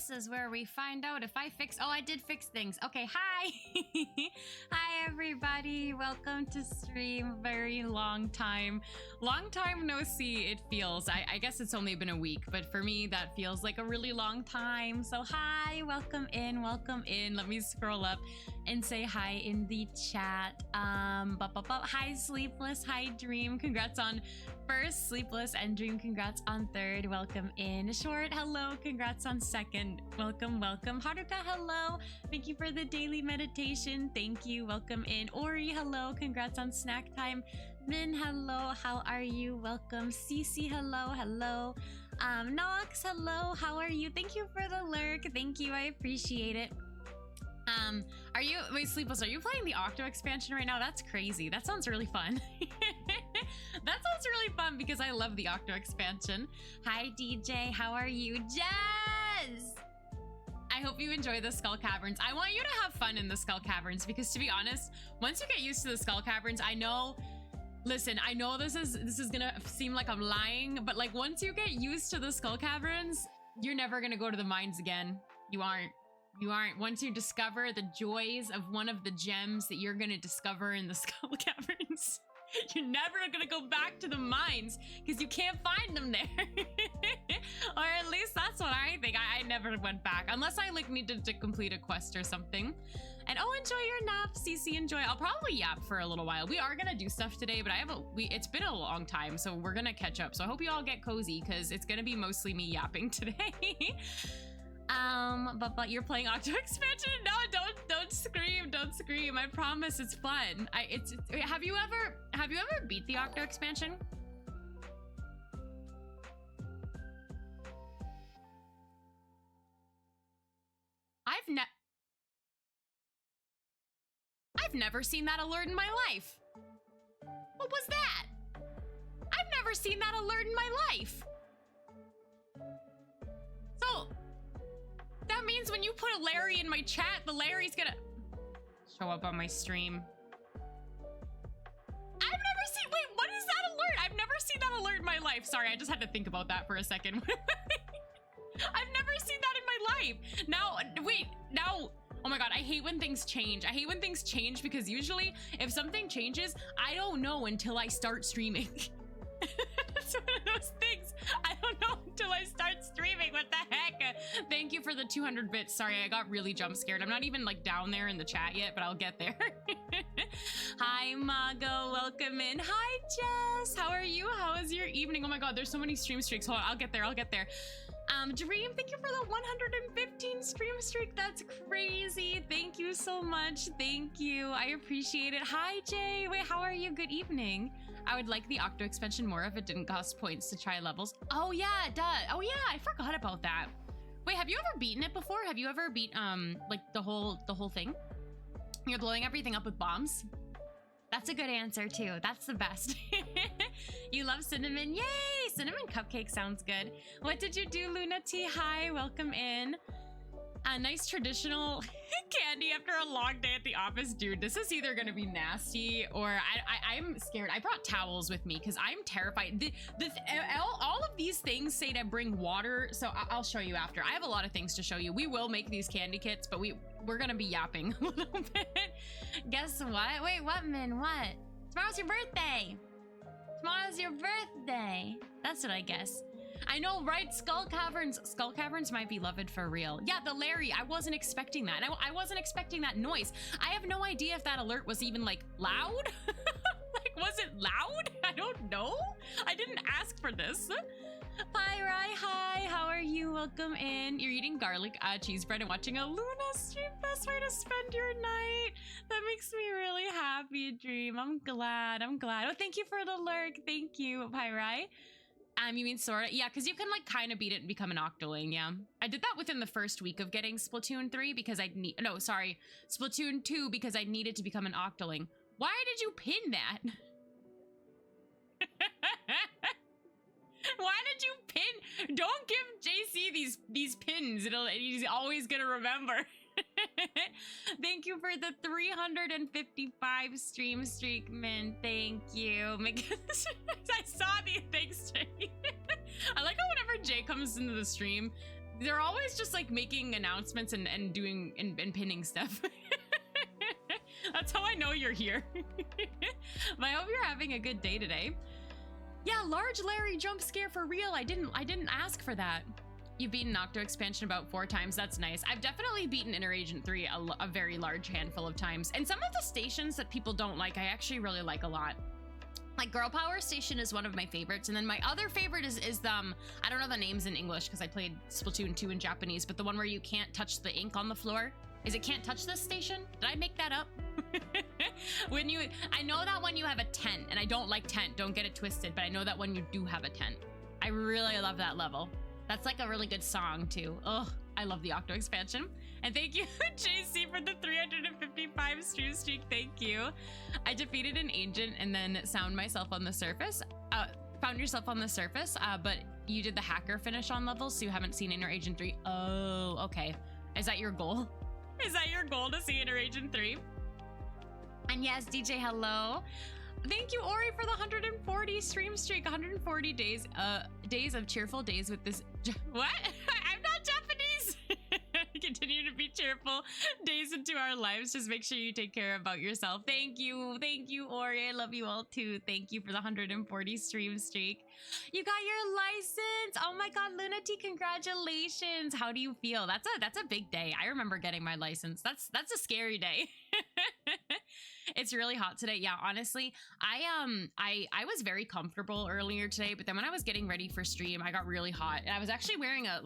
This is where we find out if I fix... Oh, I did fix things. Okay, hi! Hi, everybody. Welcome to stream. Very long time. Long time no see, it feels. I guess it's only been a week, but for me, that feels like a really long time. So hi, welcome in, welcome in. Let me scroll up and say hi in the chat. Hi, Sleepless. Hi, Dream. Congrats on first, Sleepless, and Dream. Congrats on third. Welcome in. Short, hello. Congrats on second. Welcome, welcome. Haruka, hello. Thank you for the daily meditation. Thank you. Welcome in. Ori, hello. Congrats on snack time. Min, hello, how are you? Welcome. Cece, hello, hello. Nox, hello, how are you? Thank you for the lurk. Thank you, I appreciate it. Are you, wait, Sleepless, are you playing the Octo expansion right now? That's crazy. That sounds really fun. That sounds really fun because I love the Octo expansion. Hi, DJ, how are you? Jazz! I hope you enjoy the Skull Caverns. I want you to have fun in the Skull Caverns because, to be honest, once you get used to the Skull Caverns, I know, listen, I know this is gonna seem like I'm lying, but like once you get used to the Skull Caverns, you're never gonna go to the mines again. You aren't. You aren't. Once you discover the joys of one of the gems that you're gonna discover in the Skull Caverns, you're never gonna go back to the mines because you can't find them there. Or at least that's what I think. I never went back unless I like needed to complete a quest or something. And oh, enjoy your nap, CC. Enjoy. I'll probably yap for a little while. We are gonna do stuff today, but it's been a long time, so we're gonna catch up. So I hope you all get cozy because it's gonna be mostly me yapping today. But you're playing Octo expansion? No, don't scream, don't scream. I promise it's fun. Have you ever beat the Octo expansion? I've never seen that alert in my life. What was that? I've never seen that alert in my life. So that means when you put a Larry in my chat, the Larry's gonna show up on my stream. I've never seen, wait, what is that alert? I've never seen that alert in my life. Sorry, I just had to think about that for a second. I've never seen that in my life. Now, wait, now, oh my God, I hate when things change. I hate when things change because usually if something changes, I don't know until I start streaming. It's one of those things. I don't know until I start streaming. What the heck? Thank you for the 200 bits. Sorry, I got really jump scared. I'm not even like down there in the chat yet, but I'll get there. Hi, Mago. Welcome in. Hi, Jess. How are you? How is your evening? Oh my God, there's so many stream streaks. Hold on, I'll get there. I'll get there. Dream, thank you for the 115 stream streak. That's crazy. Thank you so much. Thank you. I appreciate it. Hi, Jay. Wait, how are you? Good evening. I would like the Octo expansion more if it didn't cost points to try levels. Oh yeah, it does. Oh yeah, I forgot about that. Wait, have you ever beaten it before? Have you ever beat like the whole thing? You're blowing everything up with bombs? That's a good answer too. That's the best. You love cinnamon? Yay! Cinnamon cupcake sounds good. What did you do, Luna T? Hi, welcome in. A nice traditional candy after a long day at the office. Dude, this is either gonna be nasty or I'm scared. I brought towels with me because I'm terrified. All of these things say to bring water, so I'll show you after. I have a lot of things to show you. We will make these candy kits, but we're gonna be yapping a little bit. Guess what? Wait, what, Min? What? Tomorrow's your birthday. Tomorrow's your birthday. That's what I guess. I know, right? Skull Caverns might be loved for real. Yeah, the Larry, I wasn't expecting that. I wasn't expecting that noise. I have no idea if that alert was even like loud. Like, was it loud? I don't know. I didn't ask for this. Hi, Rai. Hi, how are you? Welcome in. You're eating garlic cheese bread and watching a Luna stream. Best way to spend your night. That makes me really happy, Dream. I'm glad. Oh, thank you for the lurk. Thank you, Pyrai. You mean sorta? Yeah, because you can like kind of beat it and become an Octoling, yeah. I did that within the first week of getting Splatoon 3 because Splatoon 2 because I needed to become an Octoling. Why did you pin that? Why did you pin? Don't give JC these pins. He's always gonna remember. Thank you for the 355 stream streak, Min. Thank you. I saw the thanks, Jay. I like how whenever Jay comes into the stream, they're always just like making announcements and doing and pinning stuff. That's how I know you're here. But I hope you're having a good day today. Yeah, large Larry jump scare for real. I didn't ask for that. You've beaten Octo expansion about 4 times. That's nice. I've definitely beaten Interagent 3 a very large handful of times. And some of the stations that people don't like, I actually really like a lot. Like Girl Power Station is one of my favorites. And then my other favorite is I don't know the names in English because I played Splatoon 2 in Japanese, but the one where you can't touch the ink on the floor. Is it Can't Touch This Station? Did I make that up? I know that when you have a tent, and I don't like tent, don't get it twisted, but I know that when you do have a tent, I really love that level. That's like a really good song too. Oh, I love the Octo expansion. And thank you, JC, for the 355 stream streak. Thank you. I defeated an agent and then found myself on the surface. Found yourself on the surface, but you did the hacker finish on levels, so you haven't seen Inner Agent 3. Oh, okay. Is that your goal? Is that your goal, to see Inner Agent 3? And yes, DJ, hello. Thank you, Ori, for the 140 stream streak. 140 days of cheerful days with this. What? I'm not Japanese. Continue to be cheerful days into our lives. Just make sure you take care about yourself. Thank you, Ori. I love you all too. Thank you for the 140 stream streak. You got your license. Oh my God, Lunati, congratulations. How do you feel? That's a big day. I remember getting my license. That's a scary day. It's really hot today. Yeah, honestly, I was very comfortable earlier today, but then when I was getting ready for stream, I got really hot. And I was actually wearing a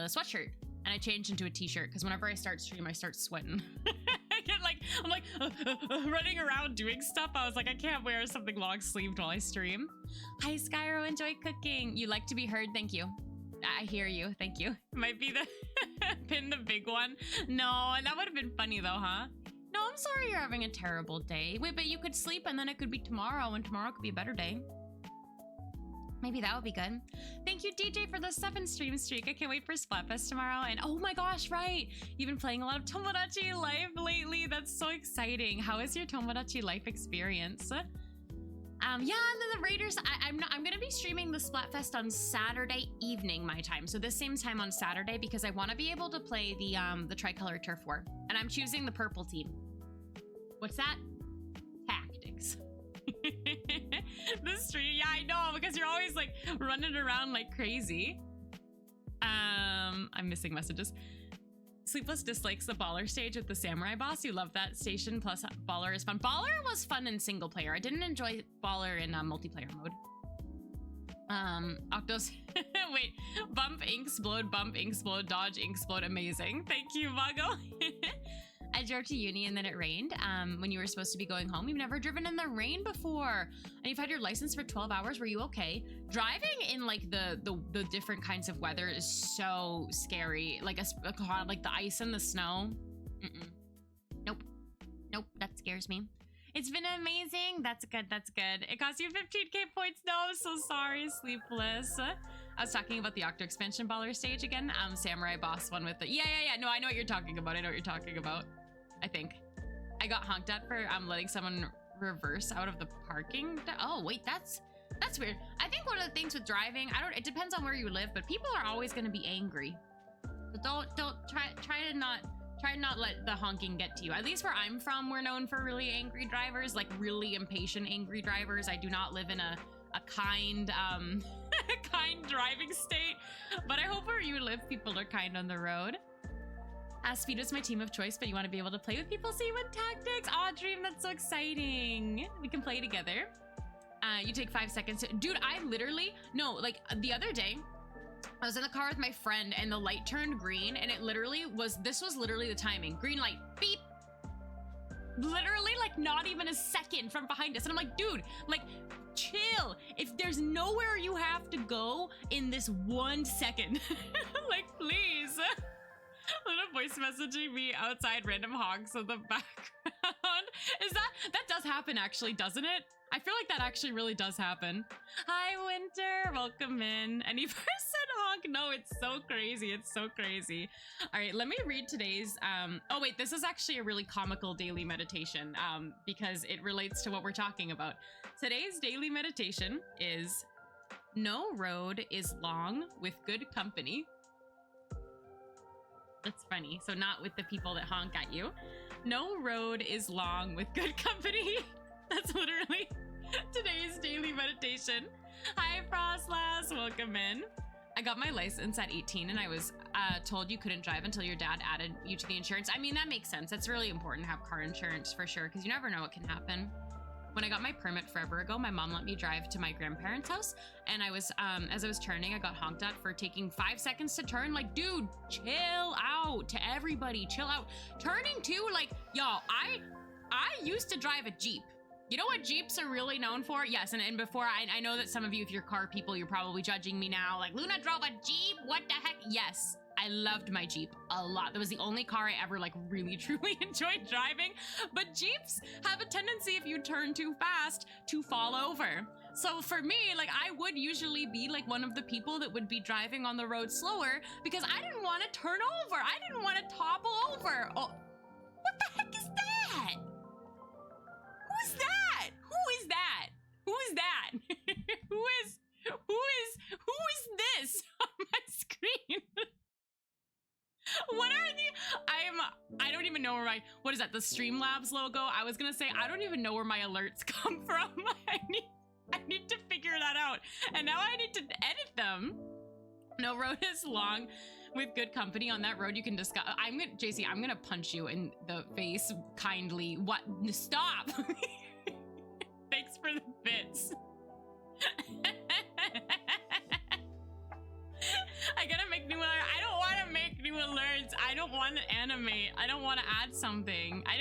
sweatshirt, and I changed into a t-shirt because whenever I start stream, I start sweating. I'm like running around doing stuff. I was like, I can't wear something long sleeved while I stream. Hi, Skyro, enjoy cooking. You like to be heard. Thank you. I hear you. Thank you. Might be the pin the big one. No, that would have been funny though, huh? No, I'm sorry you're having a terrible day. Wait, but you could sleep and then it could be tomorrow, and tomorrow could be a better day. Maybe that would be good. Thank you, DJ, for the 7 stream streak. I can't wait for Splatfest tomorrow. And oh my gosh, right. You've been playing a lot of Tomodachi Life lately. That's so exciting. How is your Tomodachi Life experience? Yeah, and then the Raiders, I'm gonna be streaming the Splatfest on Saturday evening, my time. So this same time on Saturday, because I want to be able to play the Tricolor Turf War. And I'm choosing the purple team. What's that? Tactics. The stream, yeah, I know, because you're always like running around like crazy. I'm missing messages. Sleepless dislikes the baller stage with the samurai boss. You love that station, plus baller is fun. Baller was fun in single player. I didn't enjoy baller in multiplayer mode. Octos. Wait, bump, inksplode, dodge, inksplode. Amazing. Thank you, Mago. I drove to uni and then it rained when you were supposed to be going home. You've never driven in the rain before, and you've had your license for 12 hours. Were you okay? Driving in like the different kinds of weather is so scary. Like like the ice and the snow. Nope, that scares me. It's been amazing. That's good. It cost you 15k points. No, I'm so sorry, Sleepless. I was talking about the Octo expansion baller stage again. Samurai boss one with the yeah. No, I know what you're talking about. I think I got honked at for letting someone reverse out of the parking. Oh wait, that's weird. I think one of the things with driving, it depends on where you live, but people are always going to be angry. So don't try to not let the honking get to you. At least where I'm from, we're known for really angry drivers, like really impatient angry drivers. I do not live in a kind kind driving state, but I hope where you live people are kind on the road. Speed is my team of choice, but you want to be able to play with people, so you went Tactics. Aw, Dream, that's so exciting. We can play together. You take 5 seconds dude, I literally like the other day I was in the car with my friend and the light turned green, and this was literally the timing. Green light, beep. Literally like not even a second from behind us, and I'm like, dude, like chill. If there's nowhere you have to go in this 1 second, like please. Little voice messaging me outside random honks in the background. That does happen actually, doesn't it? I feel like that actually really does happen. Hi, Winter, welcome in. Any person honk? No, it's so crazy. All right, let me read today's, oh wait, this is actually a really comical daily meditation because it relates to what we're talking about. Today's daily meditation is, no road is long with good company. That's funny. So not with the people that honk at you. No road is long with good company. That's literally today's daily meditation. Hi, Frostlass. Welcome in. I got my license at 18 and I was told you couldn't drive until your dad added you to the insurance. I mean, that makes sense. It's really important to have car insurance for sure, because you never know what can happen. when I got my permit forever ago, my mom let me drive to my grandparents' house, and I was as I was turning, I got honked at for taking 5 seconds to turn. Like, dude, chill out. To everybody, chill out. Turning too, like, y'all, I used to drive a Jeep. You know what Jeeps are really known for? Yes, and before, I know that some of you, if you're car people, you're probably judging me now. Like, Luna drove a Jeep? What the heck? Yes, I loved my Jeep a lot. That was the only car I ever, like, really, truly enjoyed driving. But Jeeps have a tendency, if you turn too fast, to fall over. So for me, like, I would usually be, like, one of the people that would be driving on the road slower because I didn't want to turn over. I didn't want to topple over. Oh, what the heck is that? Who's that? Who is that? Who is that? who is this on my screen? What are the, I don't even know where my, what is that, the Streamlabs logo? I was gonna say, I don't even know where my alerts come from. I need to figure that out. And now I need to edit them. No road is long with good company. On that road you can discuss. JC, I'm gonna punch you in the face kindly. What? Stop! Thanks for the bits. I gotta make new alerts. I don't want to make new alerts. I don't want to animate. I don't want to add something. I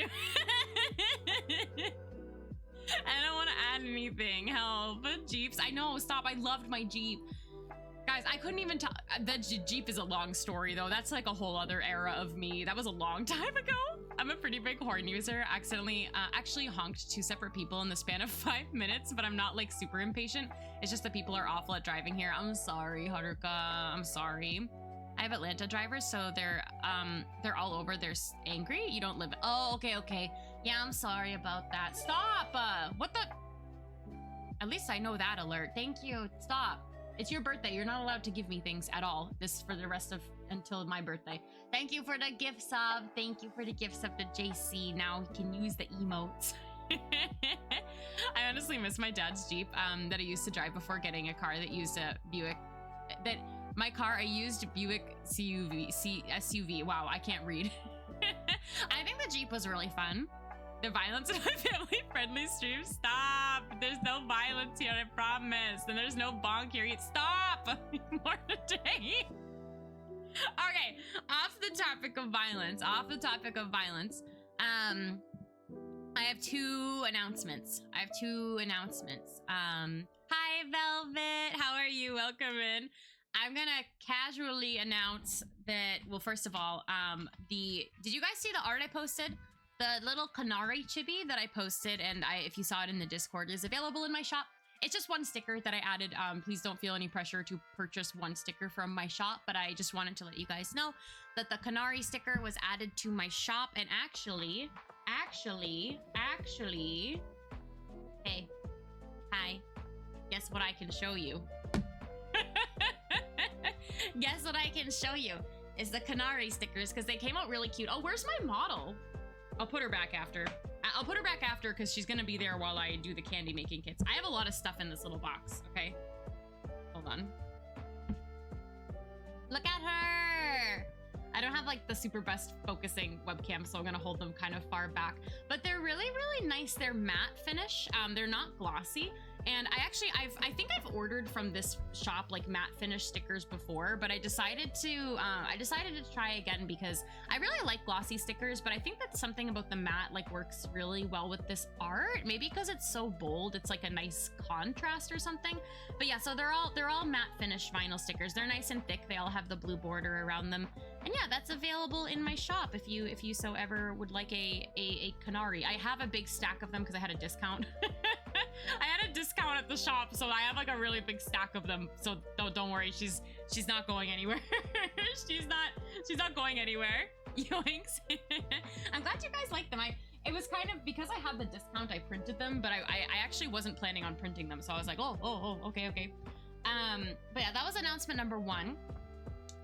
don't want to add anything. Help. Jeeps. I know. Stop. I loved my Jeep. Guys, I couldn't even tell. The Jeep is a long story, though. That's like a whole other era of me. That was a long time ago. I'm a pretty big horn user. Accidentally, actually honked 2 separate people in the span of 5 minutes, but I'm not like super impatient. It's just that people are awful at driving here. I'm sorry, Haruka. I'm sorry. I have Atlanta drivers, so they're all over. They're angry. You don't live. Oh, okay. Yeah, I'm sorry about that. Stop. What the? At least I know that alert. Thank you. Stop. It's your birthday. You're not allowed to give me things at all. This for the rest of until my birthday. Thank you for the gift sub. Thank you for the gift sub to JC. Now he can use the emotes. I honestly miss my dad's Jeep that I used to drive before getting a car that used a Buick. I used Buick SUV. Wow, I can't read. I think the Jeep was really fun. The violence in my family-friendly stream. Stop! There's no violence here, I promise. And there's no bonk here. Stop! More today. Okay, off the topic of violence. I have 2 announcements. Hi, Velvet. How are you? Welcome in. I'm gonna casually announce that, well, first of all, did you guys see the art I posted? The little canary chibi that I posted, and if you saw it in the Discord, is available in my shop. It's just 1 sticker that I added. Please don't feel any pressure to purchase 1 sticker from my shop, but I just wanted to let you guys know that the canary sticker was added to my shop. And actually, hey, hi, guess what I can show you? Guess what I can show you is the canary stickers, because they came out really cute. Oh, where's my model? I'll put her back after. I'll put her back after because she's gonna be there while I do the candy making kits. I have a lot of stuff in this little box, okay? Hold on. Look at her! I don't have like the super best focusing webcam, so I'm gonna hold them kind of far back. But they're really, really nice. They're matte finish. They're not glossy. And I think I've ordered from this shop like matte finish stickers before, but I decided to try again because I really like glossy stickers, but I think that something about the matte like works really well with this art. Maybe because it's so bold, it's like a nice contrast or something. But yeah, so they're all matte finish vinyl stickers. They're nice and thick. They all have the blue border around them. And yeah, that's available in my shop if you so ever would like a canary. I have a big stack of them because I had a discount. I had a discount at the shop, so I have like a really big stack of them. So don't worry, she's not going anywhere. she's not going anywhere. Yoinks. I'm glad you guys like them. It was kind of because I had the discount, I printed them, but I actually wasn't planning on printing them, so I was like, oh, okay. But yeah, that was announcement number 1.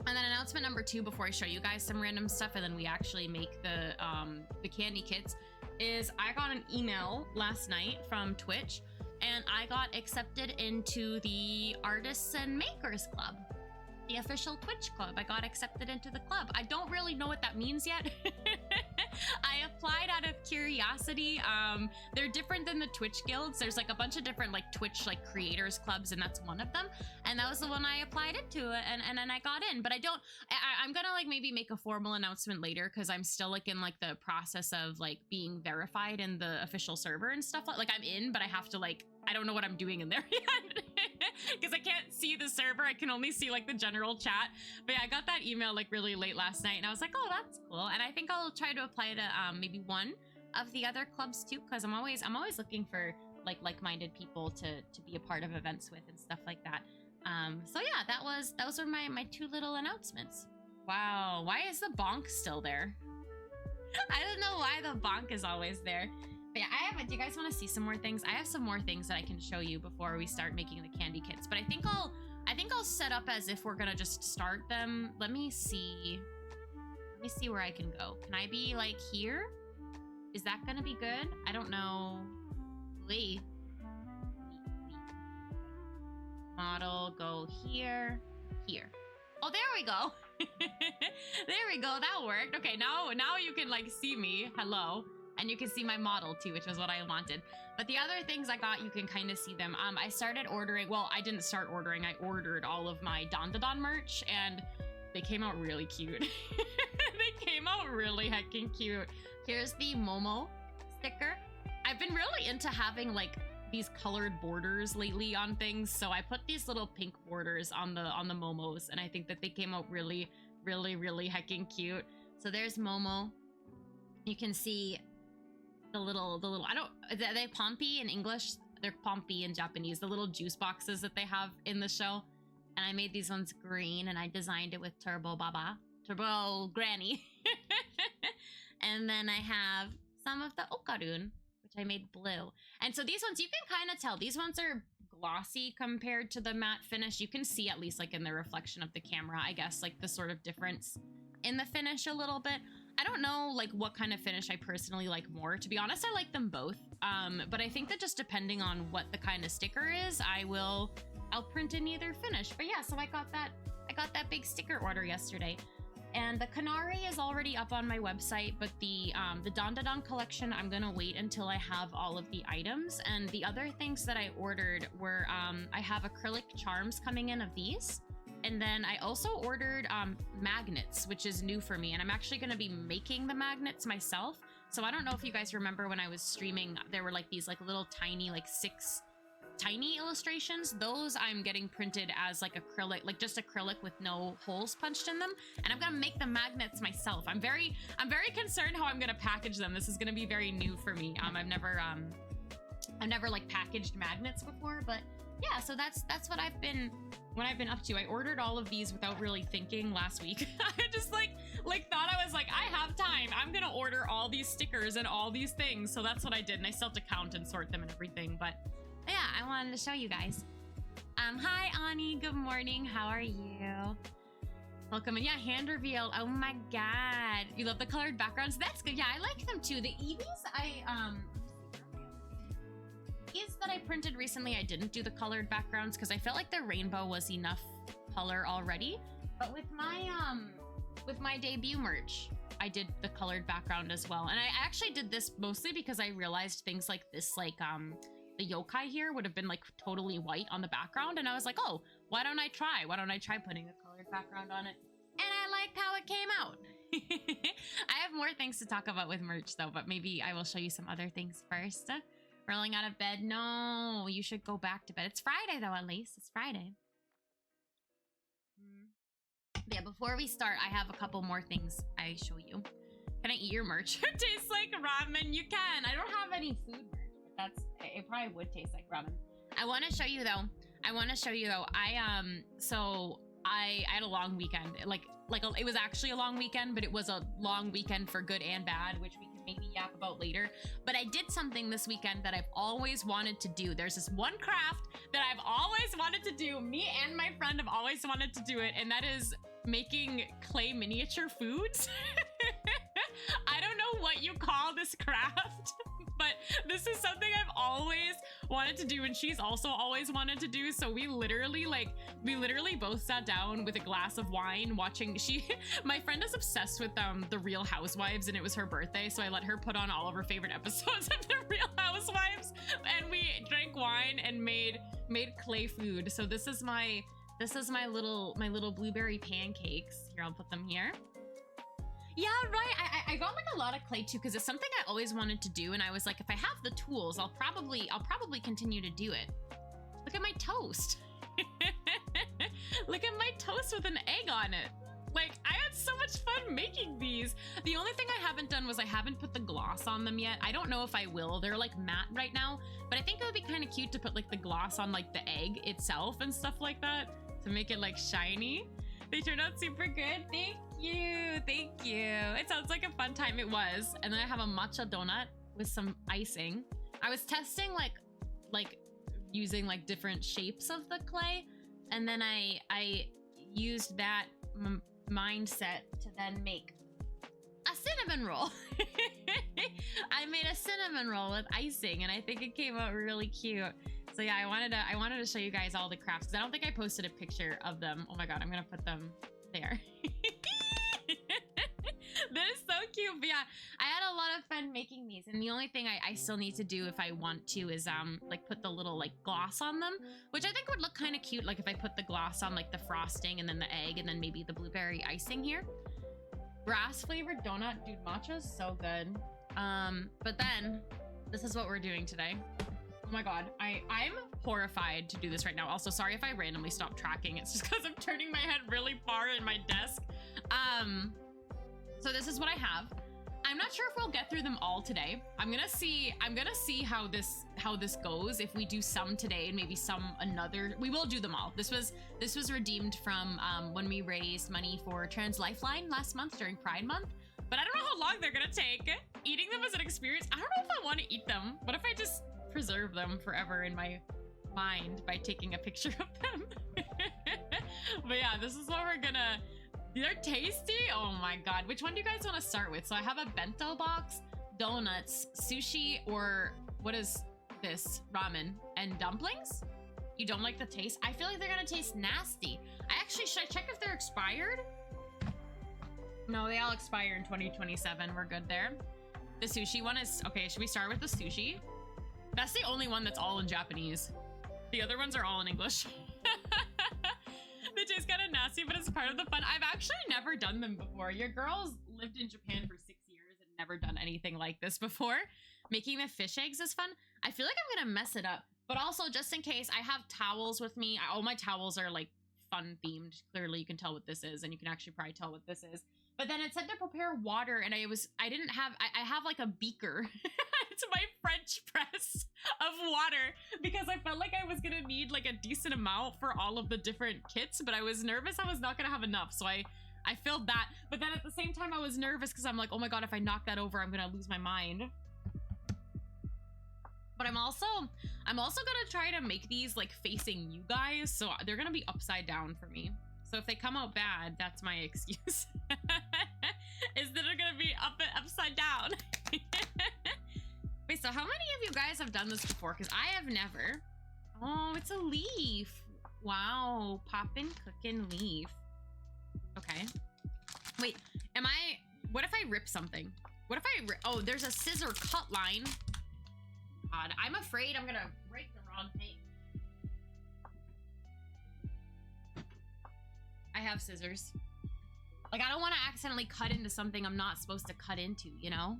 And then announcement number 2, before I show you guys some random stuff and then we actually make the candy kits, is I got an email last night from Twitch and I got accepted into the Artists and Makers Club. the official Twitch club. I got accepted into the club. I don't really know what that means yet. I applied out of curiosity. They're different than the Twitch guilds. There's like a bunch of different like Twitch like creators clubs, and that's one of them. And that was the one I applied into, and then I got in. But I'm gonna like maybe make a formal announcement later, because I'm still like in like the process of like being verified in the official server and stuff. Like I'm in, but I have to like, I don't know what I'm doing in there yet. Because I can't see the server. I can only see like the general chat. But yeah, I got that email like really late last night, and I was like, oh, that's cool. And I think I'll try to apply to maybe one of the other clubs too, because I'm always looking for like-minded people to be a part of events with and stuff like that. So yeah, those were my two little announcements. Wow, why is the bonk still there? I don't know why the bonk is always there. But yeah, do you guys want to see some more things? I have some more things that I can show you before we start making the candy kits. But I think I'll set up as if we're gonna just start them. Let me see where I can go. Can I be like here? Is that gonna be good? I don't know. Wait. Model, go here, here. Oh, there we go. There we go. That worked. Okay, now you can like see me. Hello. And you can see my model too, which was what I wanted. But the other things I got, you can kind of see them. I started ordering, well, I didn't start ordering. I ordered all of my Don merch, and they came out really cute. They came out really heckin' cute. Here's the Momo sticker. I've been really into having like these colored borders lately on things, so I put these little pink borders on the Momos, and I think that they came out really, really, really heckin' cute. So there's Momo. You can see the little, are they Pompey in English? They're Pompey in Japanese, the little juice boxes that they have in the show. And I made these ones green, and I designed it with Turbo Granny. And then I have some of the Okarun, which I made blue. And so these ones, you can kind of tell, these ones are glossy compared to the matte finish. You can see at least like in the reflection of the camera, I guess, like the sort of difference in the finish a little bit. I don't know like what kind of finish I personally like more. To be honest, I like them both. But I think that just depending on what the kind of sticker is, I'll print in either finish. But yeah, so I got that big sticker order yesterday. And the Canary is already up on my website, but the Don collection, I'm gonna wait until I have all of the items. And the other things that I ordered were, I have acrylic charms coming in of these. And then I also ordered magnets, which is new for me. And I'm actually gonna be making the magnets myself. So I don't know if you guys remember when I was streaming, there were like these like little tiny, like 6 tiny illustrations. Those I'm getting printed as like acrylic, like just acrylic with no holes punched in them. And I'm gonna make the magnets myself. I'm very concerned how I'm gonna package them. This is gonna be very new for me. I've never like packaged magnets before, but yeah, so that's what I've been up to. I ordered all of these without really thinking last week. I just like thought, I was like, I have time. I'm gonna order all these stickers and all these things. So that's what I did, and I still have to count and sort them and everything. But yeah, I wanted to show you guys. Hi Ani, good morning. How are you? Welcome. And yeah, hand reveal. Oh my god, you love the colored backgrounds. That's good. Yeah, I like them too. The Eevees, these that I printed recently, I didn't do the colored backgrounds because I felt like the rainbow was enough color already. But with my debut merch, I did the colored background as well. And I actually did this mostly because I realized things like this, like the yokai here would have been like totally white on the background, and I was like, oh, why don't I try putting a colored background on it? And I liked how it came out. I have more things to talk about with merch though, but maybe I will show you some other things first. Rolling out of bed. No, you should go back to bed. It's Friday though, at least. It's Friday. Yeah, before we start, I have a couple more things I show you. Can I eat your merch? It tastes like ramen. You can. I don't have any food merch, but it probably would taste like ramen. I want to show you though. I had a long weekend. It was actually a long weekend, but it was a long weekend for good and bad, which we can maybe yap about later. But I did something this weekend that I've always wanted to do. There's this one craft that I've always wanted to do. Me and my friend have always wanted to do it, and that is making clay miniature foods. I don't know what you call this craft, but this is something I've always wanted to do and she's also always wanted to do. So we literally both sat down with a glass of wine watching. My friend is obsessed with the Real Housewives, and it was her birthday, so I let her put on all of her favorite episodes of the Real Housewives, and we drank wine and made clay food. So this is my little blueberry pancakes. Here, I'll put them here. Yeah, right. I got like a lot of clay too, because it's something I always wanted to do, and I was like, if I have the tools, I'll probably continue to do it. Look at my toast. Look at my toast with an egg on it. Like, I had so much fun making these. The only thing I haven't done was I haven't put the gloss on them yet. I don't know if I will. They're like matte right now, but I think it would be kind of cute to put like the gloss on like the egg itself and stuff like that to make it like shiny. They turned out super good. Thank you. Thank you. It sounds like a fun time. It was. And then I have a matcha donut with some icing. I was testing like using like different shapes of the clay, and then I used that mindset to then make a cinnamon roll. I made a cinnamon roll with icing, and I think it came out really cute. So yeah, I wanted to show you guys all the crafts, because I don't think I posted a picture of them. Oh my god, I'm gonna put them there. That is so cute. But yeah, I had a lot of fun making these, and the only thing I still need to do if I want to is like put the little like gloss on them, which I think would look kind of cute, like if I put the gloss on like the frosting and then the egg and then maybe the blueberry icing here. Grass flavored donut, dude, matcha is so good. But then this is what we're doing today. Oh my god, I'm horrified to do this right now. Also, sorry if I randomly stop tracking. It's just because I'm turning my head really far in my desk. So this is what I have. I'm not sure if we'll get through them all today. I'm gonna see how this goes. If we do some today and maybe some another, we will do them all. This was redeemed from when we raised money for Trans Lifeline last month during Pride Month. But I don't know how long they're gonna take. Eating them is an experience. I don't know if I want to eat them. What if I just preserve them forever in my mind by taking a picture of them? But yeah, this is what we're gonna. They're tasty. Oh my god. Which one do you guys want to start with? So I have a bento box, donuts, sushi, or what is this? Ramen and dumplings. You don't like the taste? I feel like they're gonna taste nasty. Should I check if they're expired? No, they all expire in 2027. We're good there. The sushi one is okay. Should we start with the sushi? That's the only one that's all in Japanese. The other ones are all in English. They taste kind of nasty, but it's part of the fun. I've actually never done them before. Your girl's lived in Japan for 6 years and never done anything like this before. Making the fish eggs is fun. I feel like I'm gonna mess it up, but also just in case, I have towels with me. All my towels are like fun themed. Clearly you can tell what this is, and you can actually probably tell what this is. But then it said to prepare water, and I have like a beaker. It's my French press of water, because I felt like I was gonna need like a decent amount for all of the different kits, but I was nervous I was not gonna have enough, so I filled that. But then at the same time I was nervous because I'm like, oh my god, if I knock that over, I'm gonna lose my mind. But I'm also gonna try to make these like facing you guys, so they're gonna be upside down for me. So if they come out bad, that's my excuse. Is that they're gonna be upside down. Wait, so how many of you guys have done this before? Because I have never. Oh, it's a leaf. Wow, poppin' cookin' leaf. Okay. Wait, what if I rip something? What if I oh, there's a scissor cut line. God, I'm afraid I'm gonna break the wrong thing. I have scissors. Like, I don't want to accidentally cut into something I'm not supposed to cut into, you know?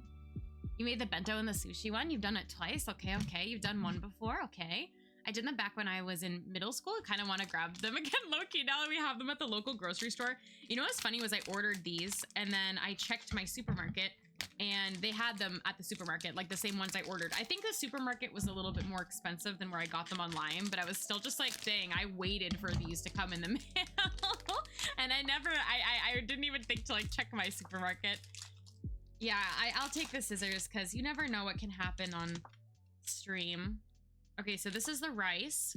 You made the bento and the sushi one? You've done it twice? Okay, okay. You've done one before? Okay. I did them back when I was in middle school. I kind of want to grab them again, low-key, now that we have them at the local grocery store. You know what's funny was I ordered these, and then I checked my supermarket, and they had them at the supermarket, like the same ones I ordered. I think the supermarket was a little bit more expensive than where I got them online, but I was still just like, dang, I waited for these to come in the mail. And I didn't even think to like check my supermarket. Yeah, I'll take the scissors because you never know what can happen on stream. Okay, so this is the rice.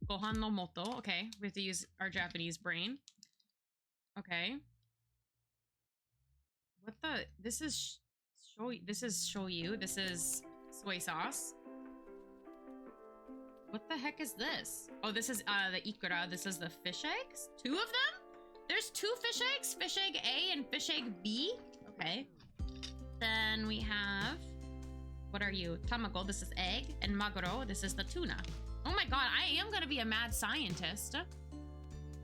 Gohan no moto. Okay, we have to use our Japanese brain. Okay. What the? This is shoyu. This is shoyu. This is soy sauce. What the heck is this? Oh, this is the ikura. This is the fish eggs. 2 of them? There's 2 fish eggs. Fish egg A and fish egg B. Okay. Then we have... What are you? Tamago, this is egg. And maguro, this is the tuna. Oh my god, I am gonna be a mad scientist.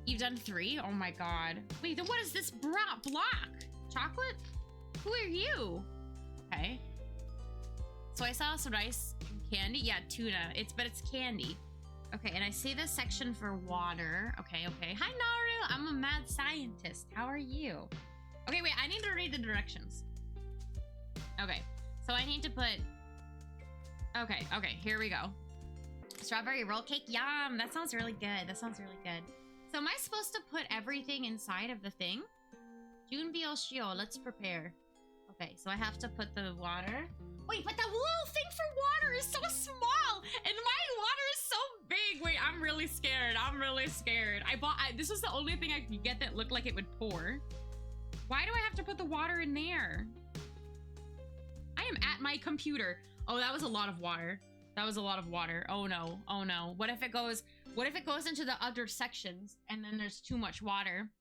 You've done 3? Oh my god. Wait, then what is this block? Chocolate? Who are you? Okay. Soy sauce, rice, and candy? Yeah, tuna. But it's candy. Okay, and I see this section for water. Okay, okay. Hi, Naru. I'm a mad scientist. How are you? Okay, wait. I need to read the directions. Okay, so I need to put... Okay, okay. Here we go. Strawberry roll cake. Yum. That sounds really good. That sounds really good. So am I supposed to put everything inside of the thing? Junbi o shio. Let's prepare. Okay, so I have to put the water... Wait, but the little thing for water is so small, and my water is so big. Wait, I'm really scared. I'm really scared. This was the only thing I could get that looked like it would pour. Why do I have to put the water in there? I am at my computer. Oh, that was a lot of water. That was a lot of water. Oh no. Oh no. What if it goes into the other sections and then there's too much water?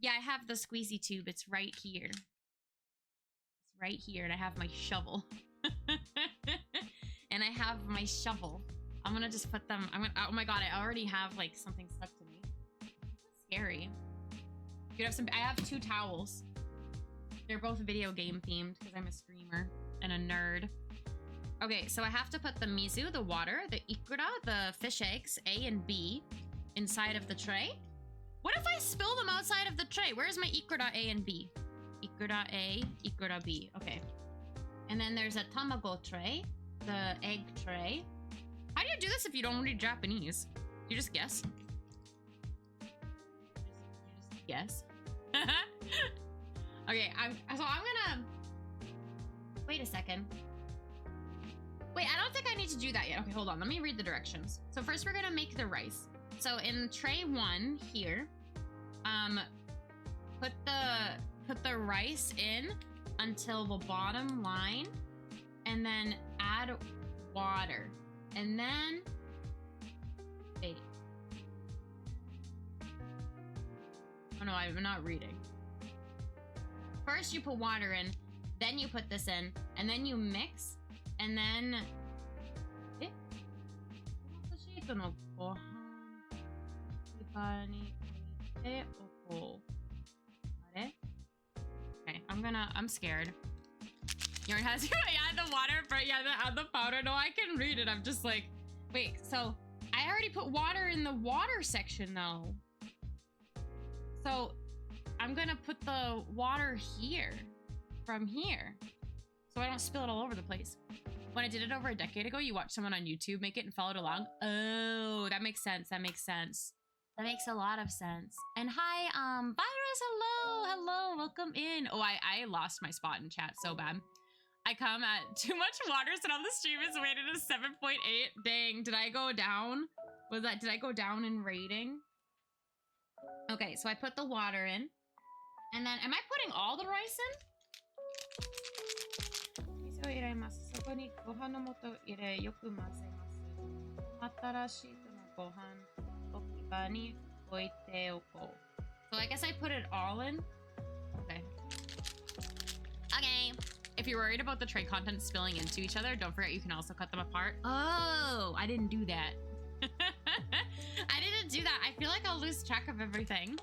Yeah, I have the squeezy tube. It's right here. It's right here, and I have my shovel. And I have my shovel. I'm gonna just put them. Oh my god! I already have like something stuck to me. That's scary. You have some. I have 2 towels. They're both video game themed because I'm a streamer and a nerd. Okay, so I have to put the mizu, the water, the ikura, the fish eggs, A and B, inside of the tray. What if I spill them outside of the tray? Where's my ikura A and B? Ikura A, ikura B. Okay. And then there's a tamago tray, the egg tray. How do you do this if you don't read Japanese? You just guess. You just guess. Okay, I'm gonna... Wait a second. Wait, I don't think I need to do that yet. Okay, hold on. Let me read the directions. So first we're gonna make the rice. So in tray 1 here, put the rice in until the bottom line, and then add water, and then wait. Oh no, I'm not reading. First you put water in, then you put this in, and then you mix, and then okay, I'm scared. Yarn has yeah, the water, but yeah, the powder. No, I can read it. I'm just like, wait, so I already put water in the water section though. So I'm gonna put the water here, from here, so I don't spill it all over the place. When I did it over a decade ago, you watched someone on YouTube make it and followed along. Oh, that makes sense. That makes sense. That makes a lot of sense. And hi, Virus, hello, hello, welcome in. Oh, I lost my spot in chat so bad. I come at too much water, so now the stream is rated as 7.8. Dang, did I go down? Did I go down in rating? Okay, so I put the water in. And then, am I putting all the rice in? So I guess I put it all in. Okay. Okay. If you're worried about the tray content spilling into each other, don't forget you can also cut them apart. Oh, I didn't do that. I didn't do that. I feel like I'll lose track of everything.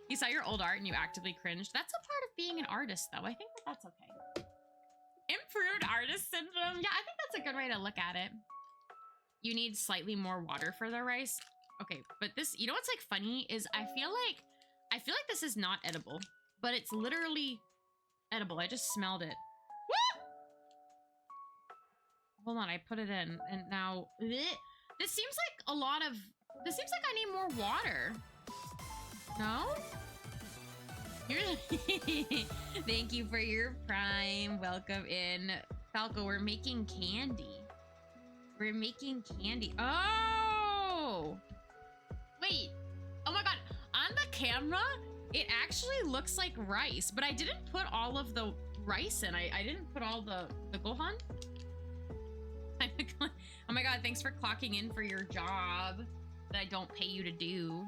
You saw your old art and you actively cringed. That's a part of being an artist, though. I think that that's okay. Improved artist syndrome. Yeah, I think that's a good way to look at it. You need slightly more water for the rice. Okay, but this, you know what's like funny is I feel like this is not edible, but it's literally edible. I just smelled it. Woo! Hold on, I put it in and now this seems like a lot of, this seems like I need more water. No? Thank you for your prime. Welcome in. Falco, we're making candy. We're making candy. Oh! Wait. Oh my god. On the camera, it actually looks like rice, but I didn't put all of the rice in. I didn't put all the gohan. Oh my god, thanks for clocking in for your job that I don't pay you to do.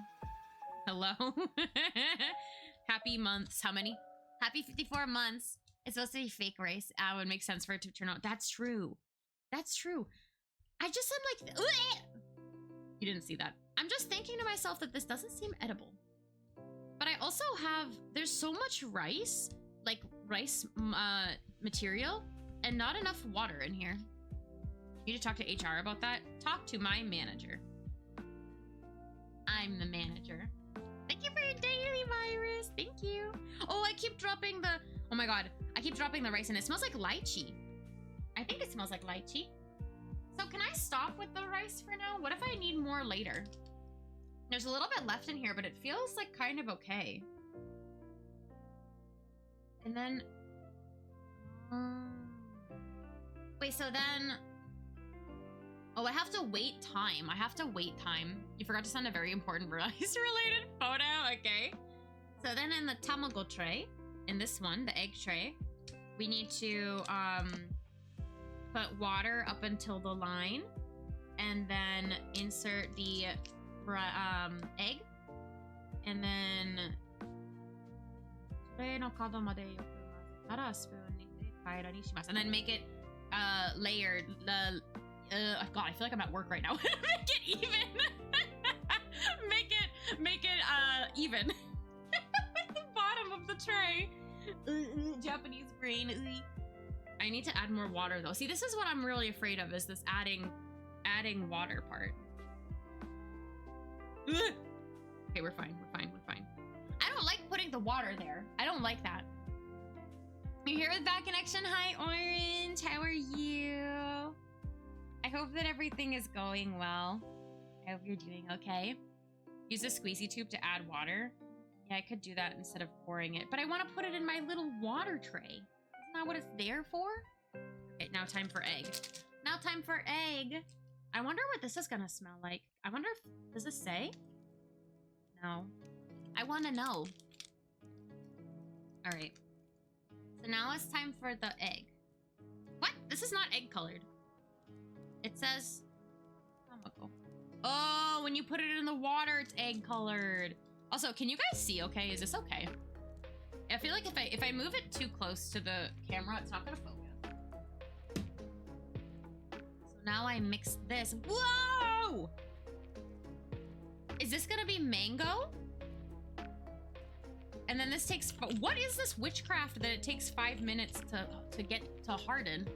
Hello? Happy months. How many? Happy 54 months. It's supposed to be fake rice. It would make sense for it to turn out. That's true. That's true. I just am like... You didn't see that. I'm just thinking to myself that this doesn't seem edible. But I also have... There's so much rice, like rice material, and not enough water in here. You need to talk to HR about that. Talk to my manager. I'm the manager. Thank you for your daily, virus. Thank you. Oh, I keep dropping the... Oh my god. I keep dropping the rice and it smells like lychee. I think it smells like lychee. So can I stop with the rice for now? What if I need more later? There's a little bit left in here, but it feels like kind of okay. And then... Wait, so then... Oh, I have to wait time. I have to wait time. You forgot to send a very important rice-related photo. Okay. So then in the tamago tray, in this one, the egg tray, we need to put water up until the line, and then insert the egg, and then and then make it layered. God, I feel like I'm at work right now. Make it even. make it even. With the bottom of the tray. Japanese brain. I need to add more water though. See, this is what I'm really afraid of, is this adding water part. Okay, we're fine. We're fine. We're fine. I don't like putting the water there. I don't like that. You're here with Bad Connection. Hi, Orange. How are you? I hope that everything is going well. I hope you're doing okay. Use a squeezy tube to add water. Yeah, I could do that instead of pouring it, but I want to put it in my little water tray. Isn't that what it's there for? Okay, now time for egg. Now time for egg. I wonder what this is gonna smell like. I wonder if, does this say? No. I want to know. All right. So now it's time for the egg. What? This is not egg colored. It says... Oh, when you put it in the water, it's egg colored. Also, can you guys see okay? Is this okay? I feel like if I move it too close to the camera, it's not gonna focus. So now I mix this. Whoa! Is this gonna be mango? And then this takes... What is this witchcraft that it takes 5 minutes to get to harden?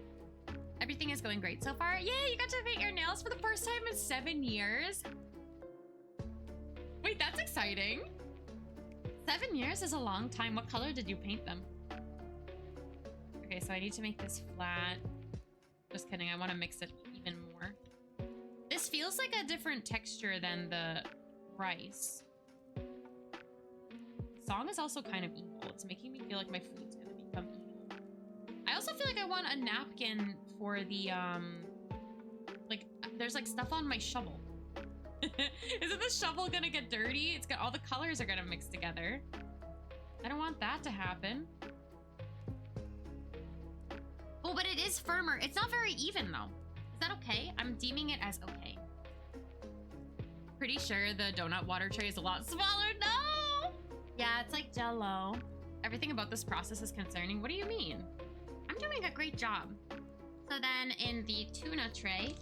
Everything is going great so far. Yay, you got to paint your nails for the first time in 7 years. Wait, that's exciting. 7 years is a long time. What color did you paint them? Okay, so I need to make this flat. Just kidding, I want to mix it even more. This feels like a different texture than the rice. The song is also kind of evil. It's making me feel like my food's gonna become evil. I also feel like I want a napkin for the, like, there's like stuff on my shovel. Isn't the shovel gonna get dirty? It's got all the colors are gonna mix together. I don't want that to happen. Oh, but it is firmer. It's not very even though. Is that okay? I'm deeming it as okay. Pretty sure the donut water tray is a lot smaller. No! Yeah, it's like Jell-O. Everything about this process is concerning. What do you mean? I'm doing a great job. So then in the tuna tray,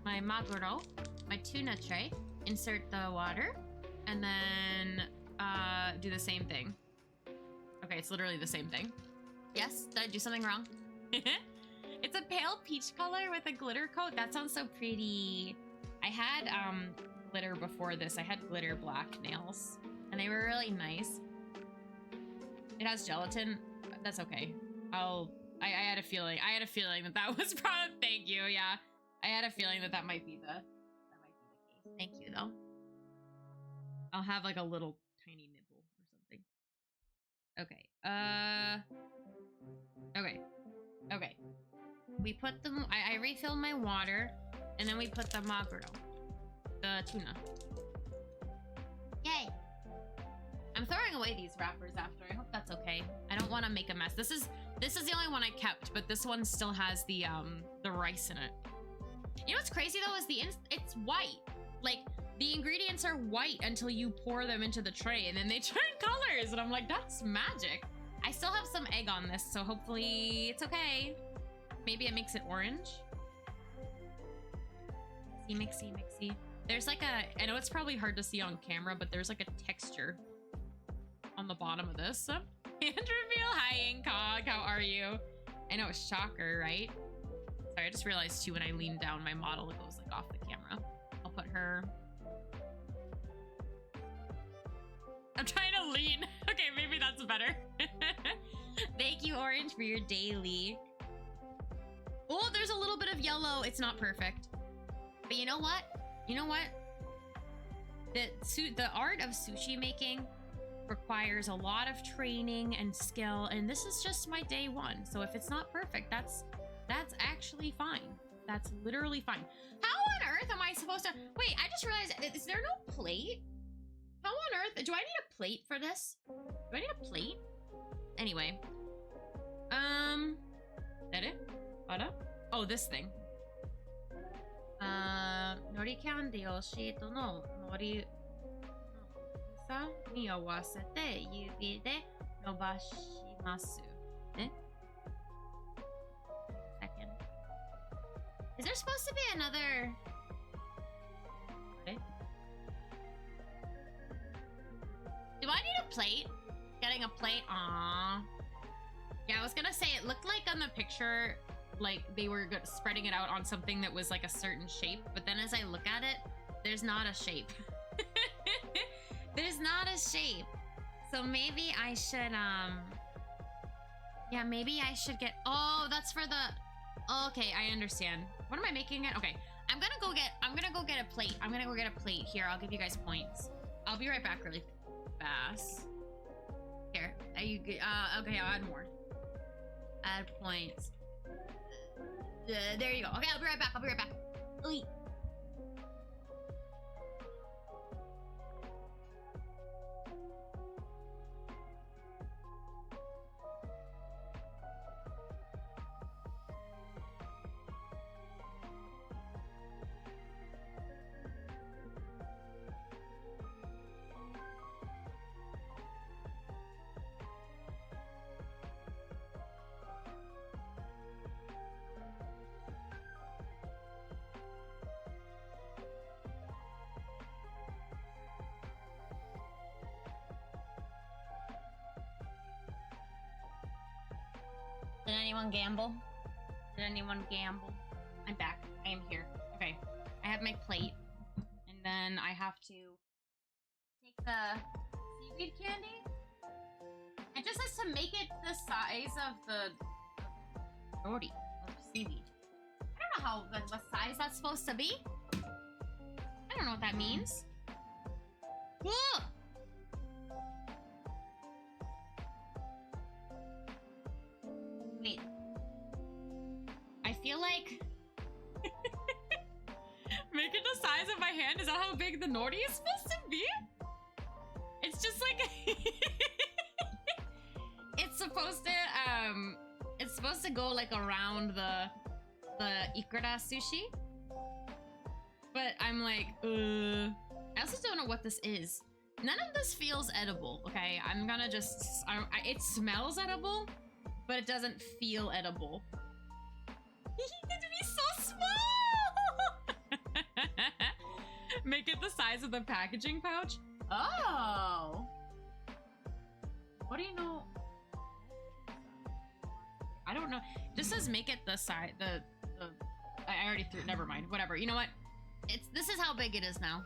my maguro, my tuna tray, insert the water, and then do the same thing. Okay, it's literally the same thing. Yes, did I do something wrong? It's a pale peach color with a glitter coat. That sounds so pretty. I had glitter before this. I had glitter black nails, and they were really nice. It has gelatin. That's okay. I had a feeling. I had a feeling that was probably. Thank you. Yeah, I had a feeling that might be the case. Thank you though. I'll have like a little tiny nibble or something. Okay. Okay. We put them. I refilled my water, and then we put the maguro, the tuna. Yay! I'm throwing away these wrappers after. I hope that's okay. I don't want to make a mess. This is the only one I kept, but this one still has the rice in it. You know what's crazy though is it's white. Like the ingredients are white until you pour them into the tray and then they turn colors. And I'm like, that's magic. I still have some egg on this, so hopefully it's okay. Maybe it makes it orange. Mixy. There's like a, I know it's probably hard to see on camera, but there's like a texture on the bottom of this. Hand reveal. Hi, Incog. How are you? I know, it's shocker, right? Sorry, I just realized too when I lean down, my model goes like off the camera. I'll put her. I'm trying to lean. Okay, maybe that's better. Thank you, Orange, for your daily. Oh, there's a little bit of yellow. It's not perfect. But you know what? You know what? The art of sushi making requires a lot of training and skill, and this is just my day one. So if it's not perfect, that's actually fine. That's literally fine. How on earth am I supposed to... Wait, I just realized, is there no plate? How on earth... Do I need a plate for this? Do I need a plate? Anyway. That it? What? Oh, this thing. Nori candyをシートののりさに合わせて指で伸ばしますね。Second. Is there supposed to be another? Okay. Do I need a plate? Getting a plate? Aww. Yeah, I was gonna say it looked like on the picture like they were spreading it out on something that was like a certain shape, but then as I look at it, there's not a shape. There's not a shape. So maybe I should yeah, maybe I should get... Oh, that's for the... Oh, okay, I understand. What am I making it? Okay, I'm gonna go get a plate. I'm gonna go get a plate. Here, I'll give you guys points. I'll be right back really fast. Here, okay, I'll add more. Add points. There you go. Okay, I'll be right back. Oy. Did anyone gamble? Did anyone gamble? I'm back. I am here. Okay. I have my plate. And then I have to take the seaweed candy. It just says to make it the size of the nori of seaweed. I don't know what size that's supposed to be. I don't know what that means. Whoa! Wait. I feel like... Make it the size of my hand? Is that how big the nori is supposed to be? It's just like... It's supposed to go like around the ikura sushi. But I'm like, I also don't know what this is. None of this feels edible, okay? I'm gonna just... it smells edible, but it doesn't feel edible. It could be so small! Make it the size of the packaging pouch? Oh! What do you know? I don't know. It just says make it the size, I already threw it, never mind. Whatever, you know what? This is how big it is now.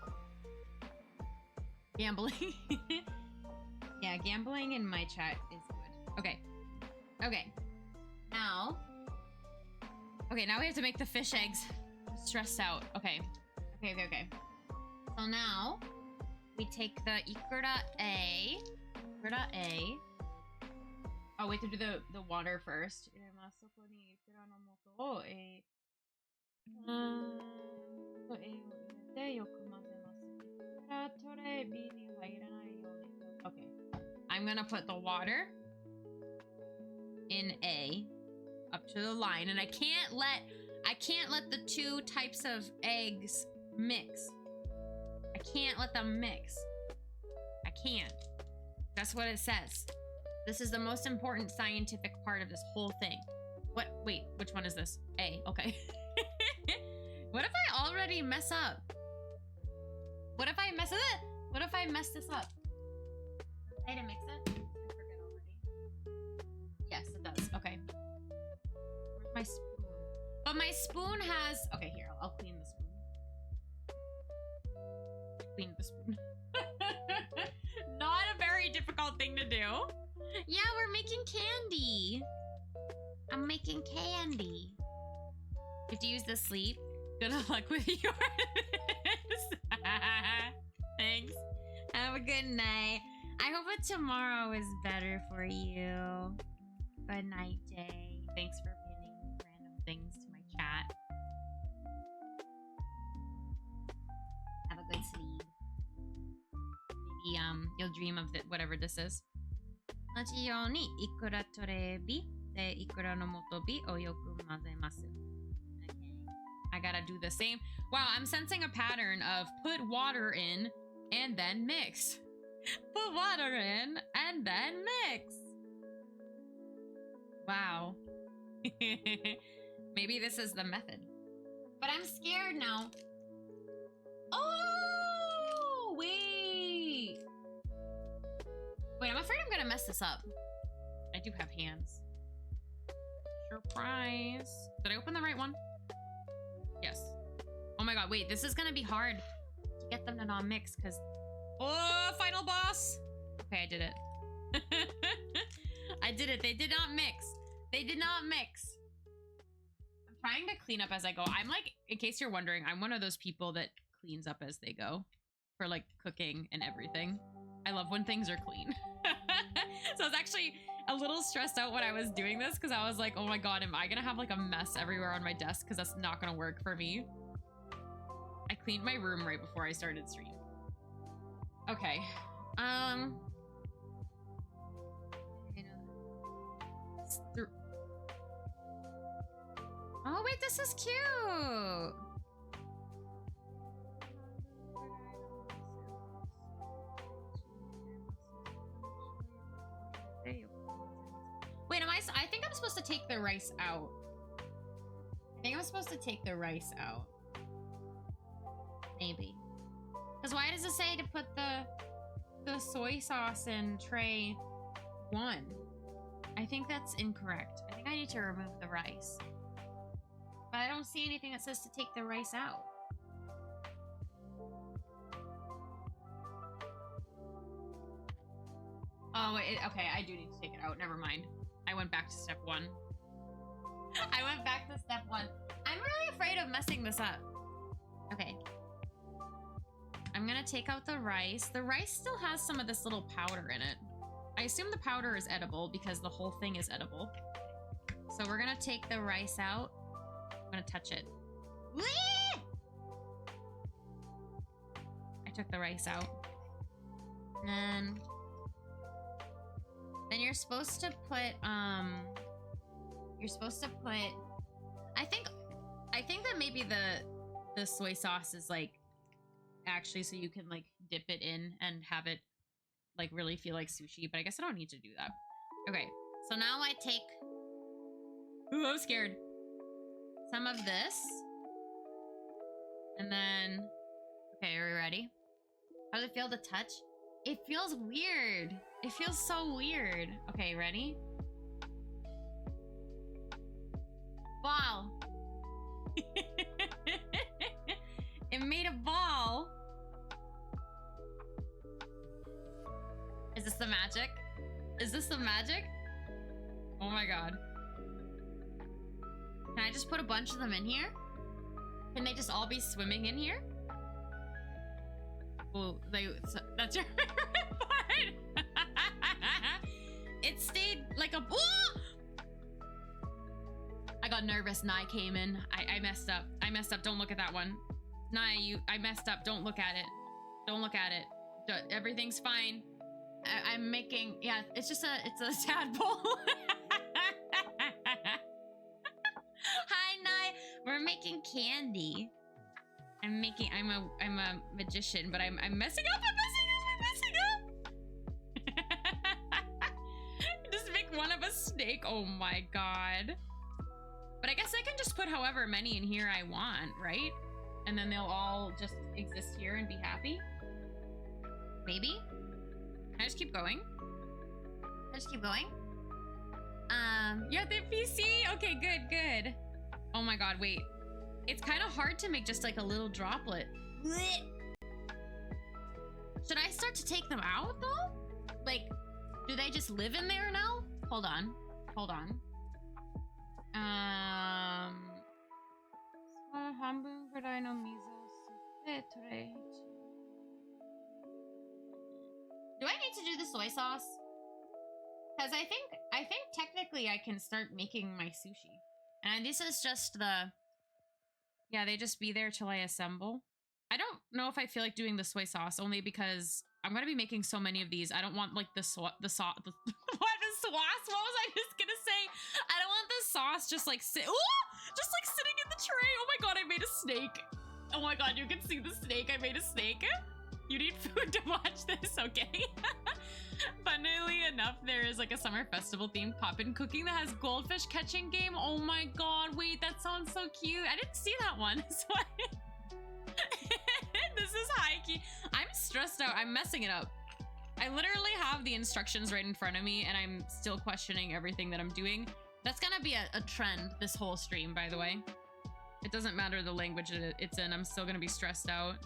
Gambling. Yeah, gambling in my chat is good. Okay. Okay. Now. Okay, now we have to make the fish eggs. I'm stressed out. Okay. Okay. So now, we take the ikura A. Oh, we have to do the water first. Okay. I'm gonna put the water in A up to the line, and I can't let I can't let the two types of eggs mix. I can't let them mix. I can't. That's what it says. This is the most important scientific part of this whole thing. What? Wait, which one is this? A, okay. What if I already mess up? What if I mess it? What if I mess this up? Okay to mix it? I forget already. Yes, it does. Okay. Where's my spoon? But my spoon has... Okay, here, I'll clean the spoon. Clean the spoon. Not a very difficult thing to do. Yeah, we're making candy. I'm making candy. You have to use the sleep. Good luck with yours. Thanks. Have a good night. I hope that tomorrow is better for you. Good night, Jay. Thanks for pinning random things to my chat. Have a good sleep. Maybe you'll dream of whatever this is. 同じようにいくらトレビでいくらの元ビをよく混ぜます。I gotta do the same. Wow, I'm sensing a pattern of put water in and then mix. Put water in and then mix. Wow. Maybe this is the method. But I'm scared now. Oh, wait. Wait, I'm afraid I'm gonna mess this up. I do have hands. Surprise. Did I open the right one? Yes. Oh my god, wait, this is gonna be hard to get them to not mix because... Oh, final boss! Okay, I did it. I did it. They did not mix. They did not mix. I'm trying to clean up as I go. I'm like, in case you're wondering, I'm one of those people that cleans up as they go for like cooking and everything. I love when things are clean. So I was actually a little stressed out when I was doing this because I was like, oh my god, am I gonna have like a mess everywhere on my desk? Because that's not gonna work for me. I cleaned my room right before I started stream. Okay. Oh wait, this is cute. Wait, I think I'm supposed to take the rice out. I think I'm supposed to take the rice out. Maybe. Because why does it say to put the soy sauce in tray 1? I think that's incorrect. I think I need to remove the rice. But I don't see anything that says to take the rice out. Oh, okay, I do need to take it out. Never mind. I went back to step 1. I went back to step 1. I'm really afraid of messing this up. Okay. I'm gonna take out the rice. The rice still has some of this little powder in it. I assume the powder is edible because the whole thing is edible. So we're gonna take the rice out. I'm gonna touch it. I took the rice out. And then you're supposed to put, I think that maybe the soy sauce is like, actually so you can like dip it in and have it like really feel like sushi, but I guess I don't need to do that. Okay, so now I take, ooh, I'm scared. Some of this. And then, okay, are we ready? How does it feel to touch? It feels weird. It feels so weird. Okay, ready? Ball. It made a ball. Is this the magic? Is this the magic? Oh my god. Can I just put a bunch of them in here? Can they just all be swimming in here? Oh, that's your favorite part. It stayed like a... Oh! I got nervous. Nye came in. I messed up. I messed up. Don't look at that one. Nye, I messed up. Don't look at it. Don't look at it. Everything's fine. I'm making... Yeah, it's a tadpole. Hi, Nye. We're making candy. I'm a magician, but I'm messing up. Just make one of a snake. Oh my god. But I guess I can just put however many in here I want, right? And then they'll all just exist here and be happy. Maybe? Can I just keep going? Yeah, the PC. Okay, good. Oh my god, wait. It's kind of hard to make just like a little droplet. Should I start to take them out though? Like, do they just live in there now? Hold on. Do I need to do the soy sauce? Because I think technically I can start making my sushi. And this is just the... Yeah, they just be there till I assemble. I don't know if I feel like doing the soy sauce, only because I'm going to be making so many of these. I don't want like the sauce? What was I just going to say? I don't want the sauce just like sitting in the tray. Oh my god, I made a snake. Oh my god, you can see the snake. I made a snake. You need food to watch this, okay? Funnily enough, there is like a summer festival themed pop-in cooking that has goldfish catching game. Oh my god, wait, that sounds so cute. I didn't see that one. So this is high key. I'm stressed out. I'm messing it up. I literally have the instructions right in front of me and I'm still questioning everything that I'm doing. That's gonna be a trend this whole stream, by the way. It doesn't matter the language it's in. I'm still gonna be stressed out.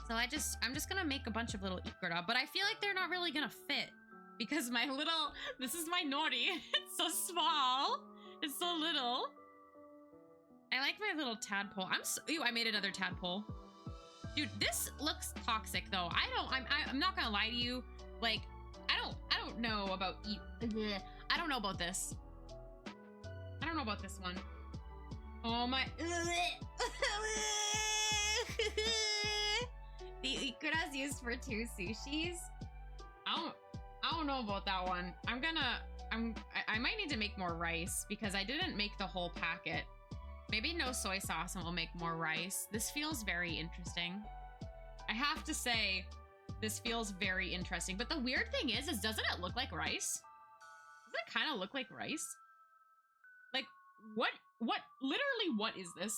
So I'm just gonna make a bunch of little ikura, but I feel like they're not really gonna fit because this is my nori. It's so small. It's so little. I like my little tadpole. I made another tadpole. Dude, this looks toxic though. I'm not gonna lie to you. Like, I don't know about I don't know about this. I don't know about this one. Oh my. The ikuras used for 2 sushis. I don't know about that one. I might need to make more rice because I didn't make the whole packet. Maybe no soy sauce and we'll make more rice. This feels very interesting. I have to say, this feels very interesting. But the weird thing is doesn't it look like rice? Does it kind of look like rice? Like, literally what is this?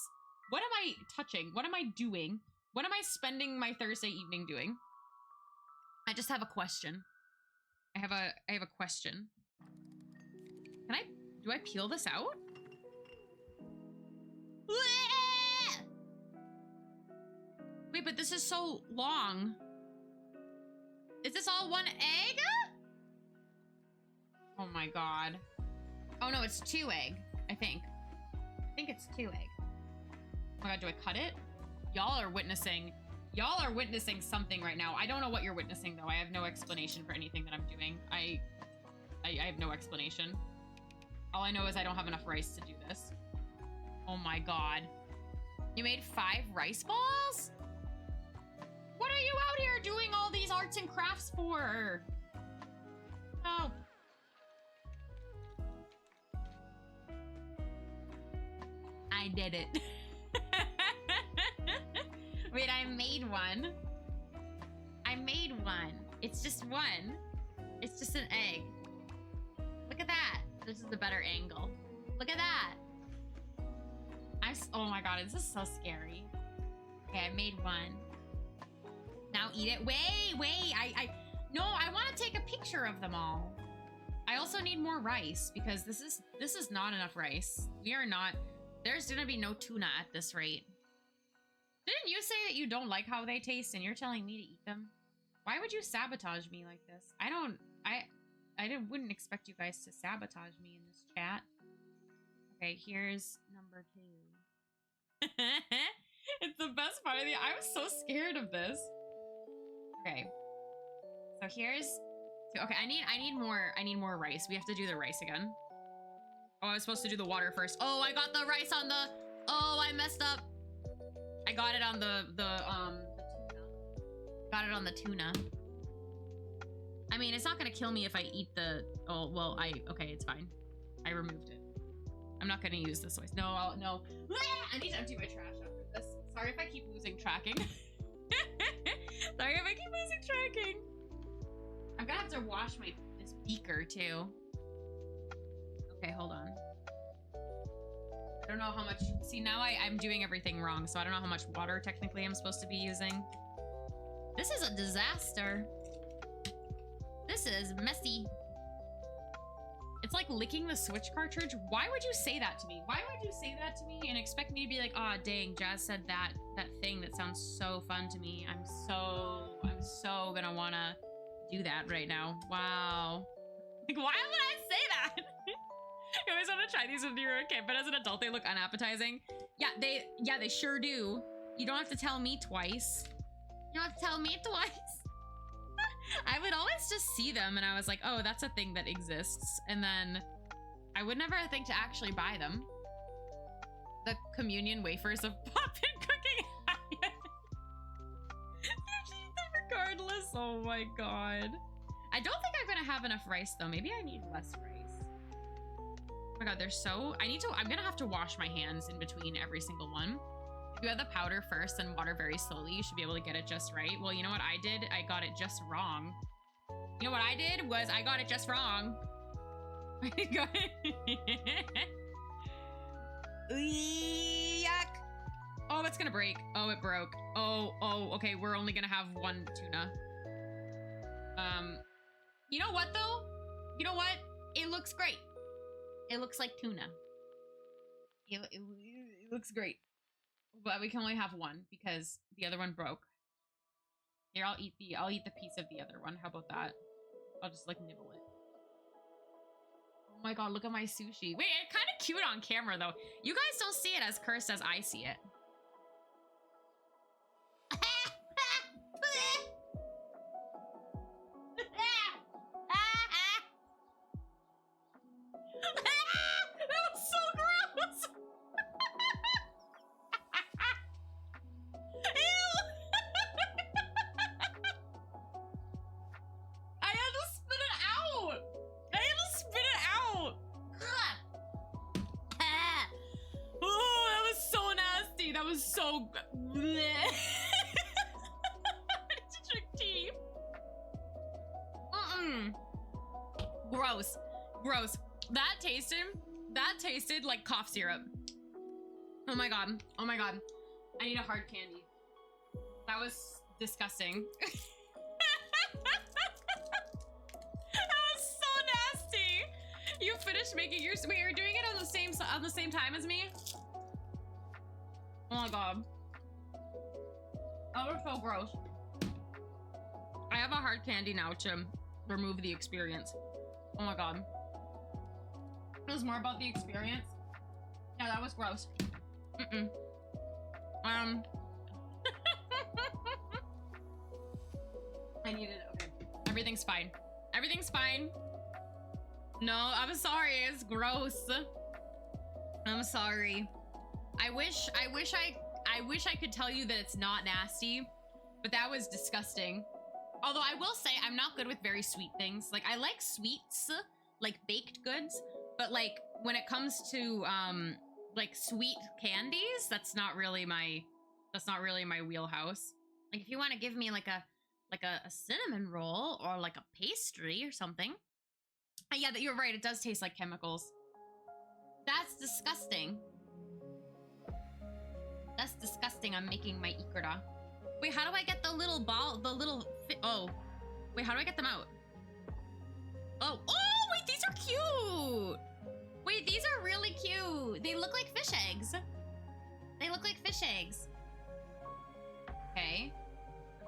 What am I touching? What am I doing? What am I spending my Thursday evening doing? I just have a question. I have a question. Do I peel this out? Wait, but this is so long. Is this all one egg? Oh my god. Oh no, it's 2 egg, I think. I think it's 2 egg. Oh my god, do I cut it? Y'all are witnessing something right now. I don't know what you're witnessing though. I have no explanation for anything that I'm doing. I have no explanation. All I know is I don't have enough rice to do this. Oh my god. You made 5 rice balls? What are you out here doing all these arts and crafts for? Oh. I did it. Wait, I made one. It's just one. It's just an egg. Look at that. This is a better angle. Look at that. Oh my god, this is so scary. Okay, I made one. Now eat it. Wait. No, I want to take a picture of them all. I also need more rice because this is not enough rice. There's gonna be no tuna at this rate. Didn't you say that you don't like how they taste and you're telling me to eat them? Why would you sabotage me like this? I wouldn't expect you guys to sabotage me in this chat. Okay, here's number 2. It's the best part of I was so scared of this. Okay. So here's okay, I need more rice. We have to do the rice again. Oh, I was supposed to do the water first. Oh, I got the rice on the I messed up. I got it on the tuna. Got it on the tuna. I mean, it's not gonna kill me if I eat the okay, it's fine. I removed it. I'm not gonna use this voice. No, no. I need to empty my trash after this. Sorry if I keep losing tracking. Sorry if I keep losing tracking. I'm gonna have to wash this beaker too. Okay, hold on. I don't know how much. See, now I'm doing everything wrong, so I don't know how much water technically I'm supposed to be using. This is a disaster. This is messy. It's like licking the Switch cartridge. Why would you say that to me? Why would you say that to me and expect me to be like, oh dang, Jazz said that thing that sounds so fun to me. I'm so gonna wanna do that right now. Wow. Like, why would I say that? You always want to try these when you were a kid, but as an adult they look unappetizing. Yeah, they sure do. You don't have to tell me twice. You don't have to tell me twice. I would always just see them and I was like, oh, that's a thing that exists. And then I would never think to actually buy them. The communion wafers of poppin' cooking. You eat them regardless. Oh my god. I don't think I'm gonna have enough rice though. Maybe I need less rice. Oh my god, they're so... I'm gonna have to wash my hands in between every single one. If you add the powder first and water very slowly, you should be able to get it just right. Well, you know what I did? I got it just wrong. You know what I did was I got it just wrong. I got it. Yuck. Oh, it's gonna break. Oh, it broke. Oh, okay. We're only gonna have one tuna. You know what though? You know what? It looks great. It looks like tuna. It looks great. But we can only have one because the other one broke. Here, I'll eat the piece of the other one. How about that? I'll just like nibble it. Oh my god, look at my sushi. Wait, it's kind of cute on camera though. You guys don't see it as cursed as I see it. That was so gross. Ew. I had to spit it out. Oh, that was so nasty. That was so... It's a trick teeth. Gross. Gross. That tasted like cough syrup. Oh my god. Oh my god. I need a hard candy. That was disgusting. That was so nasty. You finished making yours. Wait, you're doing it on the same time as me? Oh my god. That was so gross. I have a hard candy now to remove the experience. Oh my god. It was more about the experience. Yeah, that was gross. I need it. Okay. Everything's fine. Everything's fine. No, I'm sorry. It's gross. I'm sorry. I wish I could tell you that it's not nasty, but that was disgusting. Although I will say I'm not good with very sweet things. Like I like sweets, like baked goods, but like when it comes to like sweet candies, that's not really my wheelhouse. Like if you want to give me like a cinnamon roll or like a pastry or something. Yeah, you're right. It does taste like chemicals. That's disgusting. That's disgusting. I'm making my ikura. Wait, how do I get the little ball, oh. Wait, how do I get them out? Oh, wait, these are cute. Wait, these are really cute. They look like fish eggs. They look like fish eggs. Okay.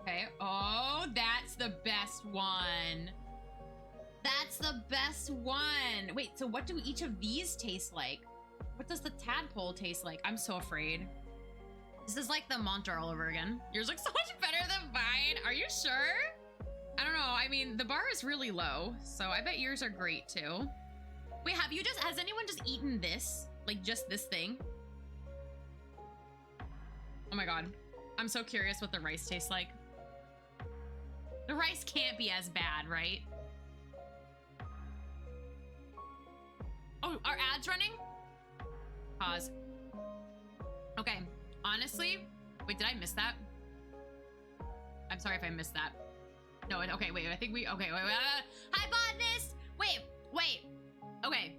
Okay. Oh, that's the best one. That's the best one. Wait, so what do each of these taste like? What does the tadpole taste like? I'm so afraid. This is like the Monter all over again. Yours looks so much better than mine. Are you sure? I don't know. I mean, the bar is really low, so I bet yours are great too. Wait, has anyone just eaten this? Like just this thing? Oh my god. I'm so curious what the rice tastes like. The rice can't be as bad, right? Oh, are ads running? Pause. Okay, honestly, wait, did I miss that? I'm sorry if I missed that. No, okay, wait, I think we, okay, wait. Hi, botanist! Wait. Okay.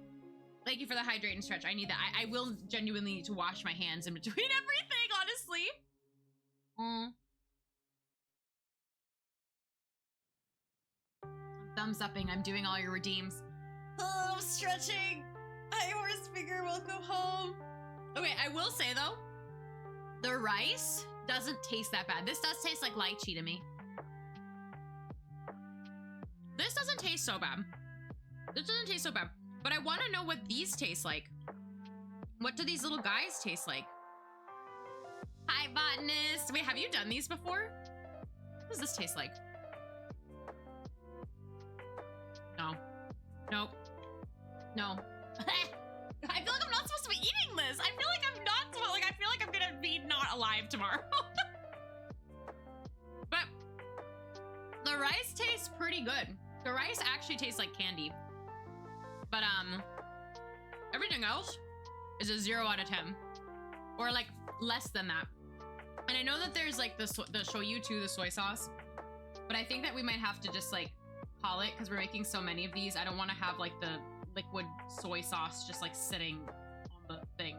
Thank you for the hydrate and stretch. I need that. I will genuinely need to wash my hands in between everything, honestly. Thumbs upping. I'm doing all your redeems. Oh, I'm stretching. Hi, horse figure. Welcome home. Okay, I will say though, the rice doesn't taste that bad. This does taste like lychee to me. This doesn't taste so bad. This doesn't taste so bad. But I want to know what these taste like. What do these little guys taste like? Hi, botanist. Wait, have you done these before? What does this taste like? No. Nope. No. I feel like I'm not supposed to be eating this. I feel like I'm not supposed, like, I feel like I'm gonna be not alive tomorrow. But the rice tastes pretty good. The rice actually tastes like candy. But everything else is a 0 out of 10, or like less than that. And I know that there's like the shoyu too, the soy sauce, but I think that we might have to just like call it because we're making so many of these. I don't want to have like the liquid soy sauce just like sitting on the thing.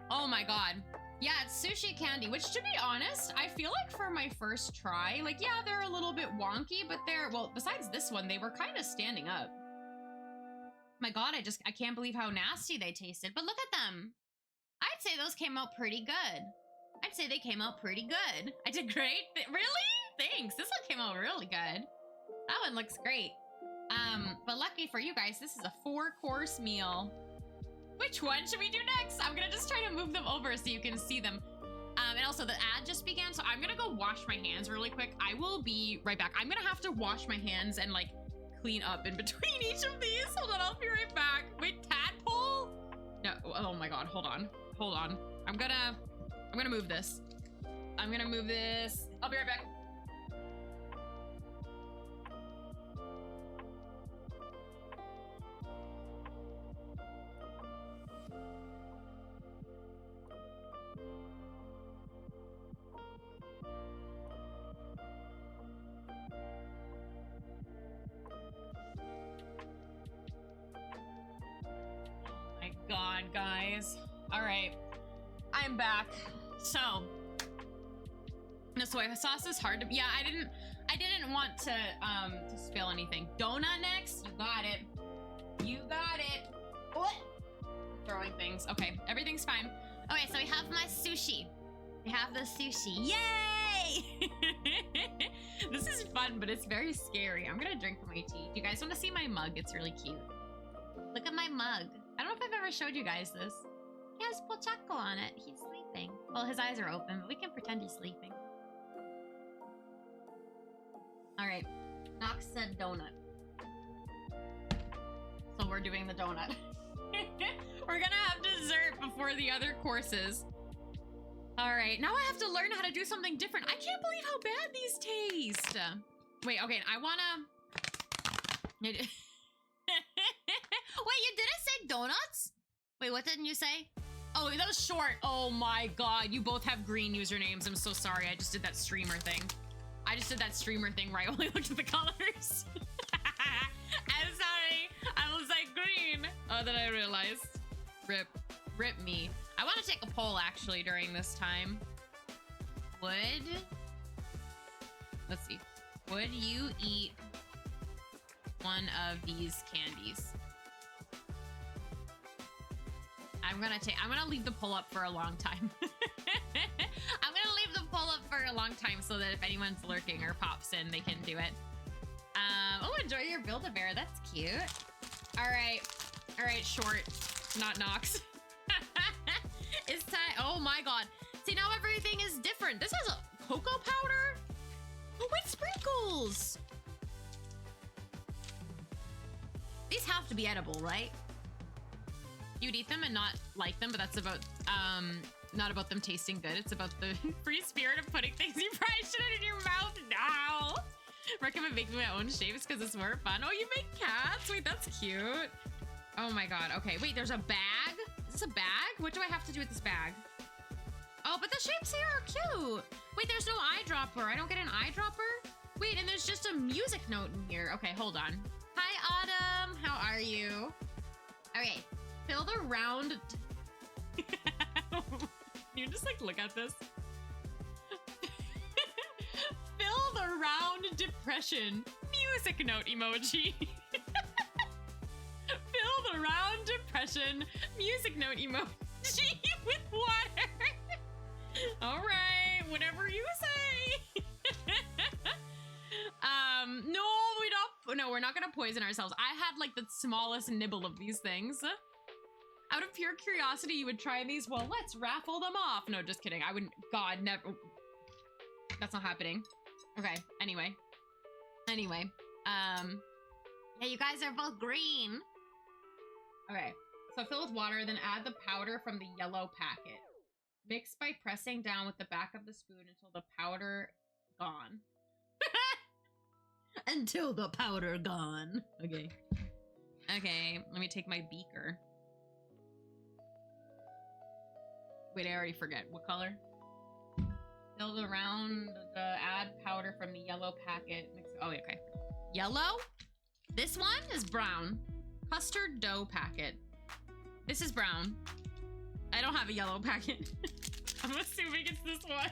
Oh my god. Yeah, it's sushi candy, which to be honest, I feel like for my first try, like, yeah, they're a little bit wonky, but they're, well, besides this one, they were kind of standing up. My god, I can't believe how nasty they tasted, but look at them. I'd say those came out pretty good. I'd say they came out pretty good. I did great. Really? Thanks. This one came out really good. That one looks great. But lucky for you guys, this is a 4-course meal. Which one should we do next? I'm gonna just try to move them over so you can see them. And also the ad just began, so I'm gonna go wash my hands really quick. I will be right back. I'm gonna have to wash my hands and like clean up in between each of these. Hold on, I'll be right back. Wait, tadpole? No, oh my god, hold on. I'm gonna move this. I'll be right back. God, guys. All right, I'm back. So the soy sauce is hard to, yeah, I didn't want to spill anything. Donut next. You got it. What? Throwing things. Okay, everything's fine. Okay, so we have my sushi. We have the sushi. Yay! This is fun, but it's very scary. I'm gonna drink my tea. Do you guys want to see my mug? It's really cute. Look at my mug. I don't know if I've ever showed you guys this. He has Pochaco on it. He's sleeping. Well, his eyes are open, but we can pretend he's sleeping. All right. Knox said donut. So we're doing the donut. We're gonna have dessert before the other courses. All right. Now I have to learn how to do something different. I can't believe how bad these taste. Wait, okay. I wanna... Wait, you didn't say donuts? Wait, what didn't you say? Oh, that was short. Oh my god, you both have green usernames. I'm so sorry. I just did that streamer thing. Where I only looked at the colors. I'm sorry. I was like green. Oh, then I realized. Rip me. I want to take a poll actually during this time. Let's see. Would you eat one of these candies? I'm gonna leave the poll up for a long time. I'm gonna leave the poll up for a long time so that if anyone's lurking or pops in, they can do it. Oh, enjoy your Build-A-Bear. That's cute. All right, short, not Nox. It's time. Oh my god. See, now everything is different. This has a cocoa powder. Oh, wait, sprinkles. These have to be edible, right? You'd eat them and not like them, but that's about, not about them tasting good. It's about the free spirit of putting things you probably shouldn't in your mouth now. Recommend making my own shapes because it's more fun. Oh, you make cats? Wait, that's cute. Oh my god. Okay, wait, there's a bag? Is this a bag? What do I have to do with this bag? Oh, but the shapes here are cute. Wait, there's no eyedropper. I don't get an eyedropper? Wait, and there's just a music note in here. Okay, hold on. Hi, Autumn. How are you? Okay, fill the round. You just like look at this. Fill the round depression. Music note emoji. Fill the round depression. Music note emoji with water. All right, whatever you say. No, we're not gonna poison ourselves. I had like the smallest nibble of these things. Out of pure curiosity, you would try these? Well, let's raffle them off. No, just kidding. I wouldn't. God, never. That's not happening. Okay, anyway. Yeah, you guys are both green. Okay, so fill with water, then add the powder from the yellow packet. Mix by pressing down with the back of the spoon until the powder gone. Until the powder gone. Okay. Okay, let me take my beaker. Wait, I already forget. What color? Fill the round, add powder from the yellow packet. Mix. Oh, okay. Yellow? This one is brown. Custard dough packet. This is brown. I don't have a yellow packet. I'm assuming it's this one.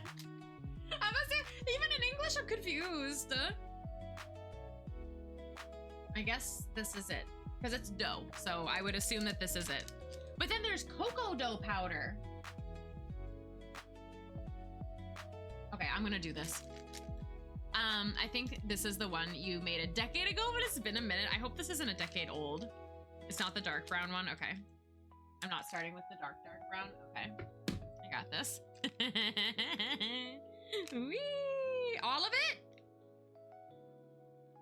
I'm assuming, even in English, I'm confused. I guess this is it, because it's dough, so I would assume that this is it. But then there's cocoa dough powder. Okay, I'm gonna do this. I think this is the one you made a decade ago, but it's been a minute. I hope this isn't a decade old. It's not the dark brown one, okay. I'm not starting with the dark brown, okay. I got this. Whee! All of it?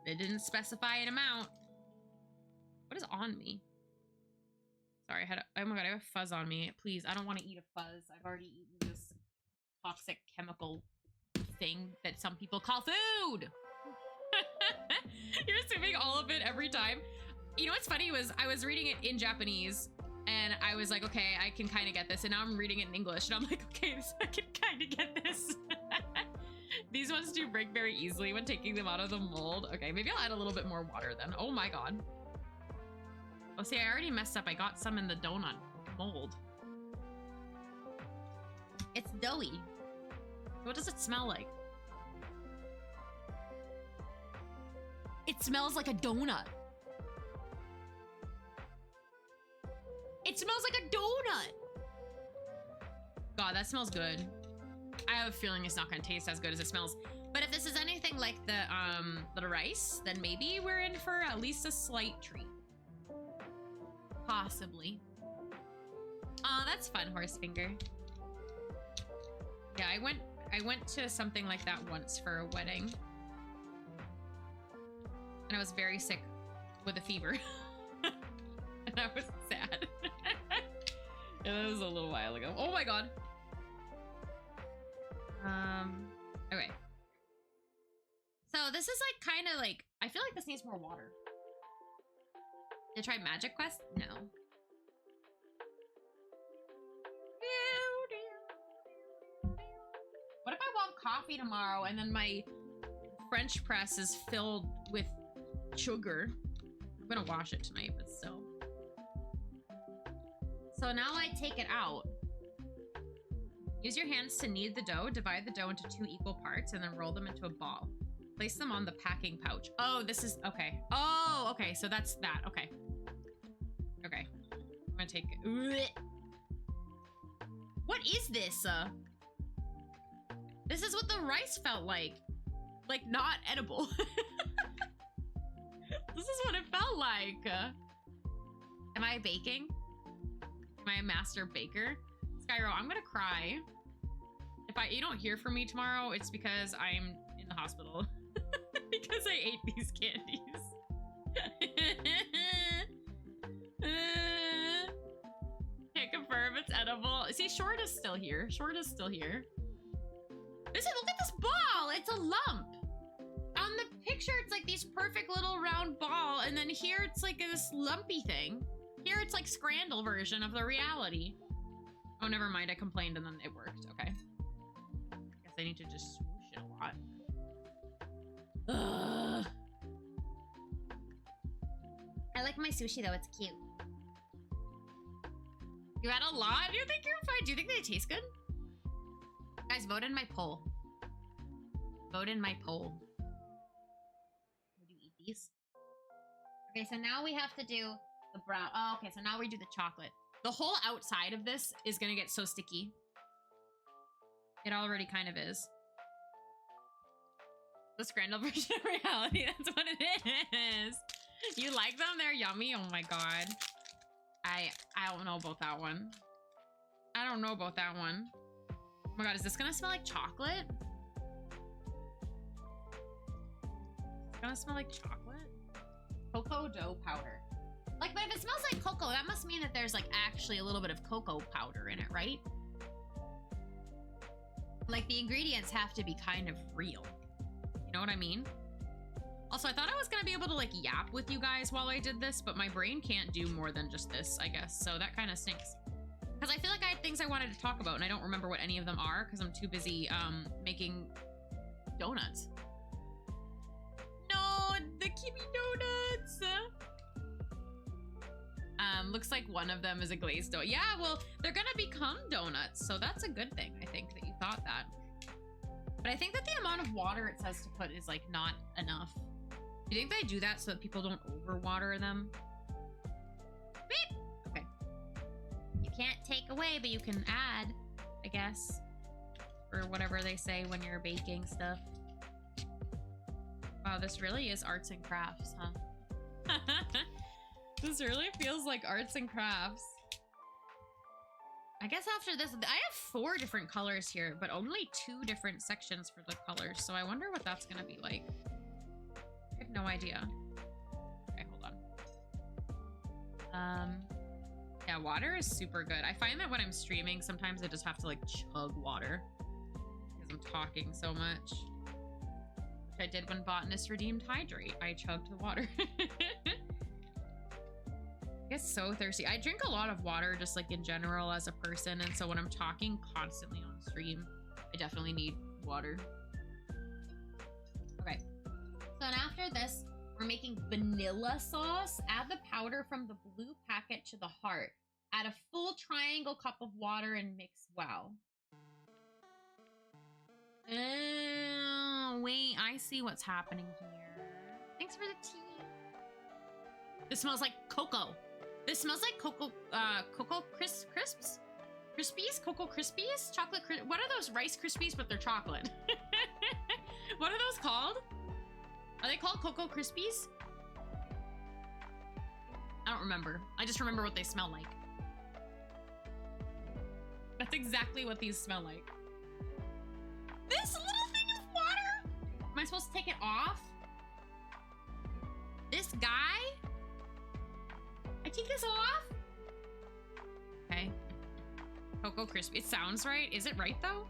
It didn't specify an amount. What is on me? Sorry, I had oh my god, I have a fuzz on me. Please, I don't want to eat a fuzz. I've already eaten this toxic chemical thing that some people call food. You're assuming all of it every time. You know what's funny was I was reading it in Japanese and I was like, okay, I can kind of get this. And now I'm reading it in English and I'm like, okay, I can kind of get this. These ones do break very easily when taking them out of the mold. Okay, maybe I'll add a little bit more water then. Oh my god. Oh, see, I already messed up. I got some in the donut mold. It's doughy. What does it smell like? It smells like a donut. It smells like a donut. God, that smells good. I have a feeling it's not gonna taste as good as it smells. But if this is anything like the rice, then maybe we're in for at least a slight treat. Possibly. Aw, that's fun, Horsefinger. Yeah, I went to something like that once for a wedding. And I was very sick with a fever. And I was sad. Yeah, that was a little while ago. Oh my god. Okay. So this is like kind of like, I feel like this needs more water. Did I try Magic Quest? No. What if I want coffee tomorrow and then my French press is filled with sugar? I'm gonna wash it tonight, but still. So now I take it out. Use your hands to knead the dough. Divide the dough into 2 equal parts and then roll them into a ball. Place them on the packing pouch. Oh, this is, okay. Oh, okay, so that's that, okay. Okay, I'm gonna take it. Ugh. What is this? This is what the rice felt like. Like, not edible. This is what it felt like. Am I baking? Am I a master baker? Skyro, I'm gonna cry. If you don't hear from me tomorrow, it's because I'm in the hospital. Because I ate these candies. Can't confirm it's edible. See, Short is still here. Short is still here. Listen, look at this ball. It's a lump. On the picture, it's like these perfect little round ball. And then here, it's like this lumpy thing. Here it's like Scrandle version of the reality. Oh, never mind. I complained and then it worked. Okay. Guess I need to just swoosh it a lot. Ugh. I like my sushi though, it's cute. You had a lot? Do you think you're fine? Do you think they taste good? Guys, vote in my poll. Vote in my poll. Would you eat these? Okay, so now we have to do the brown. Oh, okay, so now we do the chocolate. The whole outside of this is gonna get so sticky. It already kind of is. The Scrandle version of reality, that's what it is. You like them? They're yummy? Oh my god. I don't know about that one. I don't know about that one. Oh my god, is this gonna smell like chocolate? It's gonna smell like chocolate? Cocoa dough powder. Like, but if it smells like cocoa, that must mean that there's like actually a little bit of cocoa powder in it, right? Like the ingredients have to be kind of real. You know what I mean? Also, I thought I was gonna be able to like yap with you guys while I did this, but my brain can't do more than just this, I guess. So that kind of stinks. Because I feel like I had things I wanted to talk about and I don't remember what any of them are because I'm too busy making donuts. No, the Kimi donuts! Looks like one of them is a glazed donut. Yeah, well, they're gonna become donuts, so that's a good thing, I think, that you thought that. But I think that the amount of water it says to put is like not enough. Do you think they do that so that people don't overwater them? Beep! Okay. You can't take away, but you can add, I guess. Or whatever they say when you're baking stuff. Wow, this really is arts and crafts, huh? This really feels like arts and crafts. I guess after this, I have 4 different colors here, but only 2 different sections for the colors. So I wonder what that's gonna be like. I have no idea. Okay, hold on. Yeah, water is super good. I find that when I'm streaming, sometimes I just have to like chug water because I'm talking so much. Which I did when Botanist redeemed Hydrate. I chugged the water. I get so thirsty. I drink a lot of water just like in general as a person, and so when I'm talking constantly on stream, I definitely need water. Okay. So and after this, we're making vanilla sauce. Add the powder from the blue packet to the heart. Add a full triangle cup of water and mix well. Oh, wait, I see what's happening here. Thanks for the tea. This smells like cocoa. This smells like cocoa crisps? Crispies? Cocoa Krispies? Chocolate what are those Rice Krispies, but they're chocolate? What are those called? Are they called Cocoa Krispies? I don't remember. I just remember what they smell like. That's exactly what these smell like. This little thing of water? Am I supposed to take it off? This guy? I take this off? Okay. Cocoa Crispy. It sounds right. Is it right though?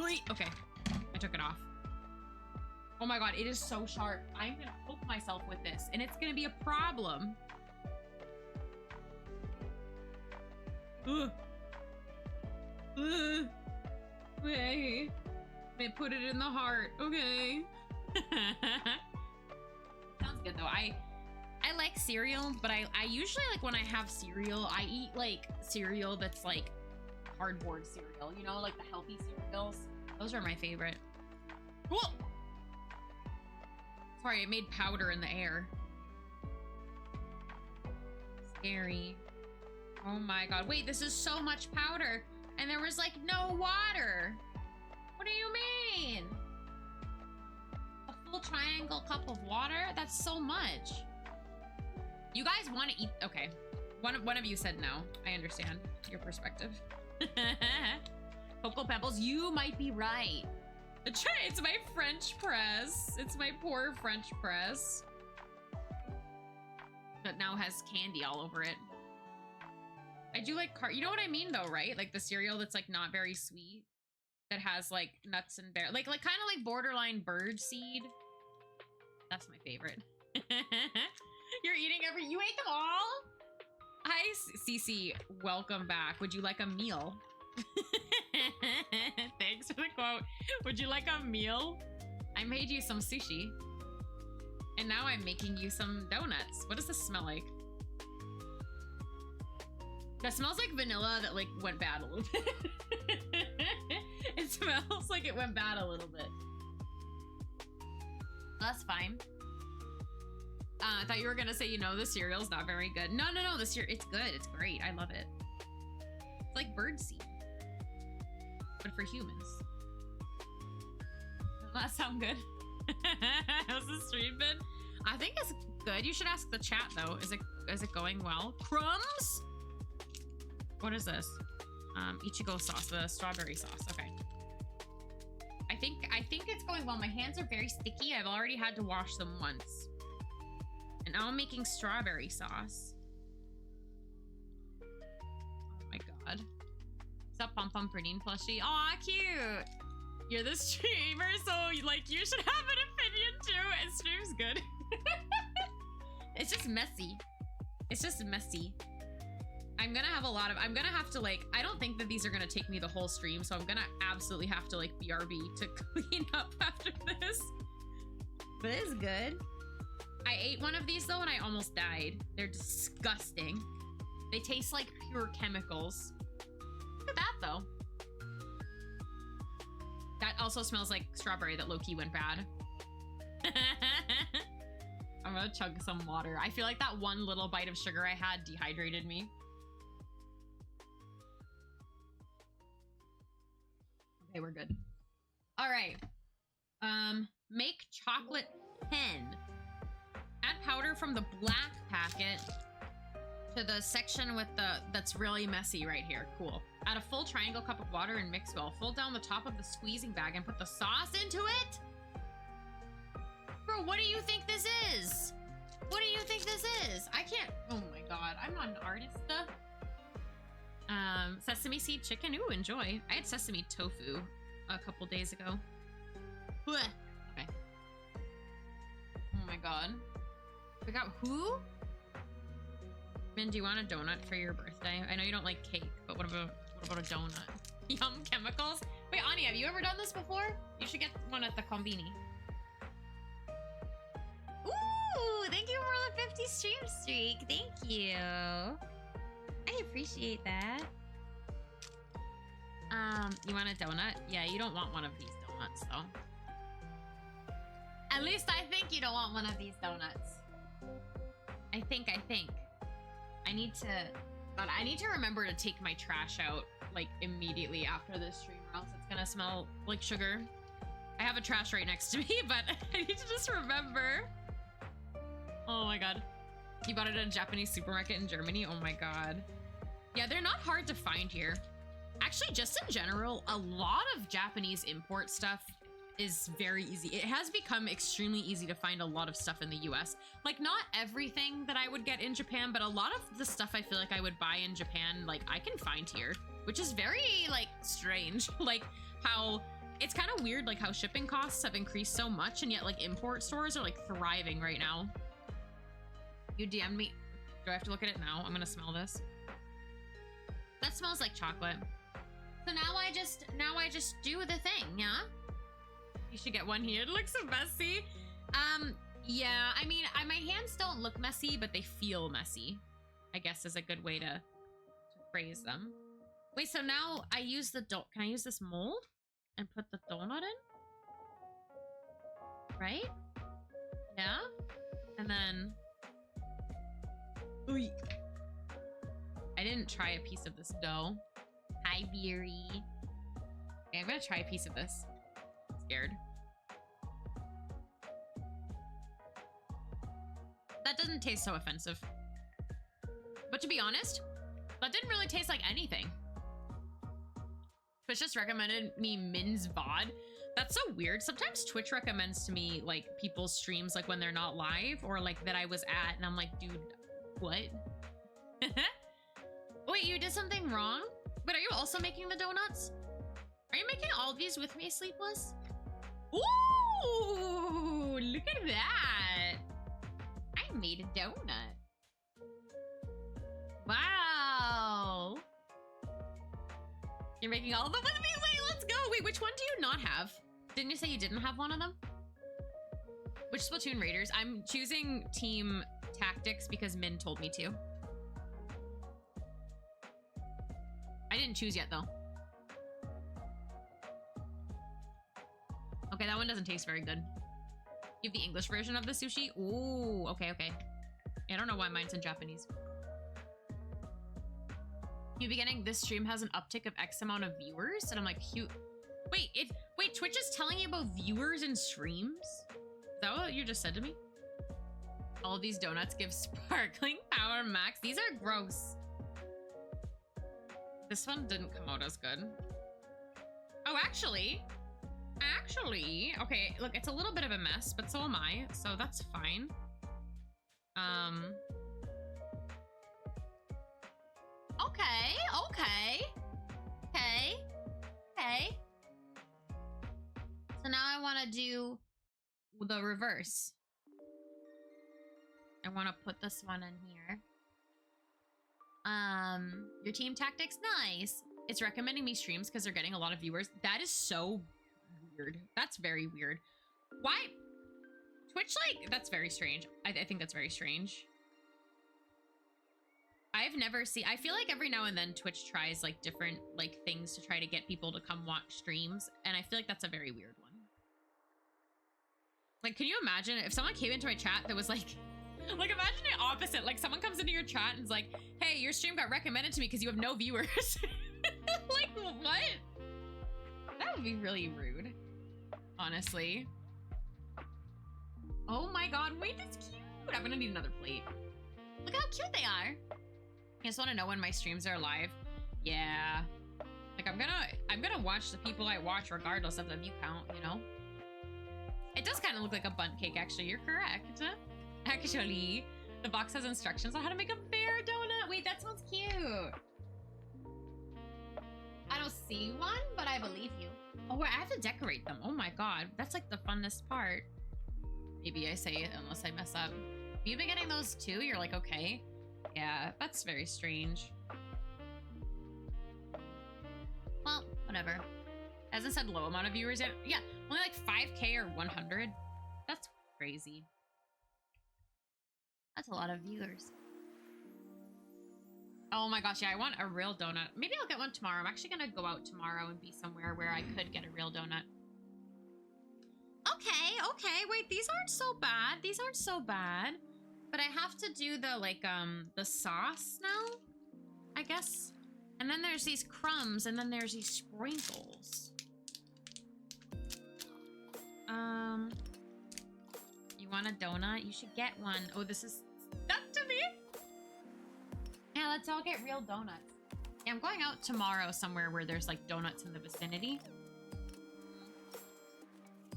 Wait. Okay. I took it off. Oh my god, it is so sharp. I'm gonna poke myself with this and it's gonna be a problem. Ugh. Ugh. Okay. They put it in the heart. Okay. Sounds good though. I like cereal, but I usually like when I have cereal, I eat like cereal that's like cardboard cereal, you know, like the healthy cereals. Those are my favorite. Whoa! Sorry, I made powder in the air. Scary. Oh my god. Wait, this is so much powder. And there was like no water. What do you mean? A full triangle cup of water? That's so much. You guys want to eat? Okay. One of you said no. I understand your perspective. Cocoa Pebbles, you might be right. It's my French press. It's my poor French press. That now has candy all over it. I do like you know what I mean though, right? Like the cereal that's like not very sweet. That has like nuts and berries. Like kind of like borderline bird seed. That's my favorite. You're eating you ate them all? Hi, Cece. Welcome back. Would you like a meal? Thanks for the quote. Would you like a meal? I made you some sushi. And now I'm making you some donuts. What does this smell like? That smells like vanilla that like went bad a little bit. It smells like it went bad a little bit. That's fine. I thought you were gonna say, you know, the cereal's not very good. No, the cereal, it's good. It's great. I love it. It's like birdseed, but for humans. Doesn't that sound good? How's the stream been? I think it's good. You should ask the chat though. Is it going well? Crumbs? What is this? Ichigo sauce, the strawberry sauce. Okay. I think it's going well. My hands are very sticky. I've already had to wash them once. And now I'm making strawberry sauce. Oh my god. What's up, Pom Pom Perdine plushie? Aw, cute! You're the streamer, so like you should have an opinion too. And stream's good. It's just messy. It's just messy. I'm gonna have to like, I don't think that these are gonna take me the whole stream, so I'm gonna absolutely have to like BRB to clean up after this. But it's good. I ate one of these though and I almost died. They're disgusting. They taste like pure chemicals. Look at that though. That also smells like strawberry that low-key went bad. I'm gonna chug some water. I feel like that one little bite of sugar I had dehydrated me. Okay, we're good. All right. Make chocolate pen. Add powder from the black packet to the section with that's really messy right here. Cool. Add a full triangle cup of water and mix well. Fold down the top of the squeezing bag and put the sauce into it. Bro, what do you think this is? What do you think this is? I can't. Oh my god, I'm not an artist. Sesame seed chicken. Ooh, enjoy. I had sesame tofu a couple days ago. Blech. Okay. Oh my god. We got who? Min, do you want a donut for your birthday? I know you don't like cake, but what about a donut? Yum chemicals? Wait, Ani, have you ever done this before? You should get one at the Combini. Ooh, thank you for the 50 stream streak. Thank you. I appreciate that. You want a donut? Yeah, you don't want one of these donuts, though. At least I think you don't want one of these donuts. I think. I need to remember to take my trash out, like, immediately after this stream, or else it's gonna smell like sugar. I have a trash right next to me, but I need to just remember. Oh my god. You bought it at a Japanese supermarket in Germany? Oh my god. Yeah, they're not hard to find here. Actually, just in general, a lot of Japanese import stuff is very easy. It has become extremely easy to find a lot of stuff in the US. Like, not everything that I would get in Japan, but a lot of the stuff I feel like I would buy in Japan, like, I can find here, which is very, like, strange. Like, how it's kind of weird, like, how shipping costs have increased so much, and yet, like, import stores are, like, thriving right now. You DM'd me. Do I have to look at it now? I'm gonna smell this. That smells like chocolate. So now I just do the thing, yeah? You should get one here. It looks so messy. Yeah, I mean, my hands don't look messy, but they feel messy, I guess is a good way to phrase them. Wait, so now I use the can I use this mold and put the donut in? Right? Yeah? And then... Oy. I didn't try a piece of this dough. Hi, Beery. Okay, I'm gonna try a piece of this. I'm scared. That doesn't taste so offensive. But to be honest, that didn't really taste like anything. Twitch just recommended me Min's VOD. That's so weird. Sometimes Twitch recommends to me like people's streams like when they're not live or like that I was at, and I'm like, dude, what? Wait, you did something wrong? But are you also making the donuts? Are you making all these with me, Sleepless? Ooh, look at that. I made a donut. Wow. taking all of them with me. Wait, let's go. Wait, which one do you not have? Didn't you say you didn't have one of them? Which Splatoon Raiders? I'm choosing Team Tactics because Min told me to. I didn't choose yet, though. Okay, that one doesn't taste very good. You have the English version of the sushi? Ooh, okay, okay. Yeah, I don't know why mine's in Japanese. You'll be getting, this stream has an uptick of X amount of viewers? And I'm like, wait, Twitch is telling you about viewers and streams? Is that what you just said to me? All of these donuts give sparkling power max. These are gross. This one didn't come out as good. Oh, actually, okay, look, it's a little bit of a mess, but so am I, so that's fine. Okay. So now I want to do the reverse. I want to put this one in here. Your team tactics, nice. It's recommending me streams because they're getting a lot of viewers. That is so weird. That's very weird. Why? Twitch, like, that's very strange. I think that's very strange. I've never seen, I feel like every now and then Twitch tries like different like things to try to get people to come watch streams. And I feel like that's a very weird one. Like, can you imagine if someone came into my chat that was like imagine the opposite. Like someone comes into your chat and is like, hey, your stream got recommended to me because you have no viewers. Like, what? That would be really rude, honestly. Oh my God, wait, that's cute. I'm gonna need another plate. Look how cute they are. I just want to know when my streams are live. Yeah. Like, I'm gonna watch the people I watch regardless of the view count, you know? It does kind of look like a bundt cake, actually. You're correct. Actually, the box has instructions on how to make a bear donut. Wait, that sounds cute. I don't see one, but I believe you. Oh, I have to decorate them. Oh my God, that's like the funnest part. Maybe I say it unless I mess up. Have you been getting those too? You're like, okay. Yeah, that's very strange. Well, whatever. Hasn't said low amount of viewers yet. Yeah, only like 5K or 100. That's crazy. That's a lot of viewers. Oh my gosh, yeah, I want a real donut. Maybe I'll get one tomorrow. I'm actually gonna go out tomorrow and be somewhere where I could get a real donut. Okay, wait, these aren't so bad. These aren't so bad. But I have to do the, like, the sauce now, I guess. And then there's these crumbs, and then there's these sprinkles. You want a donut? You should get one. Oh, this is stuck to me. Yeah, let's all get real donuts. Yeah, I'm going out tomorrow somewhere where there's, like, donuts in the vicinity.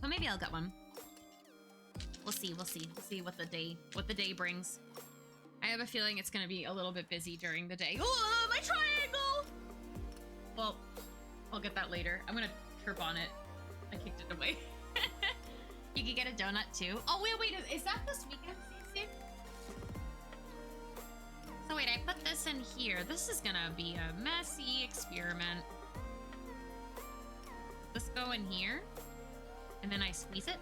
So maybe I'll get one. We'll see. We'll see what the day brings. I have a feeling it's gonna be a little bit busy during the day. Oh, my triangle! Well, I'll get that later. I'm gonna chirp on it. I kicked it away. You can get a donut too. Oh, wait, is that this weekend, Stacey? So wait, I put this in here. This is gonna be a messy experiment. Let's go in here. And then I squeeze it.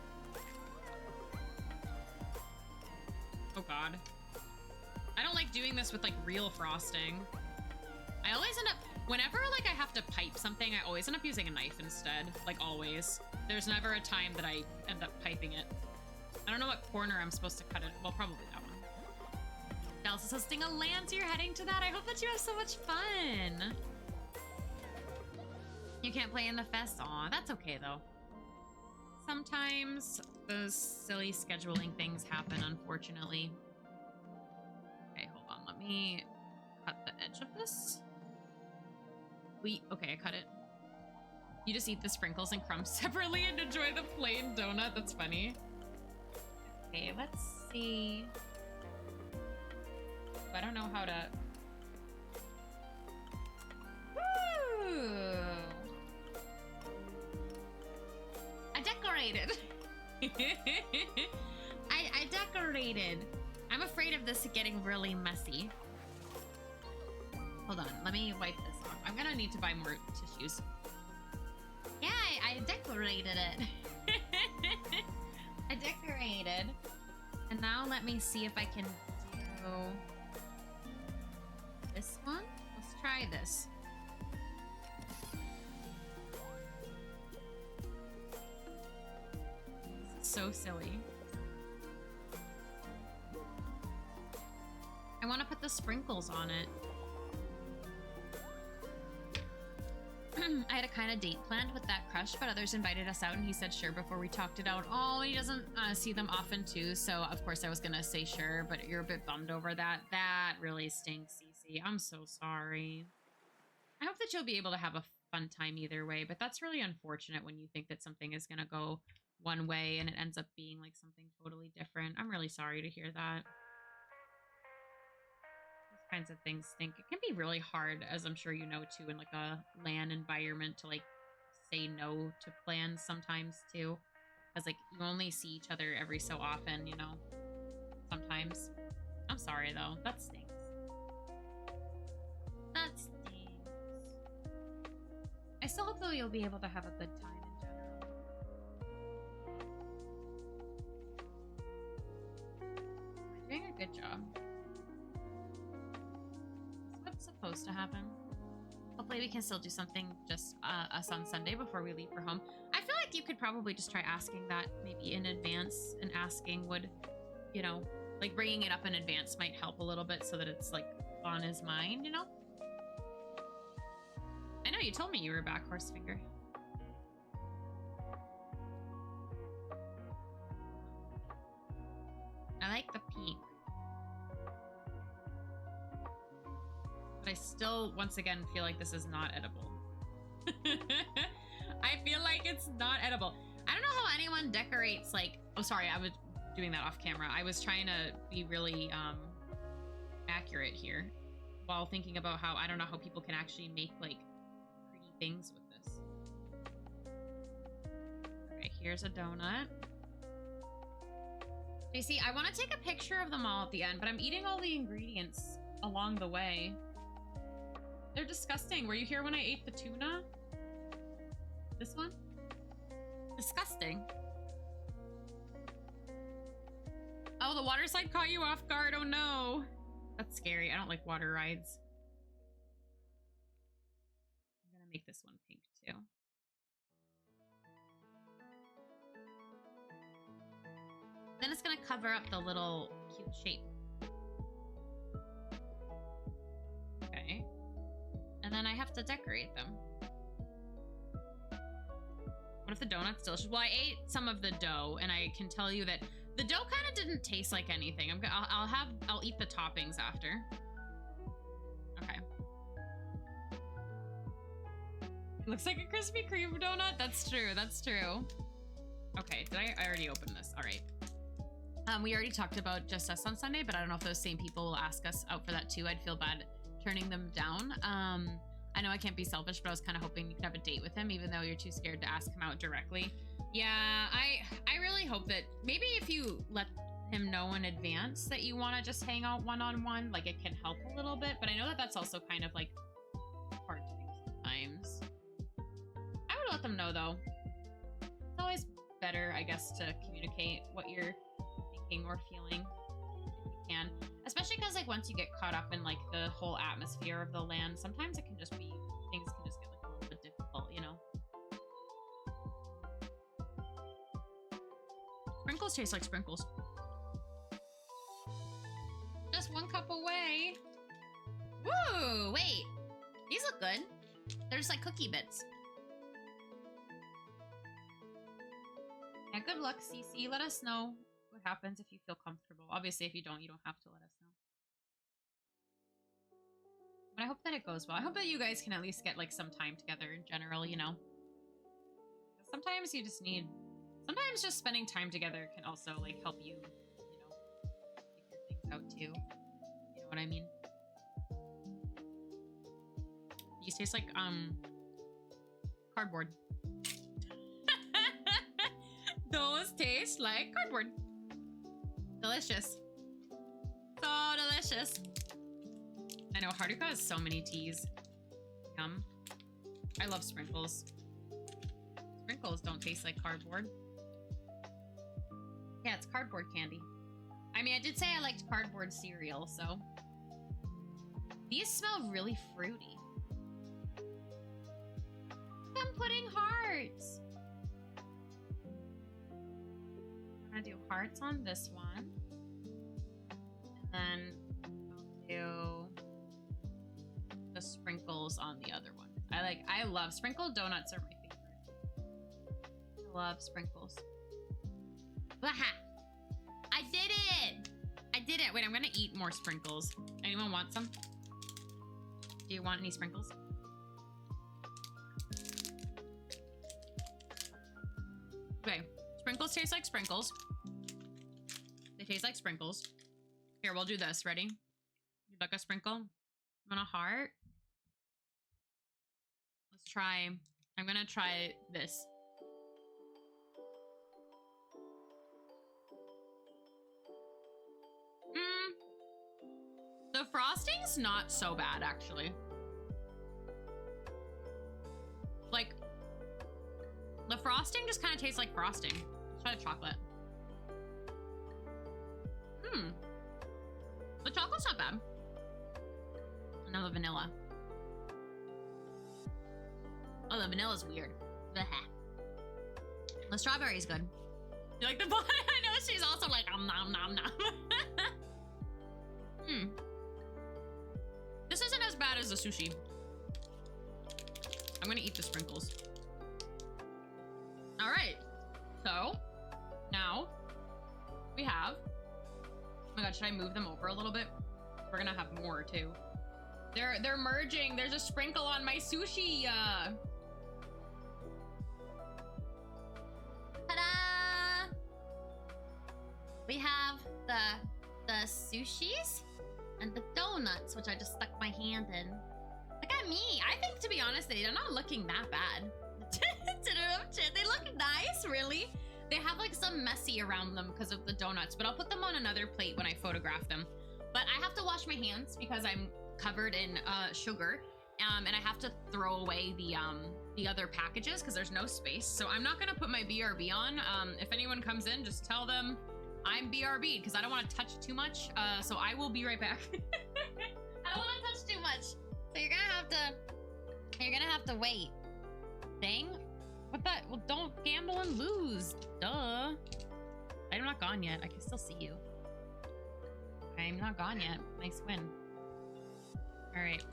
Oh God. I don't like doing this with like real frosting. I always end up, whenever like I have to pipe something, I always end up using a knife instead. Like always. There's never a time that I end up piping it. I don't know what corner I'm supposed to cut it. Well, probably that one. Dallas is hosting a LAN, so you're heading to that. I hope that you have so much fun. You can't play in the fest? Aw, that's okay though. Sometimes those silly scheduling things happen, unfortunately. Okay, hold on. Let me cut the edge of this. Okay, I cut it. You just eat the sprinkles and crumbs separately and enjoy the plain donut. That's funny. Okay, let's see. I don't know how to... Woo! I decorated. I decorated. I'm afraid of this getting really messy. Hold on, let me wipe this off. I'm gonna need to buy more tissues. Yeah, I decorated it. I decorated. And now let me see if I can do this one. Let's try this. This is so silly. I want to put the sprinkles on it. I had a kind of date planned with that crush, but others invited us out and he said sure before we talked it out. Oh, he doesn't see them often too, so of course I was gonna say sure, but you're a bit bummed over that. That really stinks, Cece. I'm so sorry. I hope that you'll be able to have a fun time either way, but that's really unfortunate when you think that something is gonna go one way and it ends up being like something totally different. I'm really sorry to hear that. Kinds of things stink. It can be really hard, as I'm sure you know too, in like a LAN environment to like say no to plans sometimes too, because like you only see each other every so often, you know, sometimes. I'm sorry though, that stinks. That stinks. I still hope though you'll be able to have a good time in general. You're doing a good job. Supposed to happen. Hopefully we can still do something just us on Sunday before we leave for home. I feel like you could probably just try asking that maybe in advance, and asking would, you know, like bringing it up in advance might help a little bit so that it's like on his mind, you know? I know you told me you were back, Horsefinger. I like the pink. But I still, once again, feel like this is not edible. I feel like it's not edible. I don't know how anyone decorates like... Oh, sorry, I was doing that off camera. I was trying to be really accurate here while thinking about how I don't know how people can actually make like pretty things with this. Okay, here's a donut. You see, I want to take a picture of them all at the end, but I'm eating all the ingredients along the way. They're disgusting. Were you here when I ate the tuna? This one? Disgusting. Oh, the water slide caught you off guard. Oh no. That's scary. I don't like water rides. I'm gonna make this one pink too. Then it's gonna cover up the little cute shape. Okay. And then I have to decorate them. What if the donut's delicious? Well, I ate some of the dough, and I can tell you that the dough kind of didn't taste like anything. I'll eat the toppings after. Okay. It looks like a Krispy Kreme donut. That's true. That's true. Okay. Did I already opened this? All right. We already talked about Just Us on Sunday, but I don't know if those same people will ask us out for that too. I'd feel bad turning them down. I know I can't be selfish, but I was kind of hoping you could have a date with him, even though you're too scared to ask him out directly. Yeah, I really hope that maybe if you let him know in advance that you want to just hang out one-on-one, like it can help a little bit. But I know that that's also kind of like hard to do sometimes. I would let them know though. It's always better, I guess, to communicate what you're thinking or feeling if you can. Especially because like once you get caught up in like the whole atmosphere of the land, sometimes it can just be, things can just get like a little bit difficult, you know? Sprinkles taste like sprinkles. Just one cup away. Woo! Wait, these look good. They're just like cookie bits. Yeah, good luck, Cece. Let us know what happens if you feel comfortable. Obviously, if you don't have to let us know. But I hope that it goes well. I hope that you guys can at least get like some time together in general, you know? Sometimes you just need... Sometimes just spending time together can also like help you, you know, figure things out too. You know what I mean? These taste like cardboard. Those taste like cardboard. Delicious. So delicious. I know Haruka has so many teas. Yum. I love sprinkles. Sprinkles don't taste like cardboard. Yeah, it's cardboard candy. I mean, I did say I liked cardboard cereal, so. These smell really fruity. I'm putting hearts. I'm gonna do hearts on this one. And then I'll do the sprinkles on the other one. I love sprinkled donuts are my favorite. I love sprinkles. Waha! I did it! I did it. Wait, I'm gonna eat more sprinkles. Anyone want some? Do you want any sprinkles? Okay, sprinkles taste like sprinkles. They taste like sprinkles. Here, we'll do this. Ready? You'd like a sprinkle? You want a heart? Let's try. I'm gonna try this. The frosting's not so bad, actually. Like, the frosting just kind of tastes like frosting. Let's try the chocolate. The chocolate's not bad. And now the vanilla. Oh, the vanilla's weird. The strawberry's good. You like the bun? I know she's also like, nom nom nom. This isn't as bad as the sushi. I'm gonna eat the sprinkles. All right, so now we have, oh my God, should I move them over a little bit? We're gonna have more too. They're merging. There's a sprinkle on my sushi. Ta-da! We have the sushis and the donuts, which I just stuck my hand in. Look at me. I think, to be honest, they're not looking that bad. They look nice, really. They have like some messy around them because of the donuts, but I'll put them on another plate when I photograph them. But I have to wash my hands because I'm covered in sugar, and I have to throw away the other packages because there's no space. So I'm not gonna put my BRB on. If anyone comes in, just tell them I'm BRB because I don't want to touch too much. So I will be right back. I don't want to touch too much, so you're gonna have to wait. Dang. What the? Well, don't gamble and lose. Duh. I'm not gone yet. I can still see you. I'm not gone yet. Nice win. All right.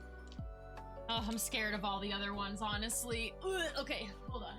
Oh, I'm scared of all the other ones, honestly. Ugh, okay, hold on.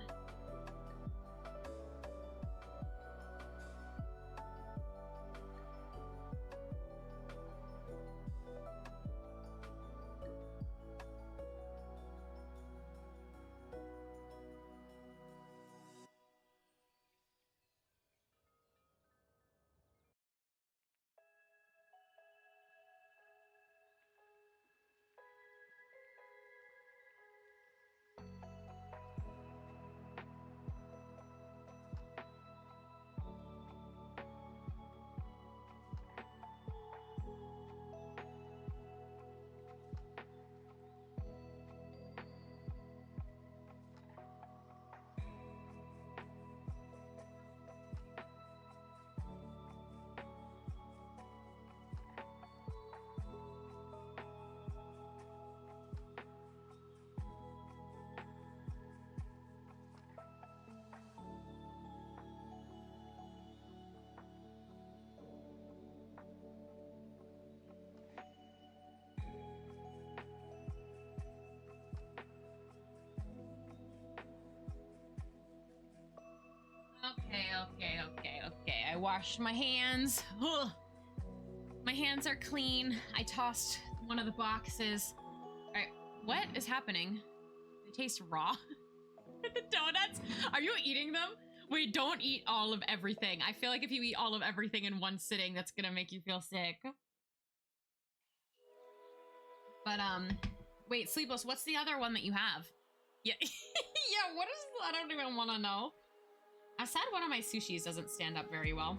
Okay. I washed my hands. Ugh. My hands are clean. I tossed one of the boxes. All right, what is happening? They taste raw. The donuts? Are you eating them? Wait, don't eat all of everything. I feel like if you eat all of everything in one sitting, that's gonna make you feel sick. But, wait, Sleepless, what's the other one that you have? Yeah, yeah, what is, I don't even want to know. I said one of my sushis doesn't stand up very well.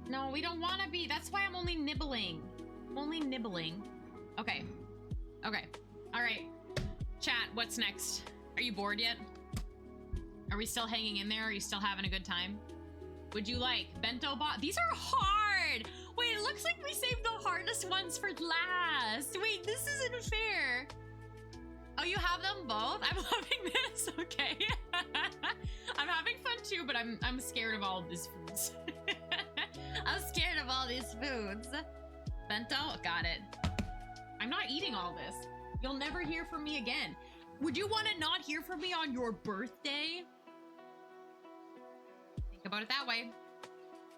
No, we don't want to be. That's why I'm only nibbling. I'm only nibbling. Okay. Okay. All right. Chat, what's next? Are you bored yet? Are we still hanging in there? Are you still having a good time? Would you like bento box? These are hard. Wait, it looks like we saved the hardest ones for last. Wait, this isn't fair. Oh, you have them both? I'm loving this. Okay. I'm having fun too, but I'm scared of all of these foods. I'm scared of all these foods. Bento, got it. I'm not eating all this. You'll never hear from me again. Would you want to not hear from me on your birthday? Think about it that way.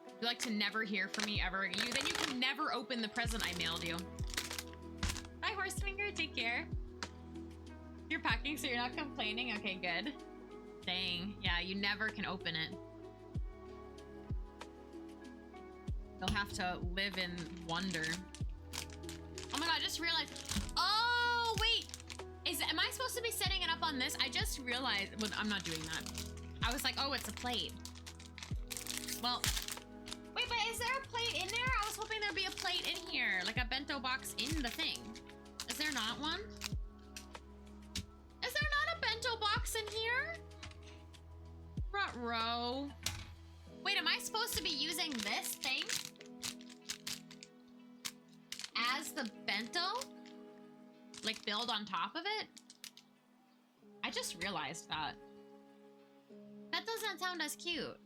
Would you like to never hear from me ever again? Then you can never open the present I mailed you. Bye, Horsefinger. Take care. You're packing, so you're not complaining? Okay, good. Dang. Yeah, you never can open it. You'll have to live in wonder. Oh my god, I just realized. Oh, wait. Am I supposed to be setting it up on this? I just realized. Well, I'm not doing that. I was like, oh, it's a plate. Well, wait, but is there a plate in there? I was hoping there'd be a plate in here, like a bento box in the thing. Is there not one? Is there not a bento box in here? Front row. Wait, am I supposed to be using this thing as the bento? Like build on top of it? I just realized that. That doesn't sound as cute.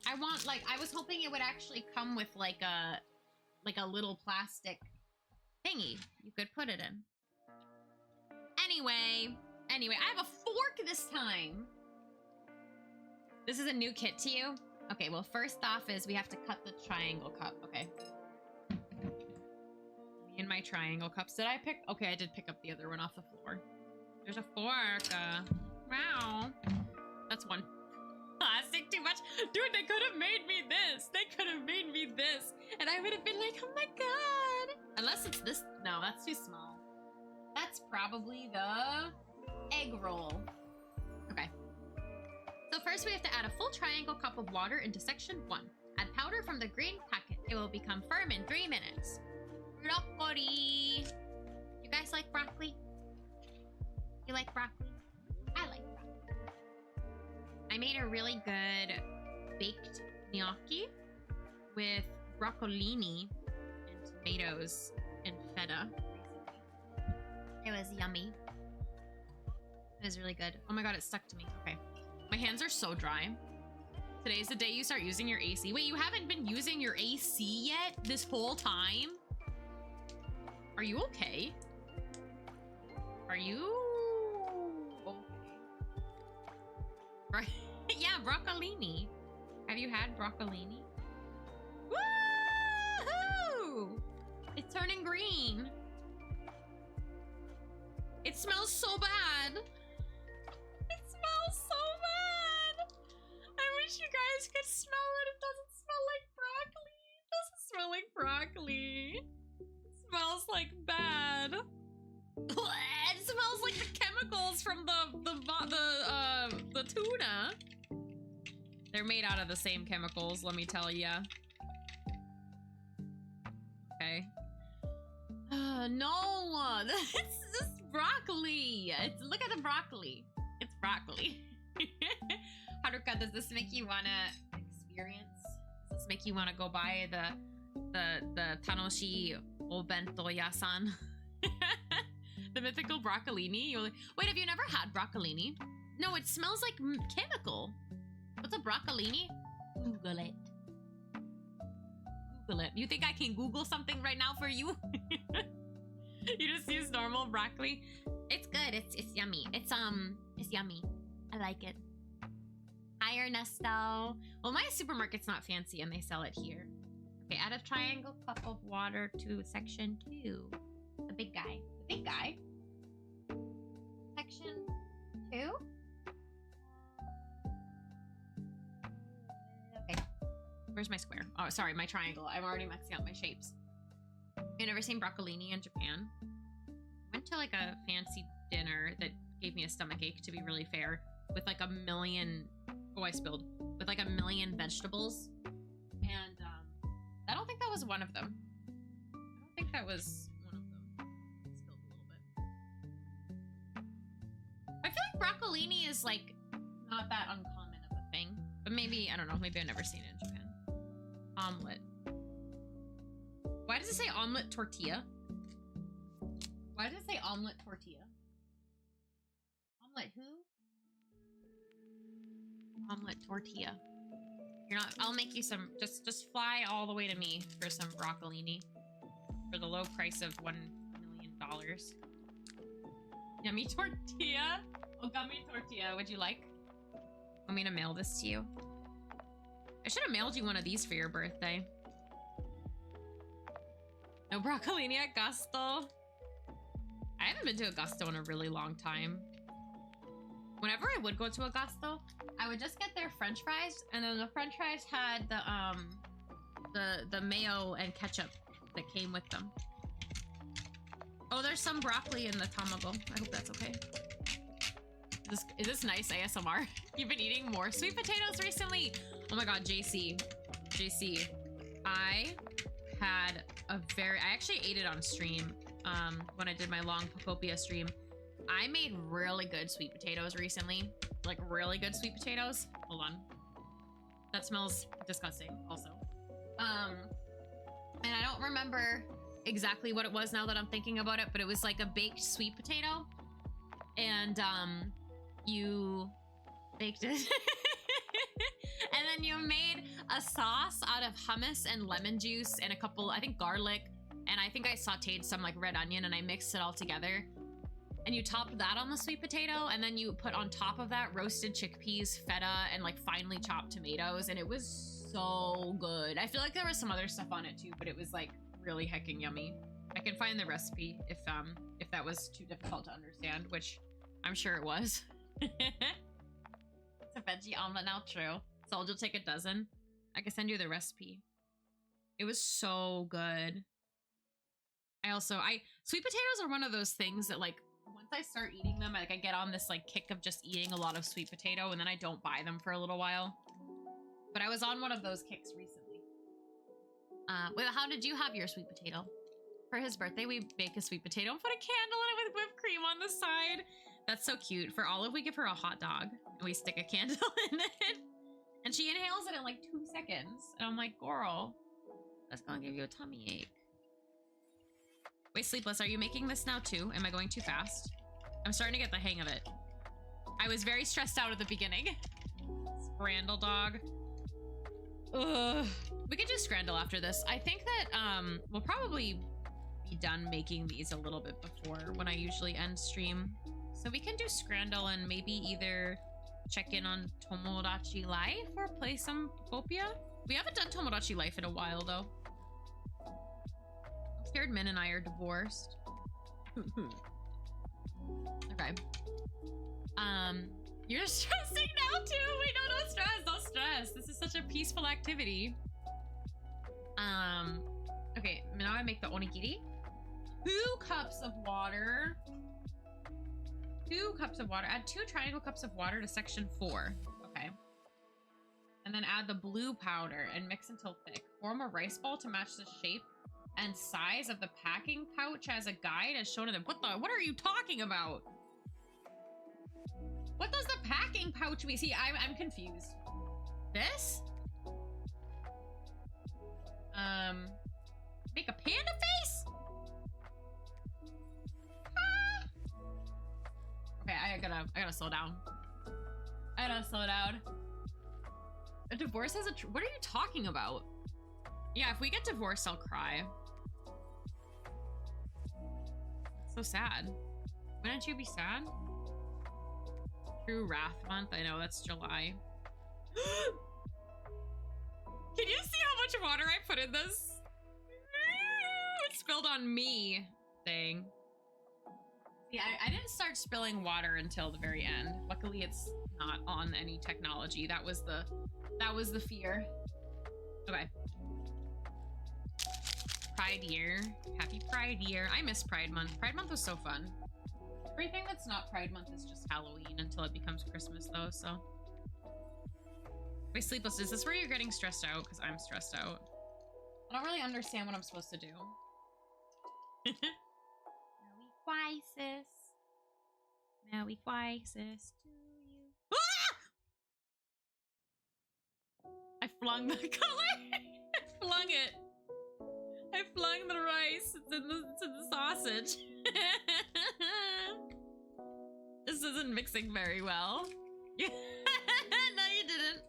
I want, like, I was hoping it would actually come with like a little plastic thingy you could put it in. Anyway, I have a fork this time. This is a new kit to you? Okay, well, first off is we have to cut the triangle cup. Okay. Me and my triangle cups. Did I pick? Okay, I did pick up the other one off the floor. There's a fork. Wow. That's one. Plastic too much. Dude, they could have made me this. They could have made me this. And I would have been like, oh my god. Unless it's this. No, that's too small. That's probably the egg roll. Okay. So first we have to add a full triangle cup of water into section 1. Add powder from the green packet. It will become firm in 3 minutes. Broccoli. You guys like broccoli? You like broccoli? I like broccoli. I made a really good baked gnocchi with broccolini and tomatoes and feta. It was yummy. It was really good. Oh my god, it stuck to me. Okay. My hands are so dry. Today's the day you start using your AC. Wait, you haven't been using your AC yet this whole time? Are you okay? Are you okay? Right. Yeah, broccolini. Have you had broccolini? Woohoo! It's turning green. It smells so bad. It smells so bad. I wish you guys could smell it. It doesn't smell like broccoli. It doesn't smell like broccoli. It smells like bad. It smells like the chemicals from the tuna. They're made out of the same chemicals, let me tell ya. Okay. No, it's just broccoli. Look at the broccoli. It's broccoli. Haruka, does this make you wanna experience? Does this make you wanna go buy the Tanoshi Obento Yasan? The mythical broccolini? You're like, wait, have you never had broccolini? No, it smells like chemical. What's a broccolini? Google it. Google it. You think I can Google something right now for you? You just use normal broccoli? It's good. It's yummy. It's yummy. I like it. Hi, Ernesto. Well, my supermarket's not fancy and they sell it here. Okay, add a triangle cup of water to section 2. The big guy. The big guy? Section 2? Okay. Where's my square? Oh, sorry, my triangle. I'm already messing up my shapes. You've never seen broccolini in Japan? Went to like a fancy dinner that gave me a stomachache, to be really fair, with like a million. Oh, I spilled. With like a million vegetables, and I don't think that was one of them. I don't think that was one of them. I spilled a little bit. broccolini is like not that uncommon of a thing, but maybe, I don't know, maybe I've never seen it in Japan. Omelet. Why does it say omelet tortilla? Why does it say omelet tortilla? Omelet who? Omelet tortilla. You're not, I'll make you some, just fly all the way to me for some broccolini for the low price of $1 million. Yummy tortilla. Ogami tortilla, would you like? Want me to mail this to you? I should have mailed you one of these for your birthday. No broccolini at Gusto. I haven't been to Augusto in a really long time. Whenever I would go to Augusto, I would just get their French fries, and then the French fries had the mayo and ketchup that came with them. Oh, there's some broccoli in the tamago. I hope that's okay. Is this nice ASMR? You've been eating more sweet potatoes recently? Oh my god, JC. I actually ate it on stream when I did my long Pocopia stream. I made really good sweet potatoes recently. Like really good sweet potatoes. Hold on. That smells disgusting also. And I don't remember exactly what it was now that I'm thinking about it, but it was like a baked sweet potato. And you baked it. And then you made a sauce out of hummus and lemon juice and a couple, I think garlic. And I think I sauteed some like red onion and I mixed it all together. And you topped that on the sweet potato, and then you put on top of that roasted chickpeas, feta, and like finely chopped tomatoes, and it was so good. I feel like there was some other stuff on it too, but it was like really heckin' yummy. I can find the recipe if that was too difficult to understand, which I'm sure it was. It's a veggie omelet now, true. So you'll take a dozen. I can send you the recipe. It was so good. Sweet potatoes are one of those things that like, once I start eating them, like I get on this like kick of just eating a lot of sweet potato and then I don't buy them for a little while. But I was on one of those kicks recently. Wait, how did you have your sweet potato? For his birthday, we bake a sweet potato and put a candle in it with whipped cream on the side. That's so cute. For Olive, we give her a hot dog and we stick a candle in it. And she inhales it in like 2 seconds. And I'm like, girl, that's gonna give you a tummy ache. Wait, Sleepless, are you making this now too? Am I going too fast? I'm starting to get the hang of it. I was very stressed out at the beginning. Scrandle dog. Ugh. We could do Scrandle after this. I think that we'll probably be done making these a little bit before when I usually end stream. So we can do Scrandle and maybe either check in on Tomodachi Life or play some Popia. We haven't done Tomodachi Life in a while though. I'm scared Min and I are divorced. Okay. You're stressing now too. Wait, no, don't stress, don't stress. This is such a peaceful activity. Okay, now I make the onigiri. 2 cups of water. 2 cups of water. Add 2 triangle cups of water to section 4. Okay. And then add the blue powder and mix until thick. Form a rice ball to match the shape and size of the packing pouch as a guide as shown in the— what are you talking about? What does the packing pouch mean? See, I'm confused. This? Make a panda face? Ah! Okay, I gotta slow down. I gotta slow down. A divorce has a— what are you talking about? Yeah, if we get divorced, I'll cry. So sad. Wouldn't you be sad? True Wrath Month. I know, that's July. Can you see how much water I put in this? It spilled on me. Dang. See, I didn't start spilling water until the very end. Luckily, it's not on any technology. That was the fear. Okay. Pride Year. Happy Pride Year. I miss Pride Month. Pride Month was so fun. Everything that's not Pride Month is just Halloween until it becomes Christmas, though, so. Wait, Sleepless, is this where you're getting stressed out? Because I'm stressed out. I don't really understand what I'm supposed to do. Merry Crisis. Merry Crisis too. I flung the color. I flung it. I flung the rice. It's in the sausage. This isn't mixing very well. No, you didn't.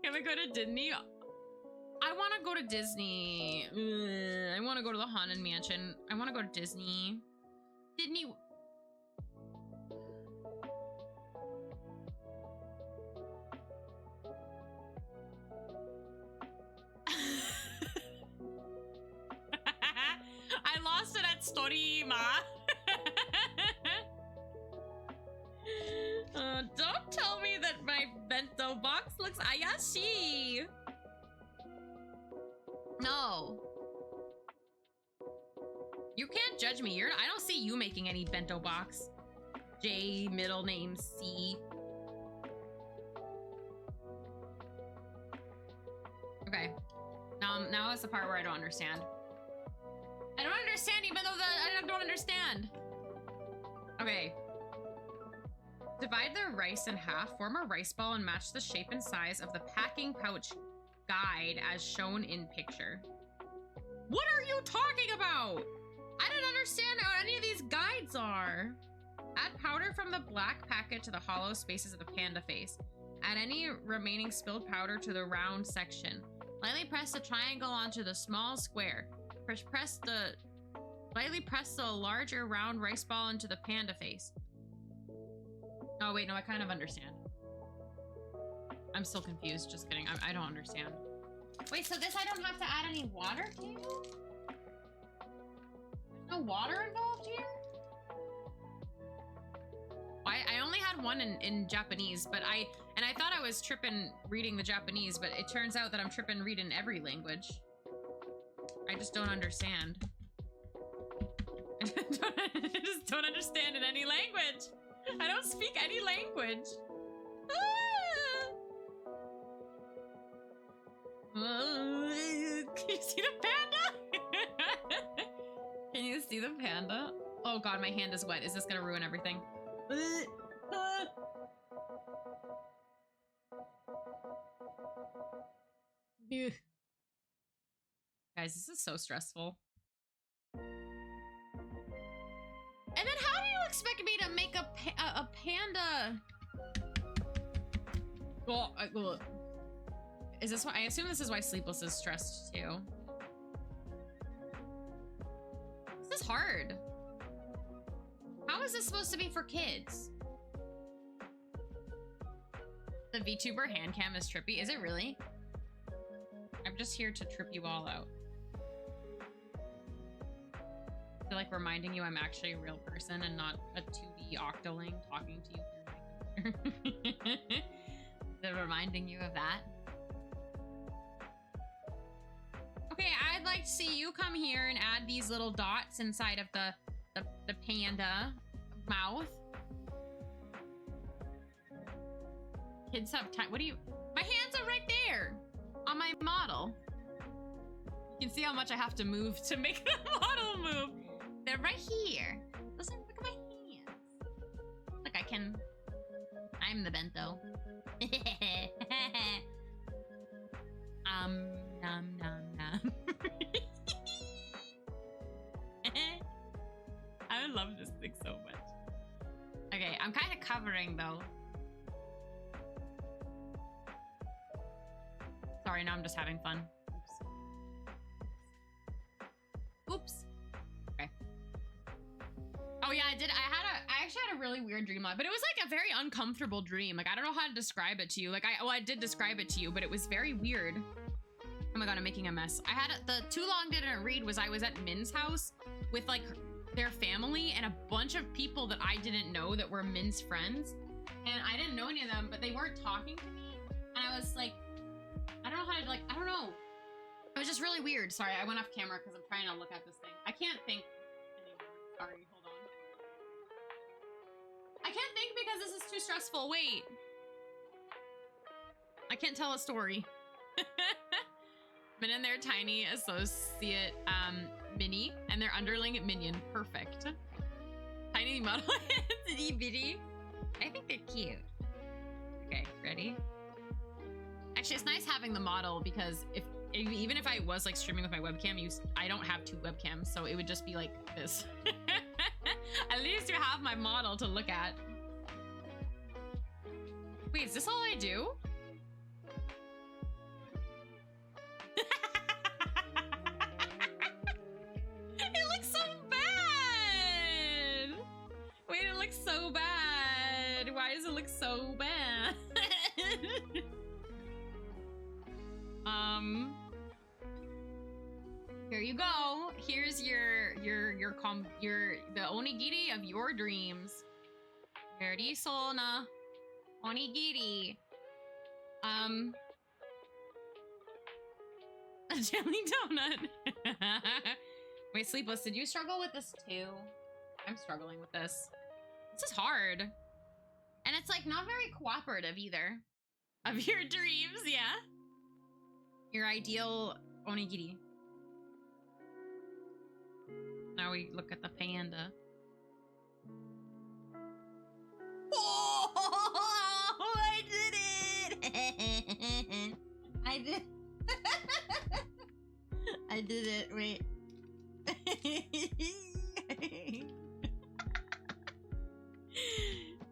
Can we go to Disney? I want to go to Disney. I want to go to the Haunted Mansion. I want to go to Disney. Disney. I lost it at Storima. Don't tell me that my bento box looks Ayashi. No. You can't judge me. I don't see you making any bento box. J, middle name C. Okay. Now is the part where I don't understand. I don't understand even though I don't understand. Okay. Divide the rice in half, form a rice ball, and match the shape and size of the packing pouch guide as shown in picture. What are you talking about? I don't understand how any of these guides are. Add powder from the black packet to the hollow spaces of the panda face. Add any remaining spilled powder to the round section. Lightly press the triangle onto the small square. Lightly press the larger round rice ball into the panda face. Oh wait, no, I kind of understand. I'm still confused, just kidding. I don't understand. Wait, so this I don't have to add any water to? There's no water involved here? I only had one in Japanese, but I thought I was tripping reading the Japanese, but it turns out that I'm tripping reading every language. I just don't understand. I just don't understand in any language. I don't speak any language. Can you see the panda? Can you see the panda? Oh god, my hand is wet. Is this gonna ruin everything? Guys, this is so stressful. And then how do you expect me to make a panda? Well, is this why? I assume this is why Sleepless is stressed too. This is hard. How is this supposed to be for kids? The VTuber hand cam is trippy. Is it really? I'm just here to trip you all out. I feel like reminding you I'm actually a real person and not a 2D octoling talking to you through my computer. They're reminding you of that. Okay, I'd like to see you come here and add these little dots inside of the panda mouth. Kids have time. What do you? My hands are right there on my model. You can see how much I have to move to make the model move. They're right here. Listen, look at my hands. Look, I can. I'm the bento. Nom nom nom. I love this thing so much. Okay, I'm kind of covering though. Sorry, now I'm just having fun. Oops. Oops. Okay. Oh yeah, I actually had a really weird dream life, but it was like a very uncomfortable dream. Like, I don't know how to describe it to you. Like, I did describe it to you, but it was very weird. Oh my god, I'm making a mess. I had the too long didn't read was I was at Min's house with like their family and a bunch of people that I didn't know that were Min's friends. And I didn't know any of them, but they weren't talking to me. And I was like, I don't know how to like, I don't know. It was just really weird. Sorry, I went off camera because I'm trying to look at this thing. I can't think anymore. Sorry, hold on. I can't think because this is too stressful. Wait. I can't tell a story. Min and their tiny associate Minnie and their underling minion. Perfect. Tiny model itty bitty. I think they're cute. Okay, ready? Actually, it's nice having the model because even if I was like streaming with my webcam, I don't have 2 webcams, so it would just be like this. At least you have my model to look at. Wait, is this all I do? It looks so bad. Wait, it looks so bad. Why does it look so bad? Here you go. Here's the onigiri of your dreams. Perisona onigiri. A jelly donut. Wait, Sleepless, did you struggle with this too? I'm struggling with this. This is hard. And it's like not very cooperative either. Of your dreams, yeah. Your ideal onigiri. Now we look at the panda. Oh, I did it! I did. I did it. Wait.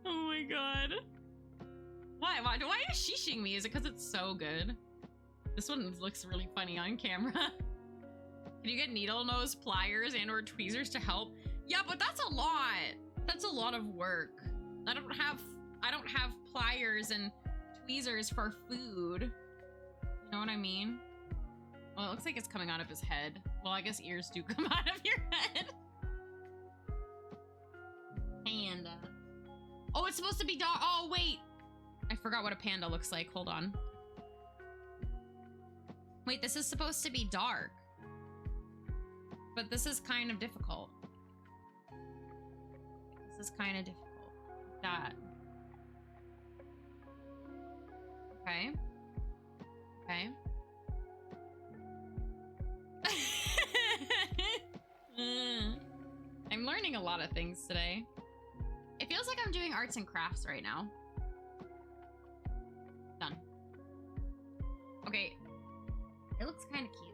Oh my god. Why are you sheeshing me? Is it because it's so good? This one looks really funny on camera. Can you get needle nose pliers and or tweezers to help? Yeah, but that's a lot. That's a lot of work. I don't have pliers and tweezers for food. You know what I mean? Well, it looks like it's coming out of his head. Well, I guess ears do come out of your head. Panda. Oh, it's supposed to be dog. Oh, wait. I forgot what a panda looks like. Hold on. Wait, this is supposed to be dark. But this is kind of difficult. This is kind of difficult. That. Okay. Okay. I'm learning a lot of things today. It feels like I'm doing arts and crafts right now. Done. Okay. It looks kind of cute.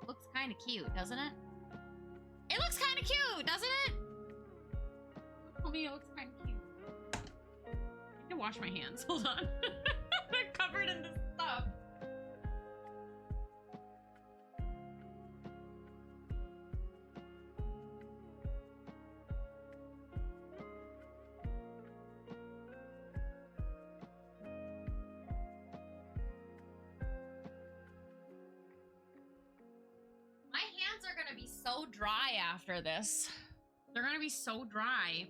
It looks kind of cute, doesn't it? It looks kind of cute, doesn't it? Tell me it looks kind of cute. I need to wash my hands. Hold on. They're covered in this stuff. So dry after this. They're gonna be so dry.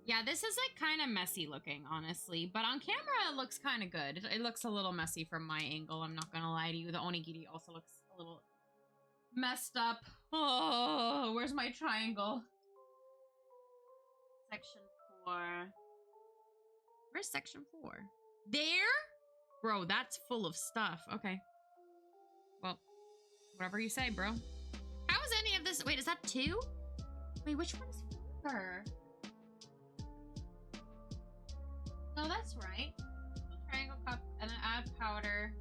Yeah, this is like kind of messy looking, honestly, but on camera it looks kind of good. It looks a little messy from my angle, I'm not gonna lie to you. The onigiri also looks a little messed up. Oh, where's my triangle? Section 4. Where's section 4? There? Bro, that's full of stuff. Okay. Well, whatever you say, bro. How is any of this? Wait, is that 2? Wait, which one's 4? No, that's right. Triangle cup and then add powder.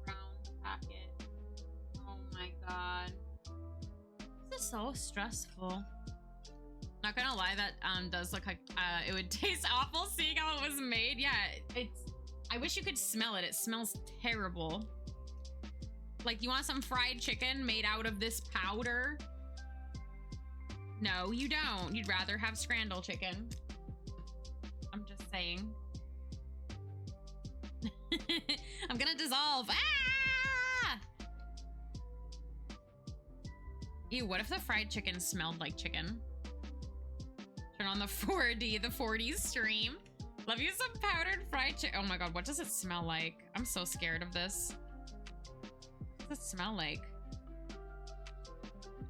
Round packet. Oh my god. This is so stressful. Not gonna lie, that does look like it would taste awful seeing how it was made. Yeah, I wish you could smell it. It smells terrible. Like, you want some fried chicken made out of this powder? No, you don't. You'd rather have scrambled chicken. I'm just saying. I'm gonna dissolve. Ah! Ew, what if the fried chicken smelled like chicken? Turn on the 4D, the 4D stream. Love you some powdered fried chicken. Oh my god, what does it smell like? I'm so scared of this. What does it smell like?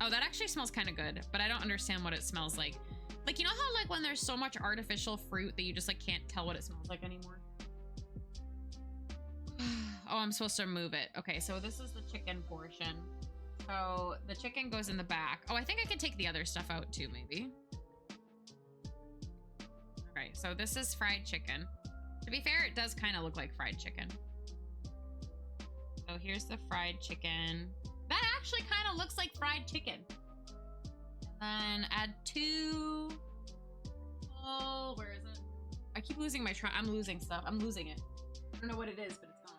Oh, that actually smells kind of good, but I don't understand what it smells like. Like, you know how like when there's so much artificial fruit that you just like can't tell what it smells like anymore? Oh, I'm supposed to move it. Okay, so this is the chicken portion. So the chicken goes in the back. Oh, I think I can take the other stuff out too, maybe. Okay, so this is fried chicken. To be fair, it does kind of look like fried chicken. So here's the fried chicken. That actually kind of looks like fried chicken. And then add 2. Oh, where is it? I keep losing my I'm losing stuff. I'm losing it. I don't know what it is, but it's gone.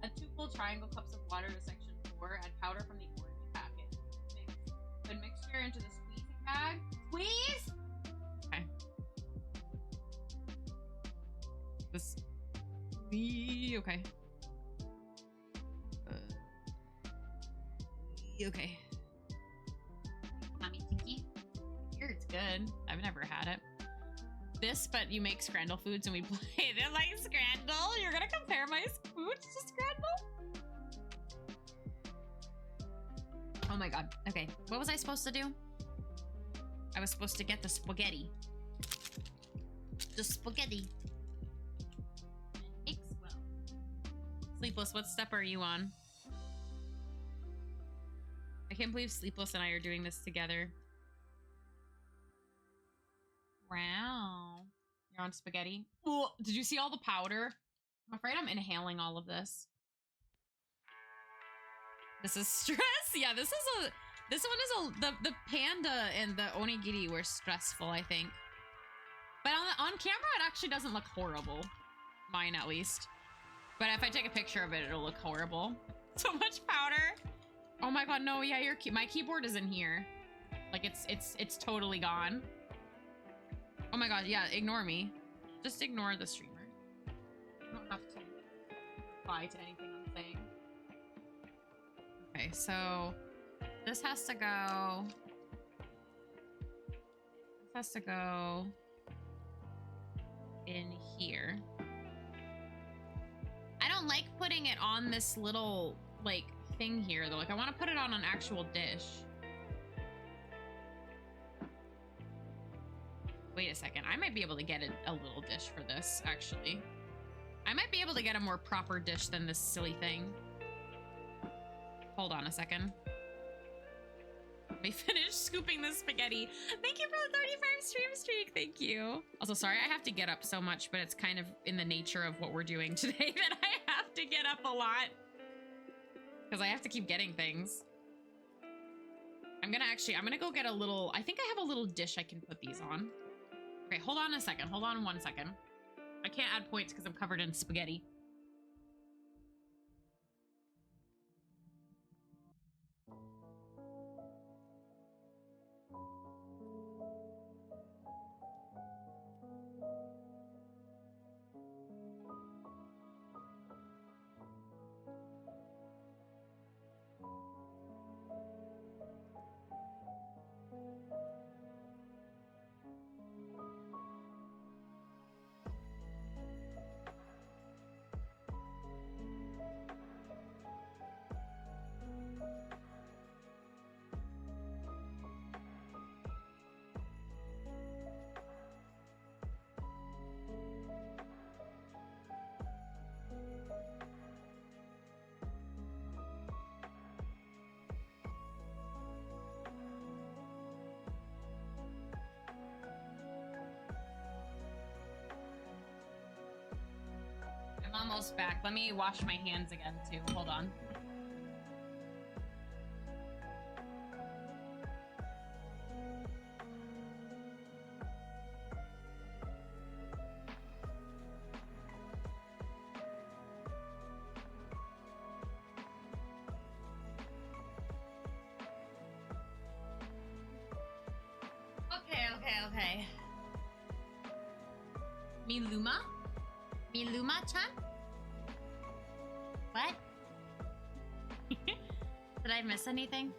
Add 2 full triangle cups of water to section 4. Add powder from the orange packet. Mix the mixture into the squeezing bag. Squeeze! Okay. This. Okay. Okay. Mommy tiki. Here it's good. I've never had it. This, but you make Scrandle foods and we play it like Scrandle. You're gonna compare my foods to Scrandle? Oh my god. Okay. What was I supposed to do? I was supposed to get the spaghetti. The spaghetti. Mix well. Sleepless, what step are you on? I can't believe Sleepless and I are doing this together. Wow. You're on spaghetti? Oh, did you see all the powder? I'm afraid I'm inhaling all of this. This is stress. Yeah, this one is the panda and the onigiri were stressful, I think. But on camera, it actually doesn't look horrible. Mine, at least. But if I take a picture of it, it'll look horrible. So much powder. Oh my god, no, yeah, my keyboard is in here. Like, it's totally gone. Oh my god, yeah, ignore me. Just ignore the streamer. You don't have to reply to anything I'm saying. Okay, so this has to go. This has to go in here. I don't like putting it on this little, like, thing here, though. Like, I want to put it on an actual dish. Wait a second. I might be able to get a little dish for this, actually. I might be able to get a more proper dish than this silly thing. Hold on a second. Let me finish scooping this spaghetti. Thank you for the 35 stream streak. Thank you. Also, sorry I have to get up so much, but it's kind of in the nature of what we're doing today that I have to get up a lot. Because I have to keep getting things. I'm gonna go get a little, I think I have a little dish I can put these on. Okay, hold on a second. Hold on 1 second. I can't add points because I'm covered in spaghetti. Almost back. Let me wash my hands again too. Hold on. Okay. Miluma? Miluma-chan? What? Did I miss anything?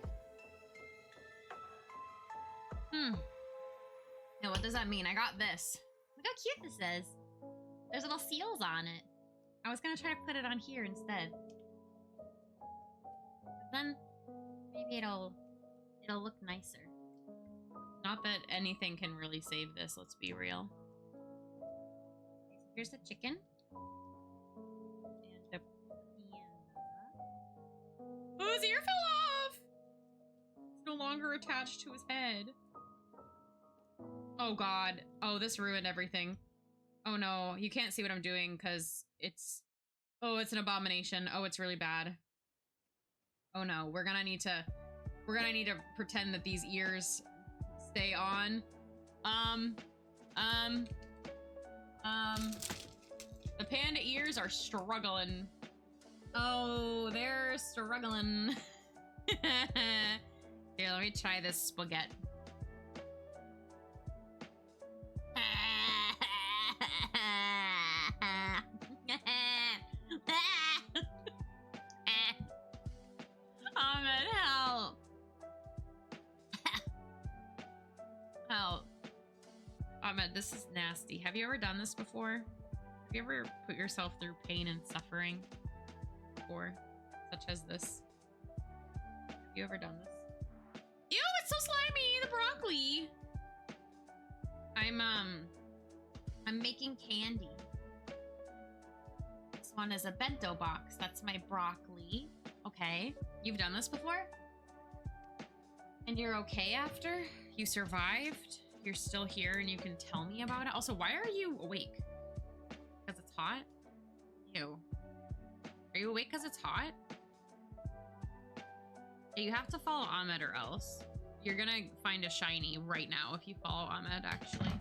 No, what does that mean? I got this. Look how cute this is. There's little seals on it. I was gonna try to put it on here instead. But then maybe it'll look nicer. Not that anything can really save this, let's be real. Okay, so here's the chicken. And the oh, his ear fell off! It's no longer attached to his head. Oh god. Oh, this ruined everything. Oh no, you can't see what I'm doing because it's... Oh, it's an abomination. Oh, it's really bad. Oh no, we're gonna need to pretend that these ears stay on. The panda ears are struggling. Oh, they're struggling. Here, let me try this spaghetti. Ahmed, help. Help. Ahmed, this is nasty. Have you ever done this before? Have you ever put yourself through pain and suffering before, such as this? Have you ever done this? Ew, it's so slimy, the broccoli. I'm making candy. This one is a bento box. That's my broccoli. Okay. You've done this before? And you're okay after? You survived? You're still here and you can tell me about it? Also, why are you awake? Because it's hot? Ew. Are you awake because it's hot? Yeah, you have to follow Ahmed or else. You're gonna find a shiny right now if you follow Ahmed, actually.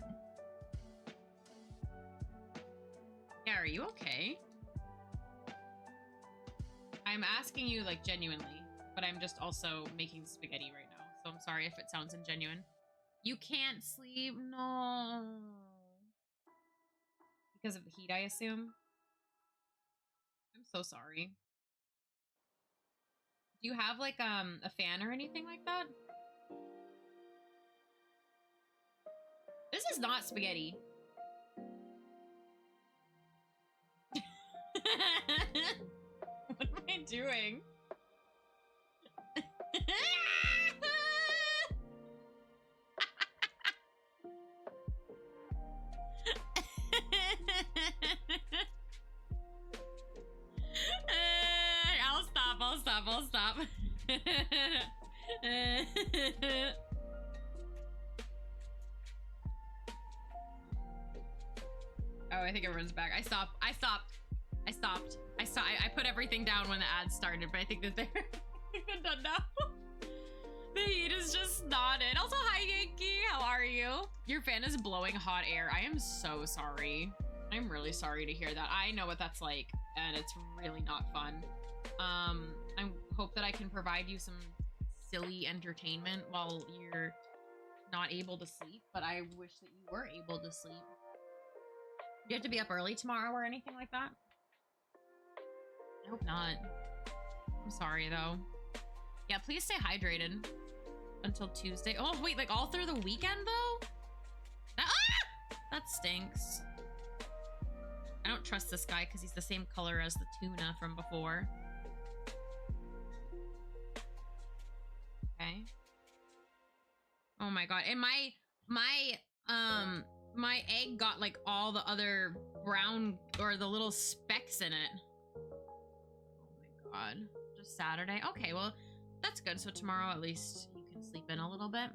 Yeah, are you okay? I'm asking you, like, genuinely, but I'm just also making spaghetti right now, so I'm sorry if it sounds ingenuine. You can't sleep? No. Because of the heat, I assume? I'm so sorry. Do you have, like, a fan or anything like that? This is not spaghetti. What am I doing? I'll stop. Oh, I think it runs back. I stopped. I put everything down when the ad started, but I think that they're done now. The heat is just not in. Also, hi, Yankee. How are you? Your fan is blowing hot air. I am so sorry. I'm really sorry to hear that. I know what that's like, and it's really not fun. I hope that I can provide you some silly entertainment while you're not able to sleep, but I wish that you were able to sleep. Do you have to be up early tomorrow or anything like that? I hope not. I'm sorry, though. Yeah, please stay hydrated until Tuesday. Oh, wait, like all through the weekend, though? That stinks. I don't trust this guy because he's the same color as the tuna from before. Okay. Oh my god. And my egg got like all the other brown or the little specks in it. Oh my god. Just Saturday. Okay, well, that's good. So tomorrow at least you can sleep in a little bit.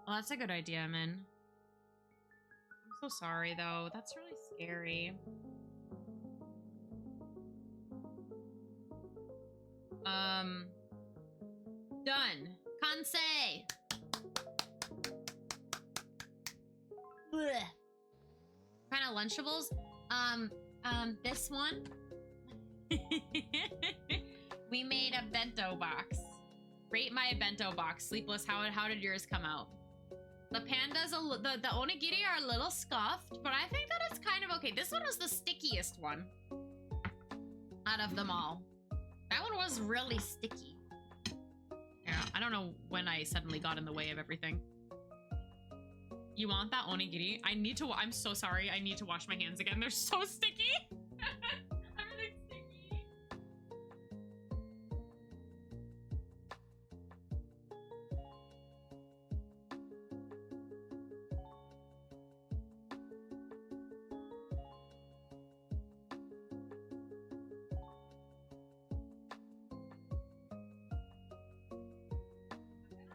Well, that's a good idea, Min. I'm so sorry though. That's really scary. Done. Kansei. Kind of Lunchables. This one. We made a bento box. Rate my bento box. Sleepless, how did yours come out? The pandas, the onigiri are a little scuffed, but I think that it's kind of okay. This one was the stickiest one out of them all. That one was really sticky. Yeah, I don't know when I suddenly got in the way of everything. You want that onigiri? I'm so sorry. I need to wash my hands again. They're so sticky. Everything's sticky.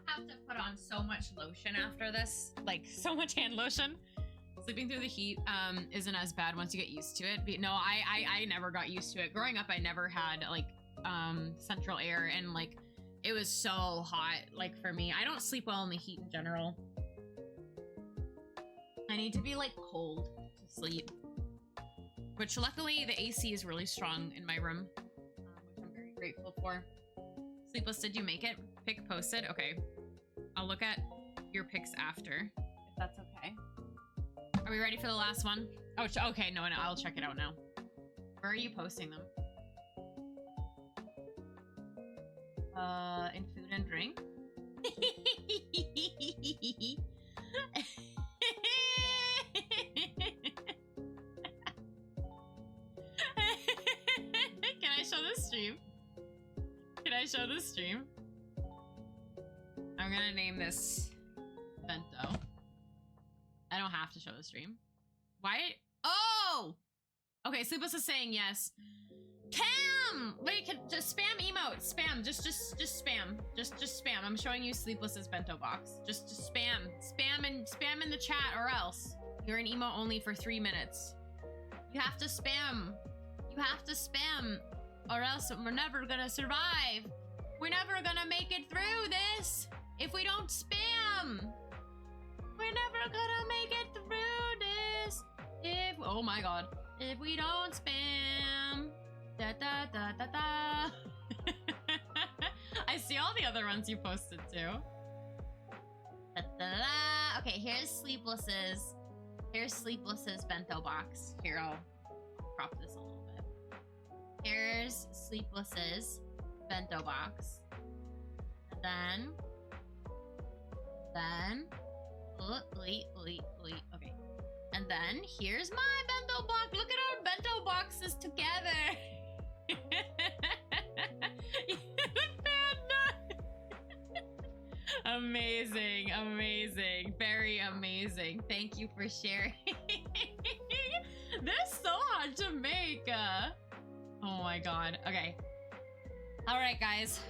Have to put on so much lotion after this, like so much hand lotion, Sleeping through the heat isn't as bad once you get used to it. But no, I never got used to it. Growing up, I never had like central air, and like it was so hot. Like for me, I don't sleep well in the heat in general. I need to be like cold to sleep. Which luckily the AC is really strong in my room, which I'm very grateful for. Sleepless, did you make it? Pic posted? Okay. I'll look at your pics after, if that's okay. Are we ready for the last one? Oh, okay, no, I'll check it out now. Where are you posting them? In food and drink? Can I show the stream? Can I show the stream? I'm gonna name this bento. I don't have to show the stream. Why? Oh! Okay, Sleepless is saying yes. Cam! Wait, just spam emote. Spam. Just spam. Just spam. I'm showing you Sleepless's bento box. Just spam. Spam in the chat or else. You're an emote only for 3 minutes. You have to spam. You have to spam. Or else we're never gonna survive. We're never gonna make it through this if we don't spam. We're never gonna make it through this if, oh my god, if we don't spam. Da da da da da. I see all the other ones you posted too. Da, da, da. Okay, here's Sleepless's. Here's Sleepless's bento box. Here, I'll crop this a little bit. Here's Sleepless's bento box. And then okay. And then here's my bento box. Look at our bento boxes together. Amazing, amazing, very amazing. Thank you for sharing. They're so hard to make. Oh my god. Okay. All right, guys.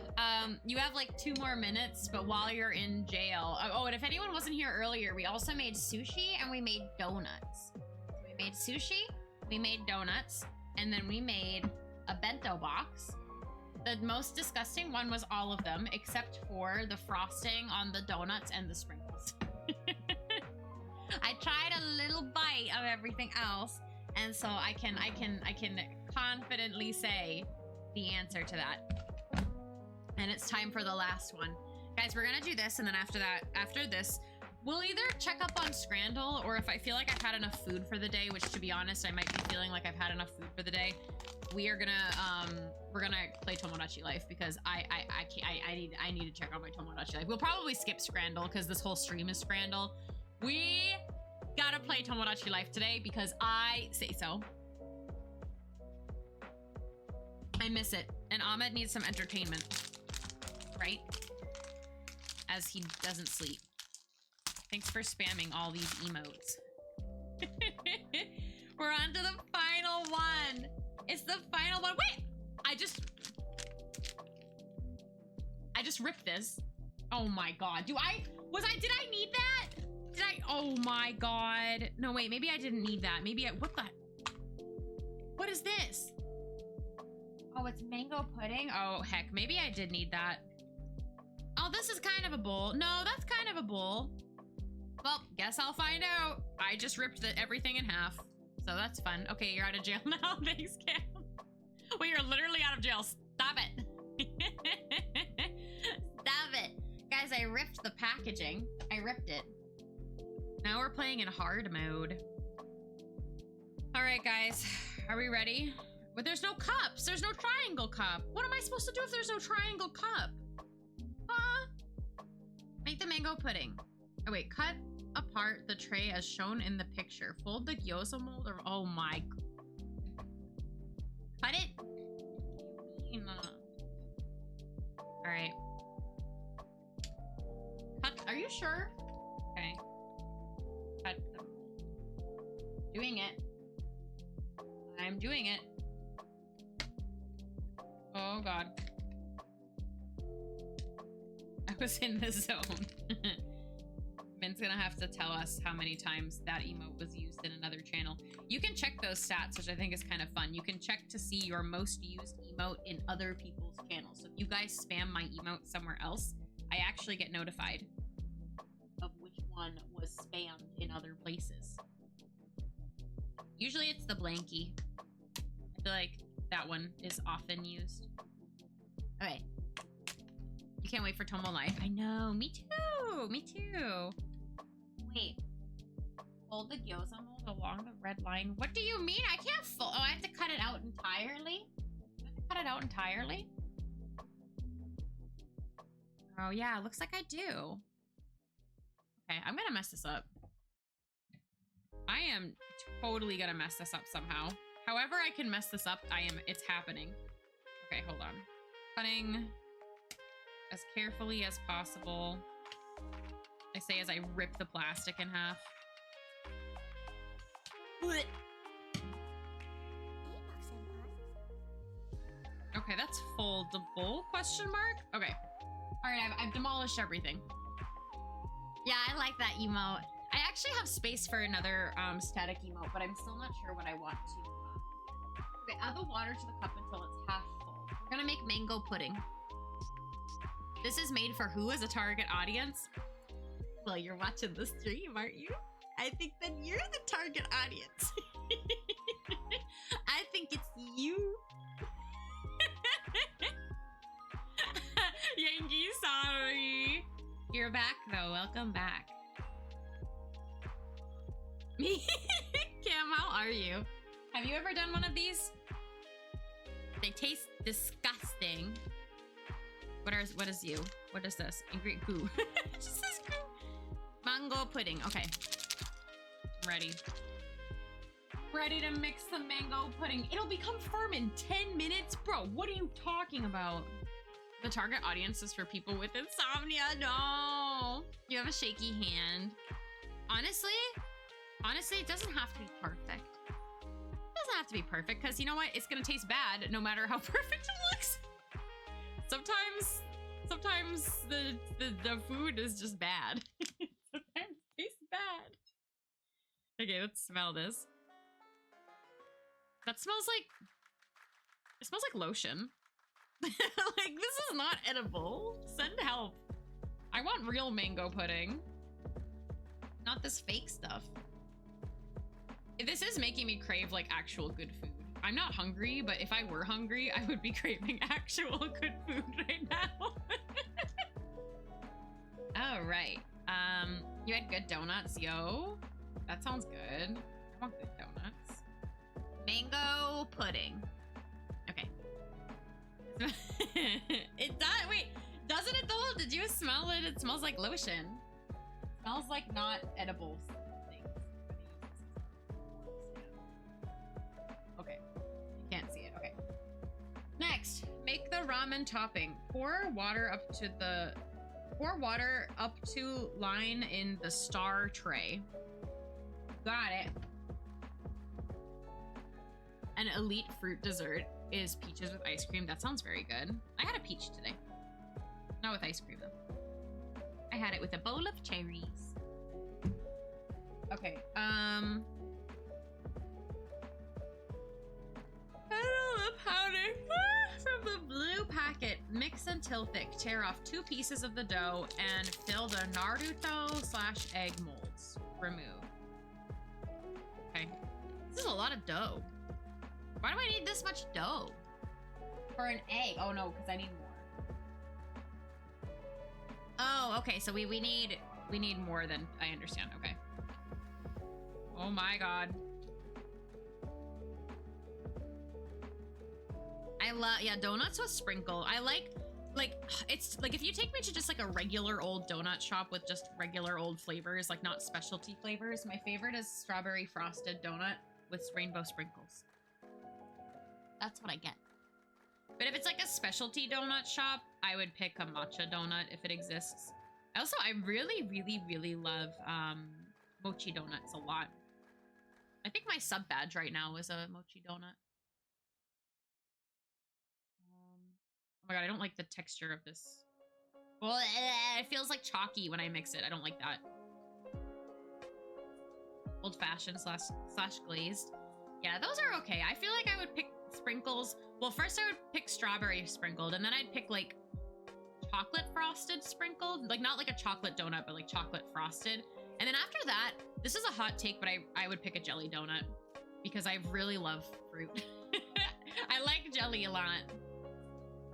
You have like 2 more minutes, but while you're in jail. Oh, and if anyone wasn't here earlier, we also made sushi and we made donuts. We made sushi, we made donuts, and then we made a bento box. The most disgusting one was all of them, except for the frosting on the donuts and the sprinkles. I tried a little bite of everything else, and so I can confidently say the answer to that. And it's time for the last one. Guys, we're gonna do this, and then after this, we'll either check up on Scrandal, or if I feel like I've had enough food for the day, which to be honest, I might be feeling like I've had enough food for the day, we're gonna play Tomodachi Life, because I need to check on my Tomodachi Life. We'll probably skip Scrandal because this whole stream is Scrandal. We gotta play Tomodachi Life today because I say so. I miss it, and Ahmed needs some entertainment, right? As he doesn't sleep. Thanks for spamming all these emotes. We're on to the final one. It's the final one. Wait, I just ripped this. Oh my god. Did I need that? Oh my god. No, wait, maybe I didn't need that. Maybe what is this? Oh, it's mango pudding? Oh, heck, maybe I did need that. Oh, this is kind of a bowl. No, that's kind of a bowl. Well, guess I'll find out. I just ripped everything in half, so that's fun. Okay, you're out of jail now. Thanks, Cam. Well, you're literally out of jail. Stop it. Stop it. Guys, I ripped the packaging. I ripped it. Now we're playing in hard mode. All right, guys. Are we ready? But there's no cups. There's no triangle cup. What am I supposed to do if there's no triangle cup? Huh? Make the mango pudding. Oh, wait. Cut apart the tray as shown in the picture. Fold the gyoza mold or... Oh, my... Cut it? All right. Cut. Are you sure? Okay. Cut the... Doing it. I'm doing it. Oh god. I was in the zone. it's gonna have to tell us how many times that emote was used in another channel. You can check those stats, which I think is kind of fun. You can check to see your most used emote in other people's channels. So if you guys spam my emote somewhere else, I actually get notified of which one was spammed in other places. Usually it's the blankie. I feel like that one is often used. All right. You can't wait for Tomo Life. I know, me too, me too. Wait, fold the gyoza mold along the red line. What do you mean? I can't fold, oh, I have to cut it out entirely? I have to cut it out entirely? Oh yeah, looks like I do. Okay, I'm gonna mess this up. I am totally gonna mess this up somehow. However I can mess this up, it's happening. Okay, hold on. Cutting as carefully as possible. I say as I rip the plastic in half. Okay, that's foldable, question mark? Okay. All right, I've demolished everything. Yeah, I like that emote. I actually have space for another static emote, but I'm still not sure what I want to. Okay, add the water to the cup until it's half full. We're gonna make mango pudding. This is made for who as a target audience? Well, you're watching the stream, aren't you? I think that you're the target audience. I think it's you. Yankee, sorry. You're back though, welcome back. Me? Cam, how are you? Have you ever done one of these? They taste disgusting. What is you? What is this? Ingredient goo. It just says goo. Mango pudding. Okay. I'm ready. Ready to mix the mango pudding. It'll become firm in 10 minutes? Bro, what are you talking about? The target audience is for people with insomnia. No. You have a shaky hand. Honestly, it doesn't have to be perfect. It doesn't have to be perfect because you know what? It's going to taste bad no matter how perfect it looks. Sometimes the food is just bad. Sometimes it tastes bad. Okay, let's smell this. That smells like... It smells like lotion. Like, this is not edible. Send help. I want real mango pudding. Not this fake stuff. This is making me crave, like, actual good food. I'm not hungry, but if I were hungry, I would be craving actual good food right now. All right. You had good donuts, yo. That sounds good. I want good donuts. Mango pudding. Okay. It does. Wait, doesn't it though? Did you smell it? It smells like lotion. It smells like not edible things. Okay. You can't see it. Okay. Next, make the ramen topping. Pour water up to line in the star tray. Got it. An elite fruit dessert is peaches with ice cream. That sounds very good. I had a peach today. Not with ice cream though. I had it with a bowl of cherries. Okay, powder from the blue packet. Mix until thick. Tear off 2 pieces of the dough and fill the Naruto/egg molds. Remove. Okay. This is a lot of dough. Why do I need this much dough? For an egg. Oh no, because I need more. Oh, okay. So we need more than I understand. Okay. Oh my god. I love, yeah, donuts with sprinkle. I like, it's like if you take me to just like a regular old donut shop with just regular old flavors, like not specialty flavors, my favorite is strawberry frosted donut with rainbow sprinkles. That's what I get. But if it's like a specialty donut shop, I would pick a matcha donut if it exists. Also, I really, really, really love mochi donuts a lot. I think my sub badge right now is a mochi donut. Oh my god, I don't like the texture of this. Well, it feels like chalky when I mix it. I don't like that. Old-fashioned slash glazed. Yeah, those are okay. I feel like I would pick sprinkles. Well, first I would pick strawberry sprinkled, and then I'd pick like chocolate frosted sprinkled. Like not like a chocolate donut, but like chocolate frosted. And then after that, this is a hot take, but I would pick a jelly donut because I really love fruit. I like jelly a lot.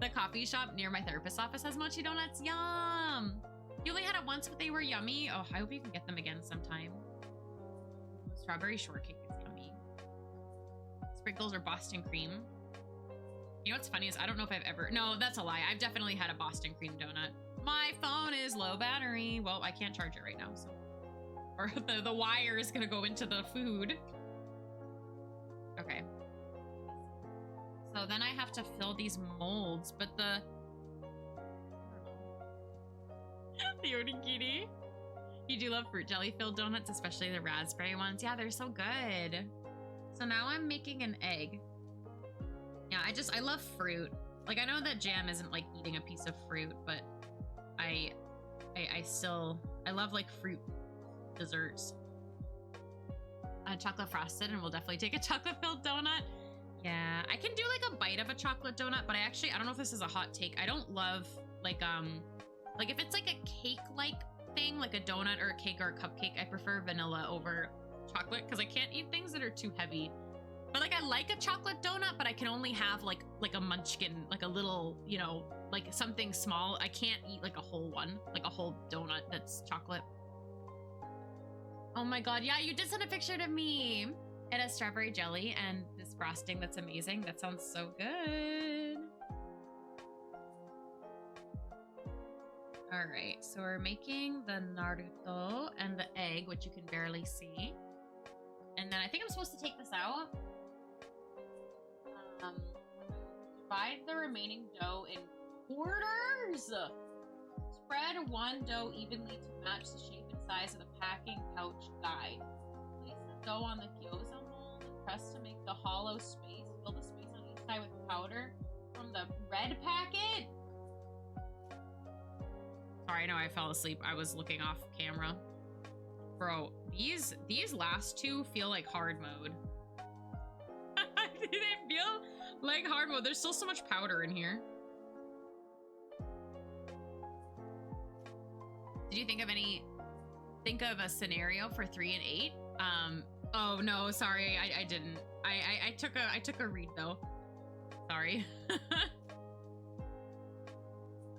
The coffee shop near my therapist's office has mochi donuts. Yum! You only had it once, but they were yummy. Oh, I hope you can get them again sometime. Strawberry shortcake is yummy. Sprinkles or Boston cream. You know what's funny is I don't know if I've ever... No, that's a lie. I've definitely had a Boston cream donut. My phone is low battery. Well, I can't charge it right now, so... Or the wire is gonna go into the food. Okay. So then I have to fill these molds, but the... The origiri. You do love fruit jelly filled donuts, especially the raspberry ones. Yeah, they're so good. So now I'm making an egg. Yeah, I love fruit. Like, I know that jam isn't like eating a piece of fruit, but I love like fruit desserts. Chocolate frosted, and we'll definitely take a chocolate filled donut. Yeah, I can do like a bite of a chocolate donut, but I don't know if this is a hot take. I don't love like if it's like a cake-like thing, like a donut or a cake or a cupcake, I prefer vanilla over chocolate because I can't eat things that are too heavy. But like I like a chocolate donut, but I can only have like a munchkin, like a little, you know, like something small. I can't eat like a whole one, like a whole donut that's chocolate. Oh my god, yeah, you did send a picture to me. It has strawberry jelly and this frosting that's amazing. That sounds so good. All right, so we're making the Naruto and the egg, which you can barely see. And then I think I'm supposed to take this out. Divide the remaining dough in quarters. Spread one dough evenly to match the shape and size of the packing pouch guide. Place the dough on the gyoza mold and press to make the hollow space. Fill the space on each side with powder from the red packet. Sorry, I know I fell asleep. I was looking off camera. Bro, these last two feel like hard mode. They feel like hard mode. There's still so much powder in here. Did you think of a scenario for 3 and 8? Oh no, sorry, I didn't. I took a read though. Sorry.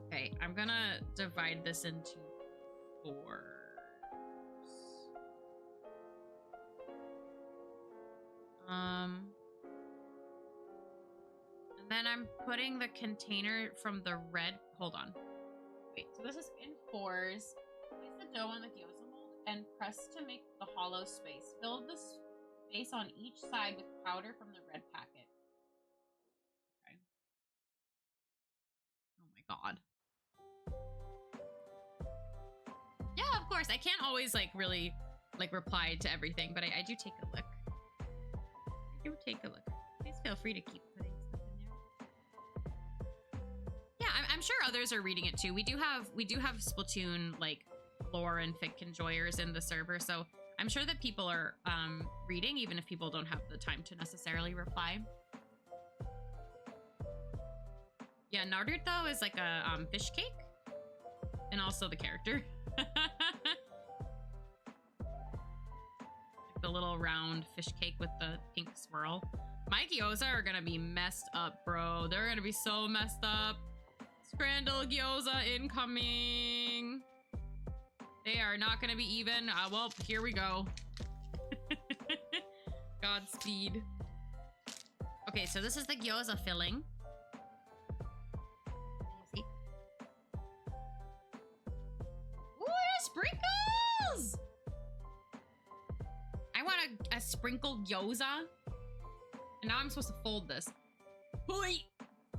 Okay, I'm gonna divide this into 4. And then I'm putting the container from the red. Hold on. Wait, so this is in 4s. Place the dough on the gyoza mold and press to make the hollow space. Fill the space on each side with powder from the red packet. Okay. Oh my god. Yeah, of course. I can't always like really like reply to everything, but I do take a look. I do take a look. Please feel free to keep putting stuff in there. Yeah, I'm sure others are reading it too. We do have Splatoon like lore and fic enjoyers in the server, so I'm sure that people are reading, even if people don't have the time to necessarily reply. Yeah, Naruto is like a fish cake, and also the character. The little round fish cake with the pink swirl. My gyoza are gonna be messed up, bro. They're gonna be so messed up. Scramble gyoza incoming. They are not gonna be even. Well, here we go. Godspeed. Okay, so this is the gyoza filling. See? Ooh, sprinkles! I want a sprinkled gyoza. And now I'm supposed to fold this. Hoi! Oh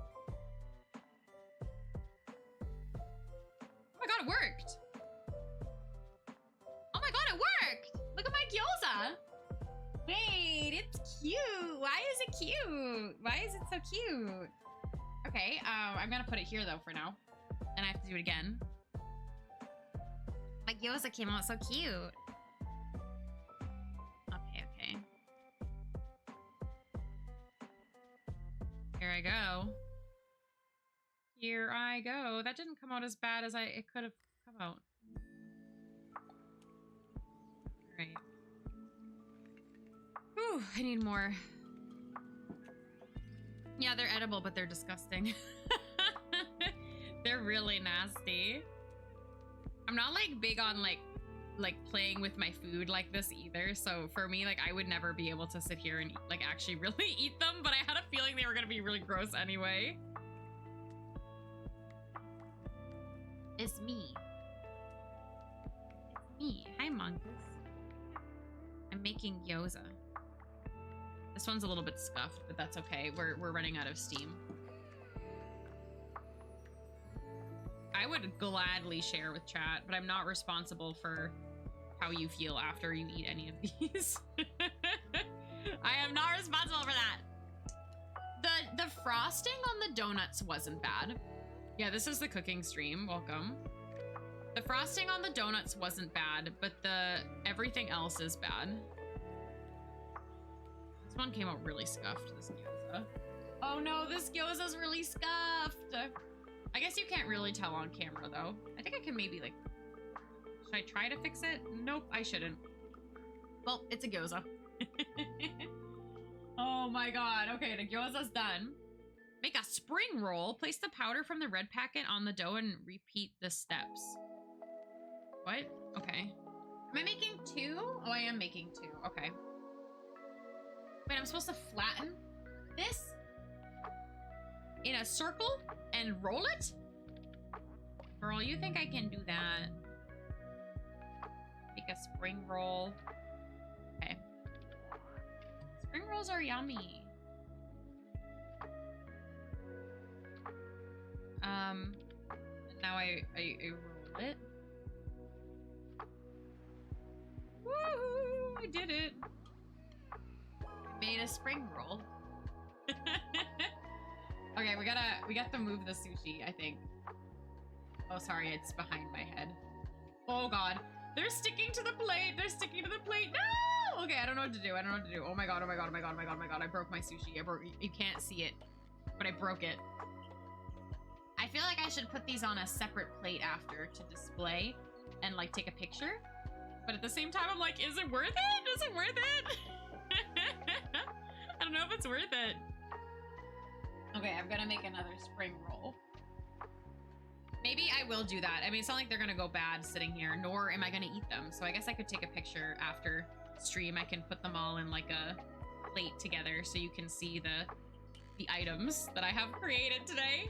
my god, it worked! Oh my god, it worked! Look at my gyoza! Wait, it's cute! Why is it cute? Why is it so cute? Okay, I'm gonna put it here though for now. And I have to do it again. My gyoza came out so cute. Here I go. Here I go. That didn't come out as bad as it could have come out. All right. Whew, I need more. Yeah, they're edible, but they're disgusting. They're really nasty. I'm not like big on like playing with my food like this either. So for me, like I would never be able to sit here and like actually really eat them, but I had a feeling they were gonna be really gross anyway. It's me. It's me. Hi, Mongoose. I'm making gyoza. This one's a little bit scuffed, but that's okay. We're running out of steam. I would gladly share with chat, but I'm not responsible for how you feel after you eat any of these. I am not responsible for that. The frosting on the donuts wasn't bad. Yeah, this is the cooking stream. Welcome. The frosting on the donuts wasn't bad, but everything else is bad. This one came out really scuffed, this gyoza. Oh no, this gyoza's really scuffed. I guess you can't really tell on camera though. I think I can maybe like, should I try to fix it? Nope, I shouldn't. Well, it's a gyoza. Oh my god. Okay, the gyoza's done. Make a spring roll. Place the powder from the red packet on the dough and repeat the steps. What? Okay. Am I making two? Oh, I am making two. Okay. Wait, I'm supposed to flatten this in a circle and roll it? Girl, you think I can do that? Make a spring roll. Okay. Spring rolls are yummy. And now I roll it. Woohoo! I did it. Made a spring roll. Okay, we got to move the sushi, I think. Oh, sorry, it's behind my head. Oh god. They're sticking to the plate. They're sticking to the plate. No! Okay, I don't know what to do. I don't know what to do. Oh my god, oh my god, oh my god, oh my god, oh my god. I broke my sushi. You can't see it, but I broke it. I feel like I should put these on a separate plate after to display and like take a picture. But at the same time, I'm like, is it worth it? Is it worth it? I don't know if it's worth it. Okay, I'm gonna make another spring roll. Maybe I will do that. I mean, it's not like they're gonna go bad sitting here, nor am I gonna eat them. So I guess I could take a picture after stream. I can put them all in like a plate together so you can see the items that I have created today.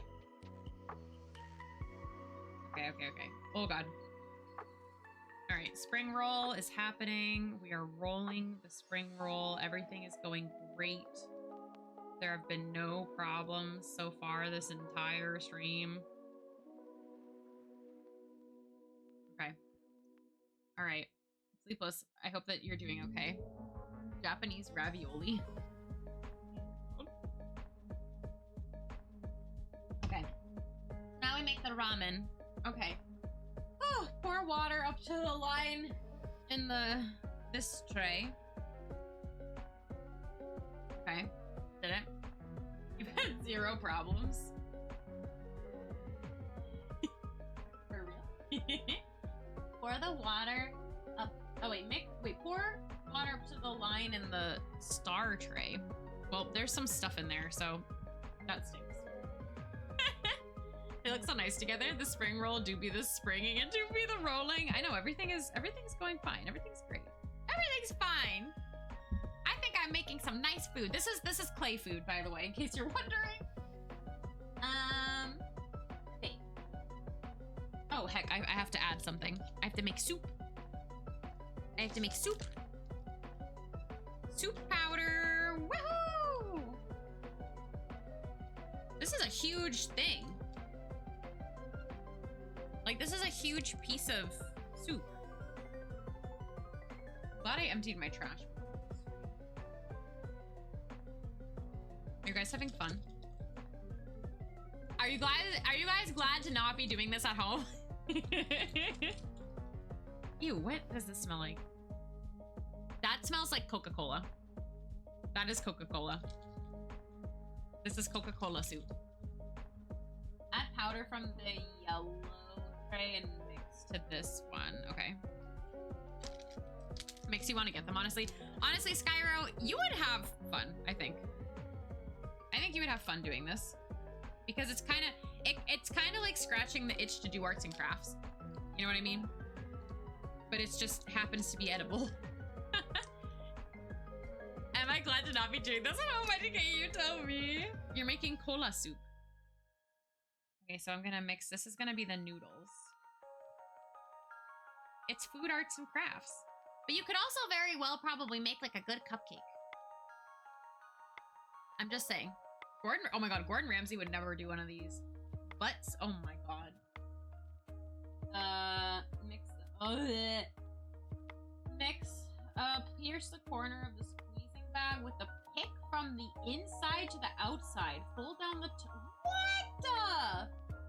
Okay, okay, okay. Oh god. All right, spring roll is happening. We are rolling the spring roll. Everything is going great. There have been no problems so far this entire stream. Okay. All right. Sleepless, I hope that you're doing okay. Japanese ravioli. Okay. Now we make the ramen. Okay. Oh, pour water up to the line in this tray. Okay. Did it? You've had 0 problems. For real? Pour the water up. Oh wait, pour water up to the line in the star tray. Well, there's some stuff in there, so that stinks. They look so nice together. The spring roll do be the springing and do be the rolling. I know everything's going fine. Everything's great. Everything's fine. I think I'm making some nice food. This is clay food, by the way, in case you're wondering. Wait. Oh heck, I have to add something. I have to make soup. I have to make soup. Soup powder. Woohoo! This is a huge thing. Like, this is a huge piece of soup. Glad I emptied my trash. Are you guys having fun? Are you guys glad to not be doing this at home? Ew, what does this smell like? That smells like Coca-Cola. That is Coca-Cola. This is Coca-Cola soup. Add powder from the yellow tray and mix to this one. Okay. Makes you want to get them, honestly. Honestly, Skyro, you would have fun, I think. I think you would have fun doing this. Because it's kind of, it's kind of like scratching the itch to do arts and crafts. You know what I mean? But it just happens to be edible. Am I glad to not be doing this? How much can you tell me? You're making cola soup. Okay, so I'm gonna mix, this is gonna be the noodles. It's food, arts, and crafts. But you could also very well probably make like a good cupcake. I'm just saying. Gordon, oh my god, Gordon Ramsay would never do one of these. Butts, oh my god. Pierce the corner of the squeezing bag with the pick from the inside to the outside. Pull down the what?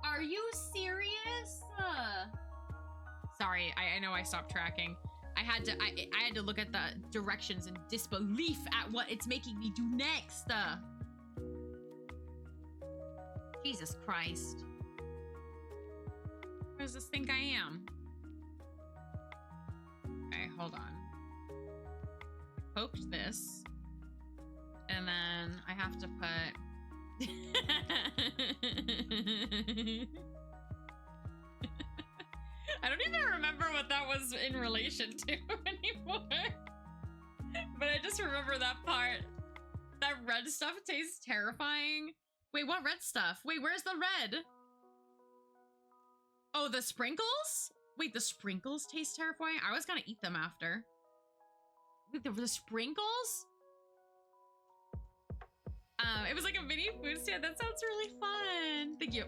Are you serious? Sorry, I know I stopped tracking. I had to look at the directions in disbelief at what it's making me do next. Jesus Christ. Where does this think I am? Okay, hold on. Poked this. And then I have to put... I don't even remember what that was in relation to anymore. But I just remember that part. That red stuff tastes terrifying. Wait, what red stuff? Wait, where's the red? Oh, the sprinkles? Wait, the sprinkles taste terrifying? I was gonna eat them after. Wait, the sprinkles? It was like a mini food stand. That sounds really fun. Thank you.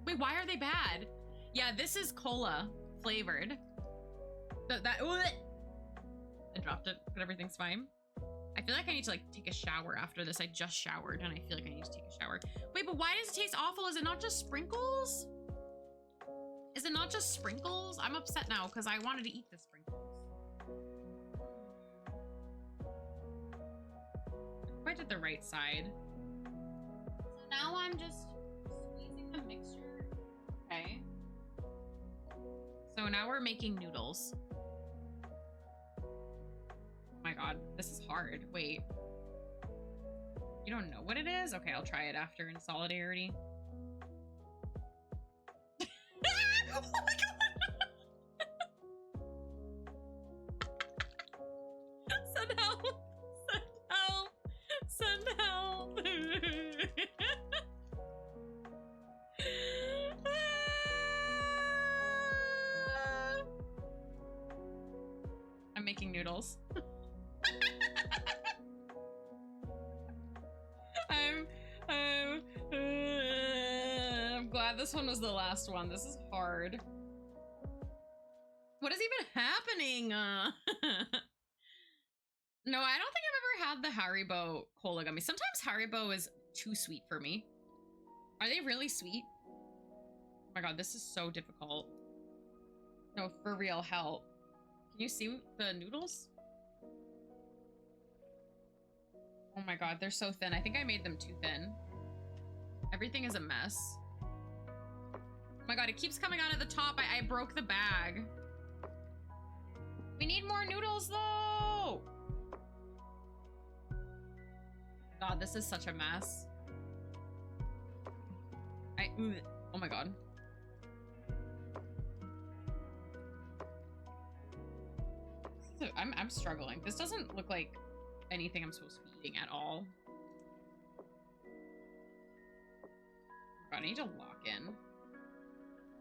Wait, why are they bad? Yeah, this is cola flavored. I dropped it, but everything's fine. I feel like I need to like take a shower after this. I just showered and I feel like I need to take a shower. Wait, but why does it taste awful? Is it not just sprinkles? Is it not just sprinkles? I'm upset now because I wanted to eat the sprinkles. I did the right side. So now I'm just squeezing the mixture. Okay. So now we're making noodles. Oh my god, this is hard. Wait. You don't know what it is? Okay, I'll try it after in solidarity. Oh my god! Send help! Send help! Send help! I'm making noodles. I'm glad this one was the last one. This is hard. What is even happening? No, I don't think I've ever had the Haribo cola gummy. Sometimes Haribo is too sweet for me. Are they really sweet? Oh my god, this is so difficult. No, for real, help. Can you see the noodles? Oh my god, they're so thin. I think I made them too thin. Everything is a mess. Oh my god, it keeps coming out of the top. I broke the bag. We need more noodles though! God, this is such a mess. Oh my god. I'm struggling. This doesn't look like anything I'm supposed to be eating at all. God, I need to lock in.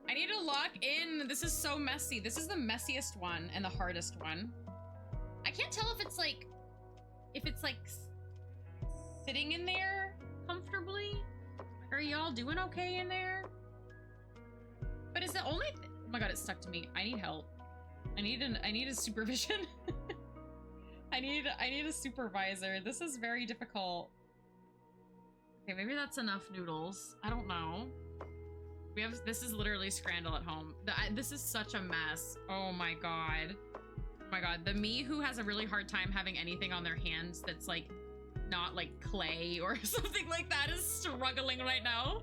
I need to lock in. This is so messy. This is the messiest one and the hardest one. I can't tell if it's like sitting in there comfortably. Are y'all doing okay in there? But is the only oh my god, it stuck to me. I need help. I need a supervision. I need a supervisor. This is very difficult. Okay, maybe that's enough noodles. I don't know. This is literally Scrandle at home. This is such a mess. Oh my god. Oh my god. The me who has a really hard time having anything on their hands that's like not like clay or something like that is struggling right now.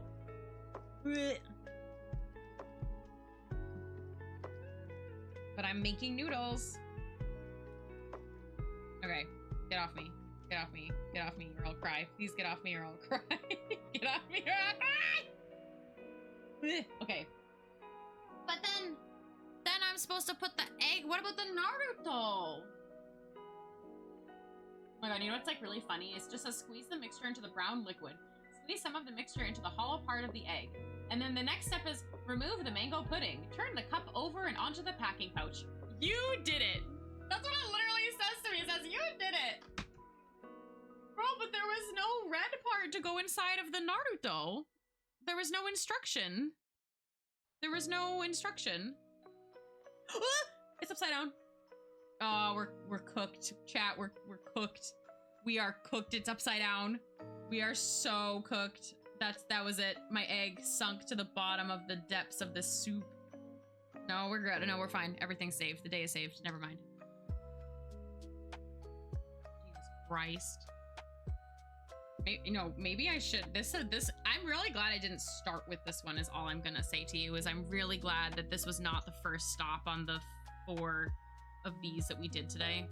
But I'm making noodles. Okay, get off me. Get off me. Get off me or I'll cry. Please get off me or I'll cry. Get off me or I'll cry! Okay. But then I'm supposed to put the egg. What about the Naruto? Oh my god, you know what's like really funny? It's just says squeeze the mixture into the brown liquid. Squeeze some of the mixture into the hollow part of the egg. And then the next step is remove the mango pudding. Turn the cup over and onto the packing pouch. You did it! That's what it literally says to me. It says, you did it! Bro, but there was no red part to go inside of the Naruto. There was no instruction. There was no instruction. It's upside down. Oh, we're cooked. Chat, we're cooked. We are cooked. It's upside down. We are so cooked. That was it. My egg sunk to the bottom of the depths of the soup. No, we're good. No, we're fine. Everything's saved. The day is saved. Never mind. Jesus Christ. Maybe I should. I'm really glad I didn't start with this one is all I'm gonna say to you is I'm really glad that this was not the first stop on the 4 of these that we did today.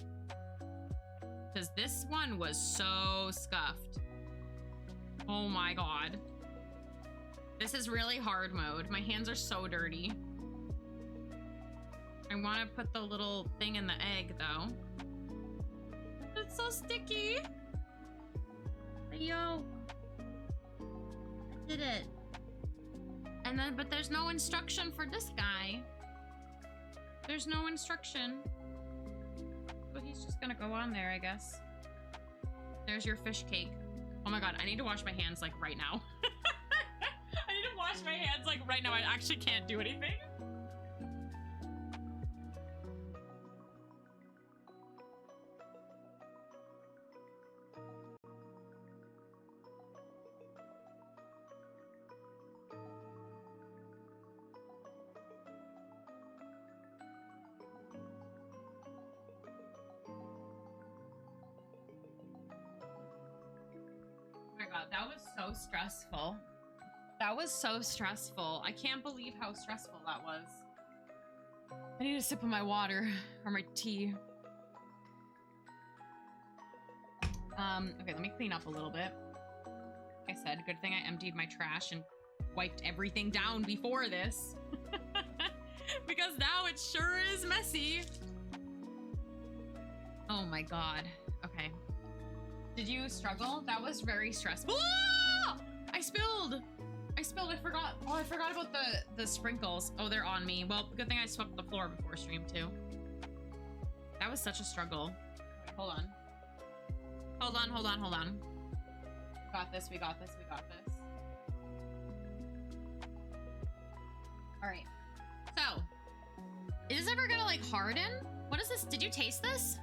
Because this one was so scuffed. Oh my god. This is really hard mode. My hands are so dirty. I want to put the little thing in the egg though. It's so sticky. Yo. I did it. And then, but there's no instruction for this guy. There's no instruction. But he's just gonna go on there, I guess. There's your fish cake. Oh my god, I need to wash my hands like right now. I need to wash my hands like right now. I actually can't do anything. That was so stressful. That was so stressful. I can't believe how stressful that was. I need a sip of my water or my tea. Okay, let me clean up a little bit. Like I said, good thing I emptied my trash and wiped everything down before this. Because now it sure is messy. Oh my god. Okay. Did you struggle? That was very stressful. Ah! I spilled. I forgot. Oh, I forgot about the sprinkles. Oh, they're on me. Well, good thing I swept the floor before stream too. That was such a struggle. Wait, hold on. Hold on. We got this. All right. So, is this ever gonna like harden? What is this? Did you taste this?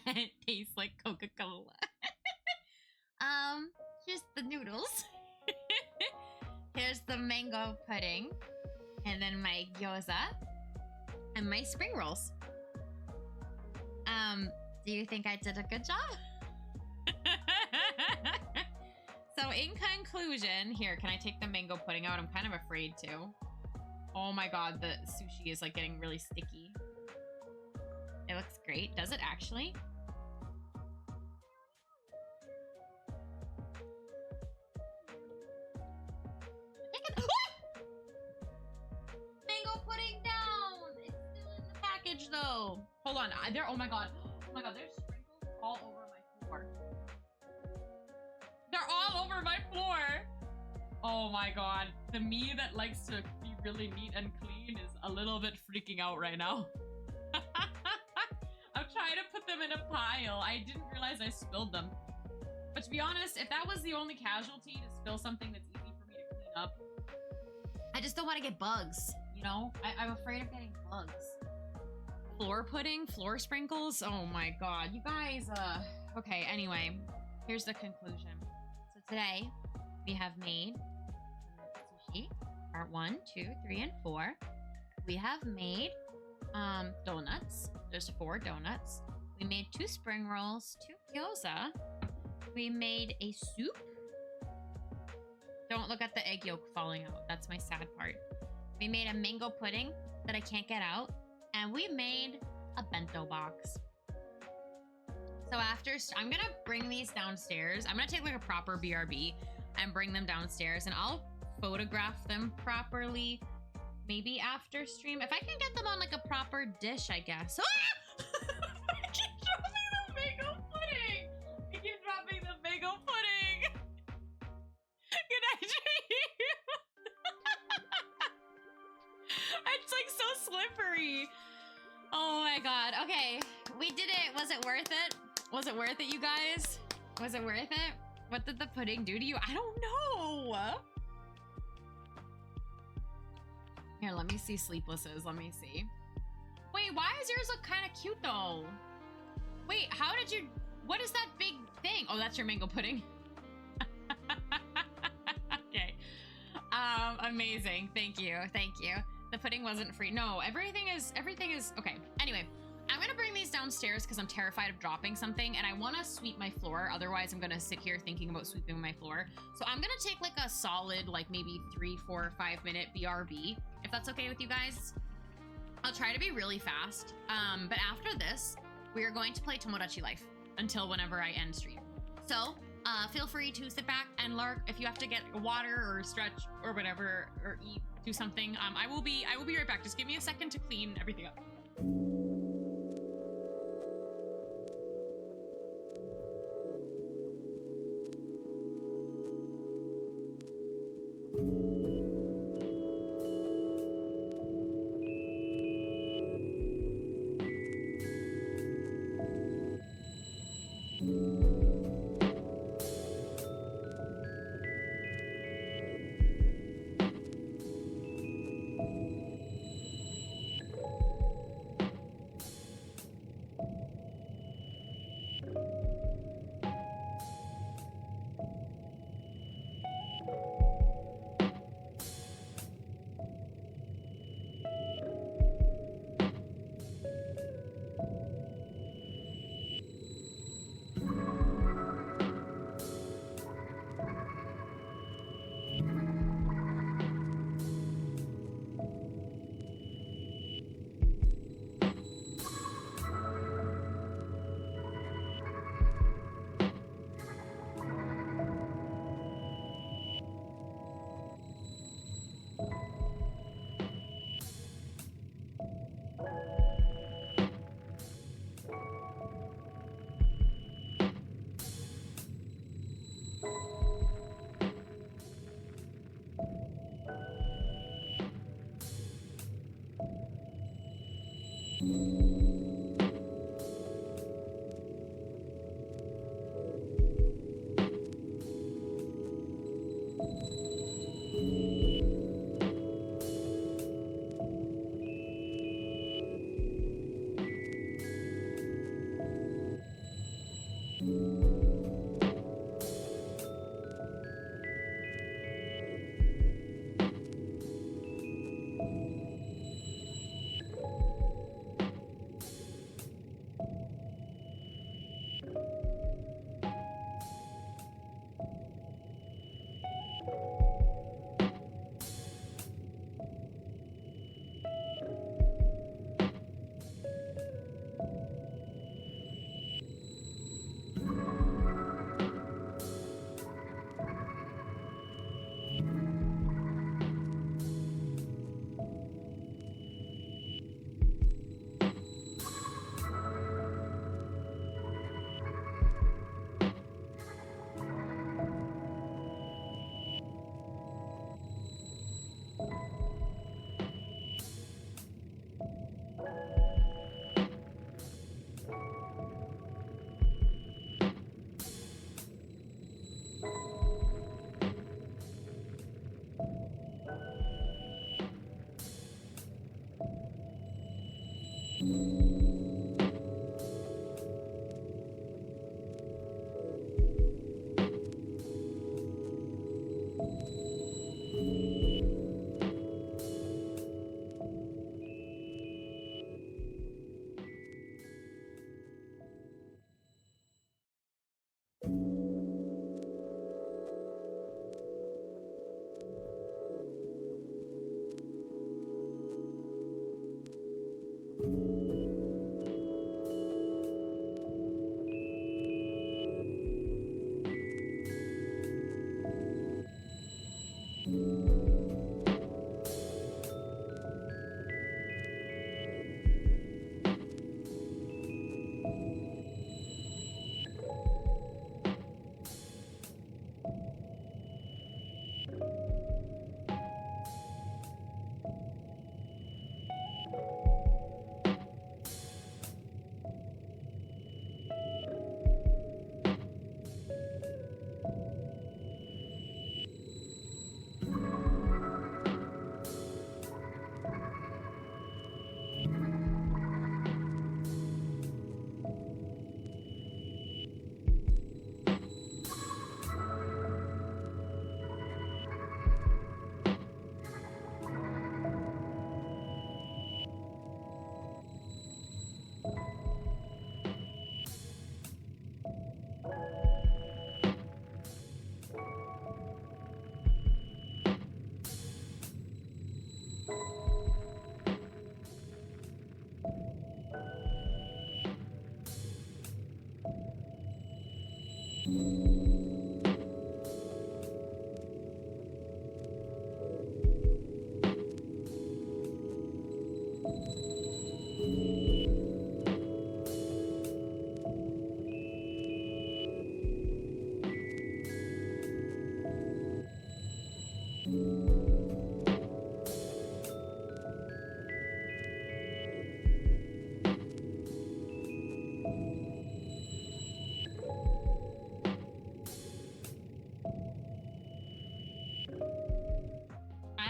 It tastes like Coca-Cola. Here's the noodles. Here's the mango pudding. And then my gyoza. And my spring rolls. Do you think I did a good job? So in conclusion, here, can I take the mango pudding out? I'm kind of afraid to. Oh my god, the sushi is like getting really sticky. It looks great. Does it actually? Mango pudding down! It's still in the package though. Hold on. Oh my god. Oh my god, there's sprinkles all over my floor. They're all over my floor! Oh my god. The me that likes to be really neat and clean is a little bit freaking out right now. I'm trying to put them in a pile. I didn't realize I spilled them. But to be honest, if that was the only casualty to spill something that's easy for me to clean up, I just don't want to get bugs, you know? I'm afraid of getting bugs. Floor pudding, floor sprinkles. Oh my god, you guys, okay, anyway, here's the conclusion. So today, we have made sushi, part 1, 2, 3, and 4. We have made donuts. There's 4 donuts. We made 2 spring rolls, 2 gyoza. We made a soup. Don't look at the egg yolk falling out. That's my sad part. We made a mango pudding that I can't get out. And we made a bento box. So after, I'm gonna bring these downstairs. I'm gonna take like a proper BRB and bring them downstairs, and I'll photograph them properly maybe after stream. If I can get them on like a proper dish, I guess. Ah! I keep dropping the mango pudding. I keep dropping the mango pudding. Good night, it's like so slippery. Oh my god. Okay, we did it. Was it worth it? Was it worth it, you guys? Was it worth it? What did the pudding do to you? I don't know. Here, let me see Sleepless's. Let me see. Wait, why does yours look kind of cute though? Wait, how did you... What is that big thing? Oh, that's your mango pudding. Okay. Amazing. Thank you. Thank you. The pudding wasn't free. No, everything is okay. Anyway, I'm gonna bring these downstairs because I'm terrified of dropping something, and I want to sweep my floor. Otherwise, I'm gonna sit here thinking about sweeping my floor. So I'm gonna take like a solid, like maybe 3, 4, 5 minute BRB, if that's okay with you guys. I'll try to be really fast. But after this, we are going to play Tomodachi Life until whenever I end stream. So feel free to sit back and lurk. If you have to get water or stretch or whatever, or eat, do something, I will be right back. Just give me a second to clean everything up.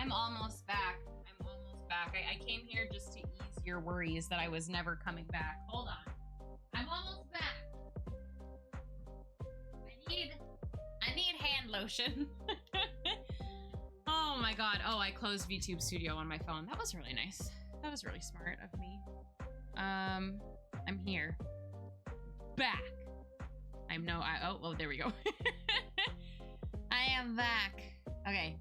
I'm almost back. I'm almost back. I came here just to ease your worries that I was never coming back. Hold on. I'm almost back. I need hand lotion. Oh my god. Oh, I closed VTube Studio on my phone. That was really nice. That was really smart of me. I'm here. Back. Oh, there we go. I am back. Okay.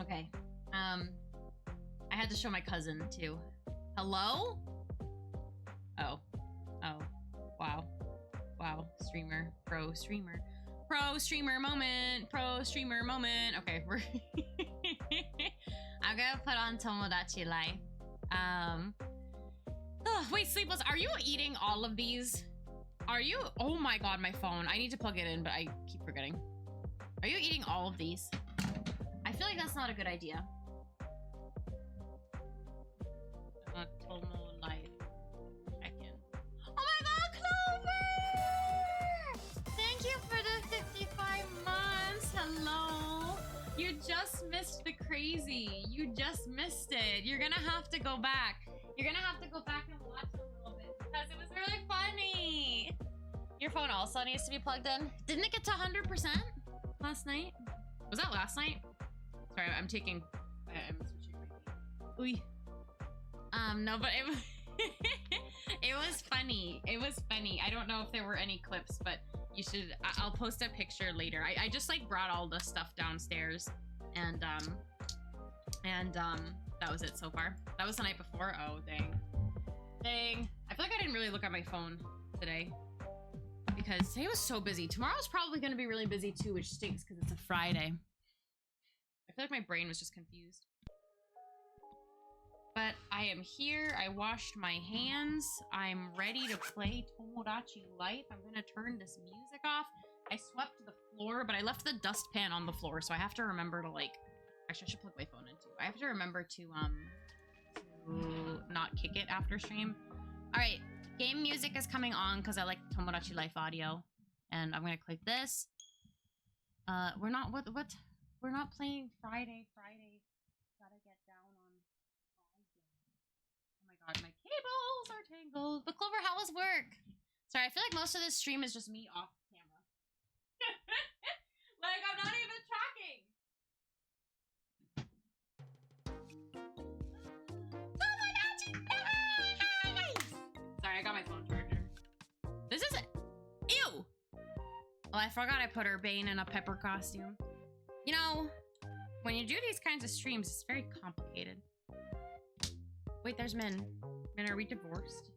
Okay. I had to show my cousin too. Hello? Oh. Oh. Wow. Wow. Streamer. Pro streamer. Pro streamer moment. Pro streamer moment. Okay, we're I'm gonna put on Tomodachi Life. Oh, wait, Sleepless, are you eating all of these? Are you? Oh my god, my phone. I need to plug it in, but I keep forgetting. Are you eating all of these? I feel like that's not a good idea. Tomo Life. Checkin. Oh my god, Clover! Thank you for the 55 months. Hello. You just missed the crazy. You just missed it. You're gonna have to go back. You're gonna have to go back and watch a little bit because it was really funny. Your phone also needs to be plugged in. Didn't it get to 100% last night? Was that last night? Sorry, I'm switching my feet. No, but it was it was funny. It was funny. I don't know if there were any clips, but you should. I'll post a picture later. I just like brought all the stuff downstairs, and that was it so far. That was the night before. Oh dang. I feel like I didn't really look at my phone today because today was so busy. Tomorrow's probably going to be really busy too, which stinks because it's a Friday. I feel like my brain was just confused. But I am here. I washed my hands. I'm ready to play Tomodachi Life. I'm going to turn this music off. I swept the floor, but I left the dustpan on the floor, so I have to remember to like... Actually, I should plug my phone in too. I have to remember to not kick it after stream. All right, game music is coming on because I like Tomodachi Life audio, and I'm gonna click this. We're not we're not playing Friday. Gotta get down on Friday. Oh my god, my cables are tangled. But Clover, how was work? Sorry, I feel like most of this stream is just me off camera. Like I'm not even tracking. Sorry, I got my phone charger. This is ew. Well, I forgot I put Urbane in a pepper costume. You know, when you do these kinds of streams, it's very complicated. Wait, there's Min. Min, are we divorced?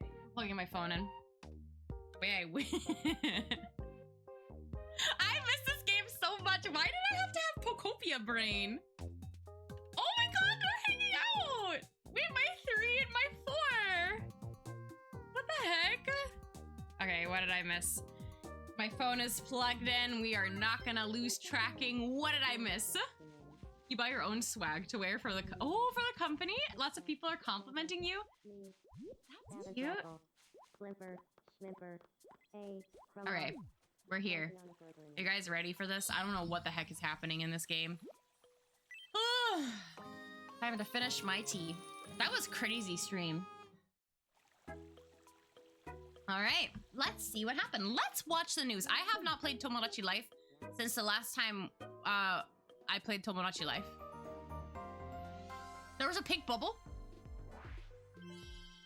I'm plugging my phone in. Wait, I miss this game so much. Why did I have to have Pocopia brain? Oh my god, they're hanging out! Wait, my 3 and my 4! What the heck? Okay, what did I miss? My phone is plugged in. We are not gonna lose tracking. What did I miss? You buy your own swag to wear for the for the company? Lots of people are complimenting you? That's cute. Alright, we're here. You guys ready for this? I don't know what the heck is happening in this game. Time to finish my tea. That was crazy stream. Alright, let's see what happened. Let's watch the news. I have not played Tomodachi Life since the last time I played Tomodachi Life. There was a pink bubble.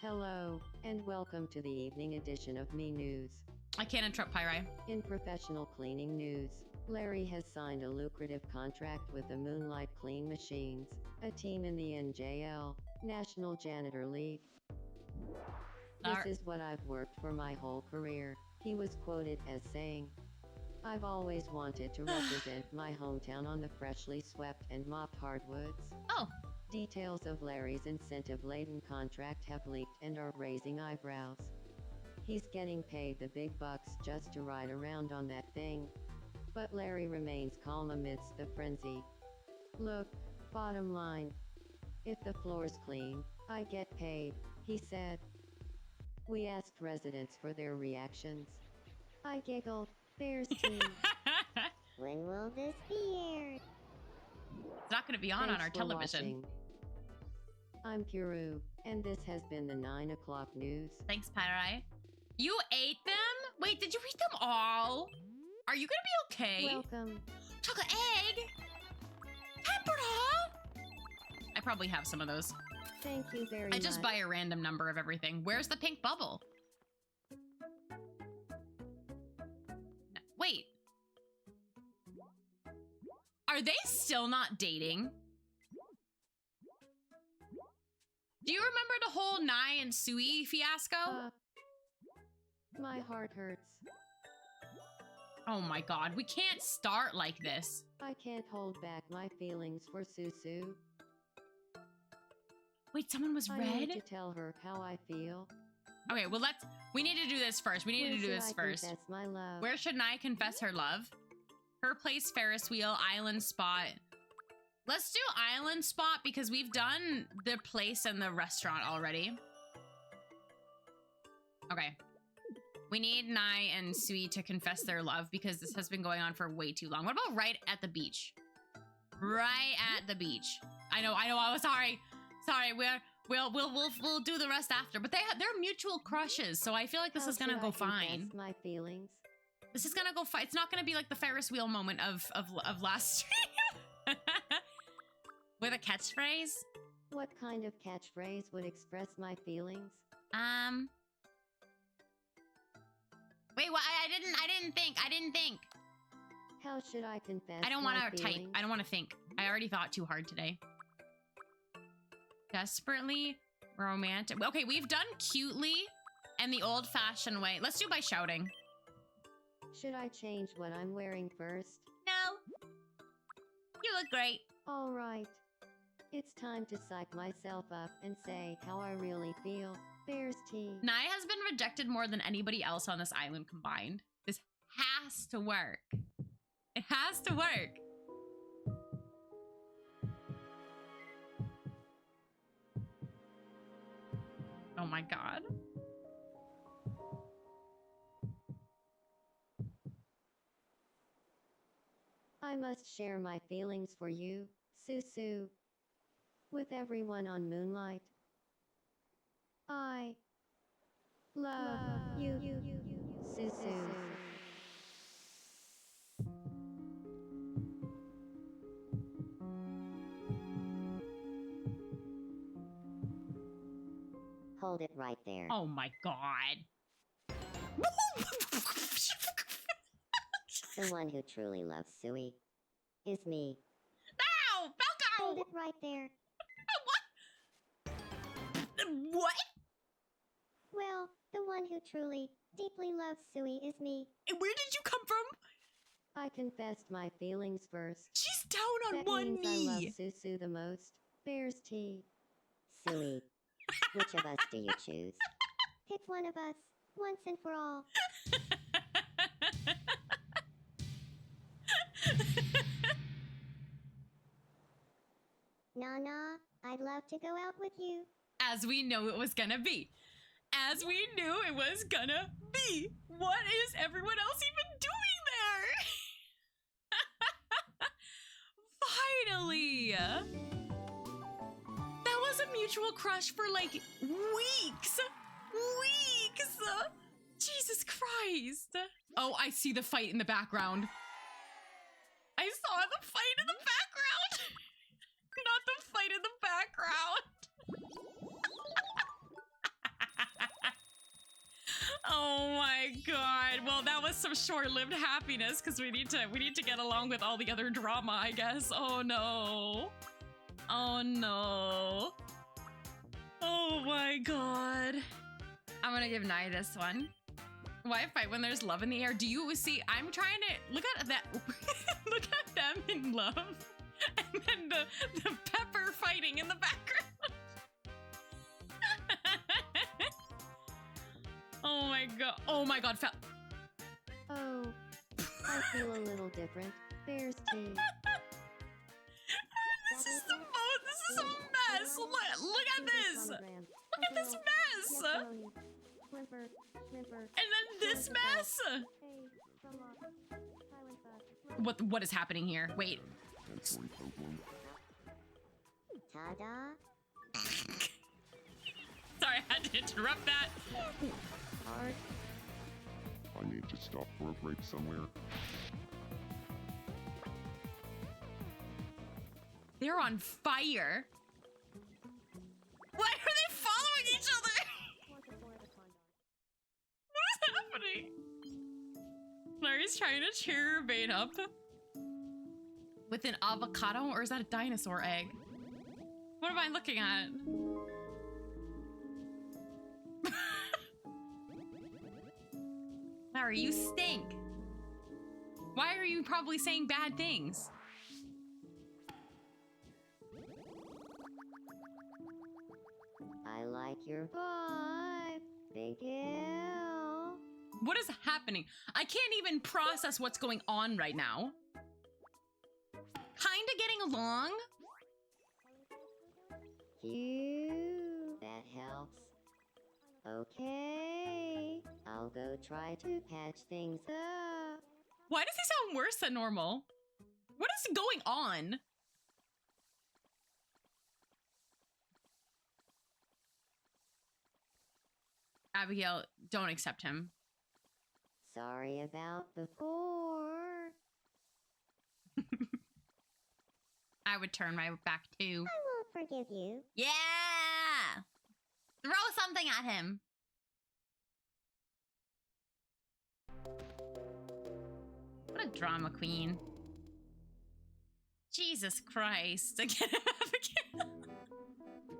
Hello, and welcome to the evening edition of Me News. I can't interrupt Pyrai. In professional cleaning news, Larry has signed a lucrative contract with the Moonlight Clean Machines, a team in the NJL, National Janitor League. This is what I've worked for my whole career, he was quoted as saying. I've always wanted to represent my hometown on the freshly swept and mopped hardwoods. Oh. Details of Larry's incentive-laden contract have leaked and are raising eyebrows. He's getting paid the big bucks just to ride around on that thing. But Larry remains calm amidst the frenzy. Look, bottom line. If the floor's clean, I get paid, he said. We asked residents for their reactions. I giggled. There's tea. When will will this be aired? It's not going to be on Thanks our for television. watching. I'm Kuru, and this has been the 9 o'clock news. Thanks, Parai. You ate them? Wait, did you eat them all? Are you gonna be okay? Welcome. Chocolate egg? Tempura? I probably have some of those. Thank you very much. I just buy a random number of everything. Where's the pink bubble? No, wait. Are they still not dating? Do you remember the whole Nai and Sui fiasco? My heart hurts. Oh my god, we can't start like this. I can't hold back my feelings for Susu. Wait, someone was I red? need to tell her how I feel. Okay, well we need to do this first. We need to do this first. Confess my love? Where should Nai confess her love? Her place, Ferris wheel, island spot. Let's do island spot because we've done the place and the restaurant already. Okay. We need Nai and Sui to confess their love because this has been going on for way too long. What about right at the beach? Right at the beach. I know. I was sorry. Sorry, we'll do the rest after. But they're mutual crushes, so I feel like this is gonna go fine. My feelings. This is gonna go fine. It's not gonna be like the Ferris wheel moment of last stream. With a catchphrase? What kind of catchphrase would express my feelings? Wait, what? I didn't think. How should I confess? I don't my want to type. feelings? I don't want to think. I already thought too hard today. Desperately romantic. Okay, we've done cutely and the old-fashioned way. Let's do by shouting. Should I change what I'm wearing first? No. You look great. All right. It's time to psych myself up and say how I really feel. Bear's tea. Nai has been rejected more than anybody else on this island combined. This has to work. It has to work. Oh my god. I must share my feelings for you, Susu. With everyone on Moonlight. I love you, Susu. Hold it right there. Oh my god. The one who truly loves Sui is me. Ow! Hold Falco! it right there. What? Well, the one who truly, deeply loves Sui is me. Where did you come from? I confessed my feelings first. She's down on That one means I love knee. Susu the most. Bear's tea. Sui, which of us do you choose? Pick one of us, once and for all. Nana, I'd love to go out with you. As we know it was gonna be. As we knew it was gonna be. What is everyone else even doing there? Finally! That was a mutual crush for like weeks! Weeks! Jesus Christ! Oh, I see the fight in the background. I saw the fight in the background! Not the fight in the background! Oh my god. Well, that was some short-lived happiness because we need to get along with all the other drama, I guess. Oh no. Oh no. Oh my god. I'm gonna give Nai this one. Why fight when there's love in the air? Do you see? I'm trying to look at that. Look at them in love, and then the pepper fighting in the background. Oh my god! Oh my god! Oh, I feel a little different. Bear's tea. This is a mess. Look at this. Look at this mess. Whimper, whimper. And then this mess. Hey, from silent What is happening here? Wait. Ta-da. Sorry, I had to interrupt that. Heart. I need to stop for a break somewhere. They're on fire. Why are they following each other? What is happening? Larry's trying to cheer Bane up with an avocado, or is that a dinosaur egg? What am I looking at? Larry, you stink. Why are you probably saying bad things? I like your vibe. Thank you. What is happening? I can't even process what's going on right now. Kinda getting along. Phew, that helps. Okay, I'll go try to patch things up. Why does he sound worse than normal? What is going on? Abigail, don't accept him. Sorry about before. I would turn my back too. I won't forgive you. Yeah! Throw something at him. What a drama queen. Jesus Christ. Again, Abigail.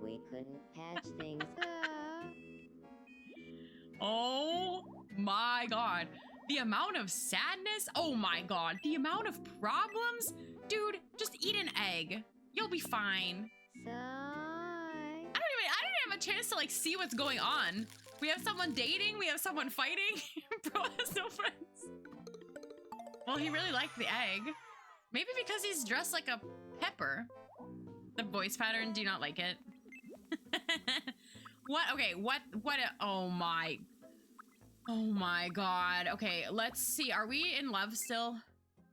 We couldn't patch things up. Oh my god. The amount of sadness. Oh my god. The amount of problems. Dude, just eat an egg. You'll be fine. Sigh. I didn't have a chance to like see what's going on. We have someone dating, we have someone fighting. Bro has no friends. Well, he really liked the egg. Maybe because he's dressed like a pepper. The voice pattern, do you not like it? What? Okay, oh my god. Okay, let's see. Are we in love still?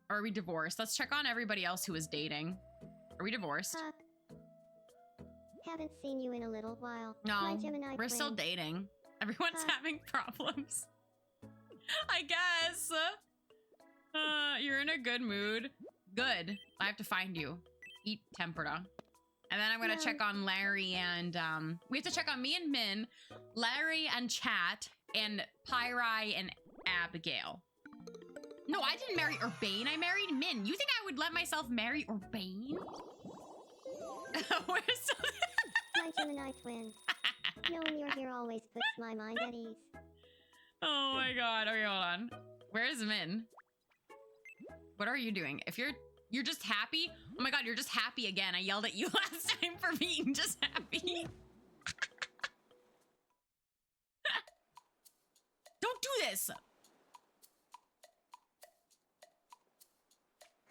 Or are we divorced? Let's check on everybody else who is dating. Are we divorced? Haven't seen you in a little while. No, My Gemini we're still twin. dating. Everyone's having problems. I guess. You're in a good mood. Good. I have to find you. Eat tempura. And then I'm gonna No. check on Larry and, we have to check on me and Min, Larry and Chat, and Pyrai and Abigail. No, I didn't marry Urbane. I married Min. You think I would let myself marry Urbane? Where's My Gemini twin. Knowing you're here always puts my mind at ease. Oh my god. Okay, hold on. Where is Min? What are you doing? If you're just happy? Oh my god, you're just happy again. I yelled at you last time for being just happy. Don't do this.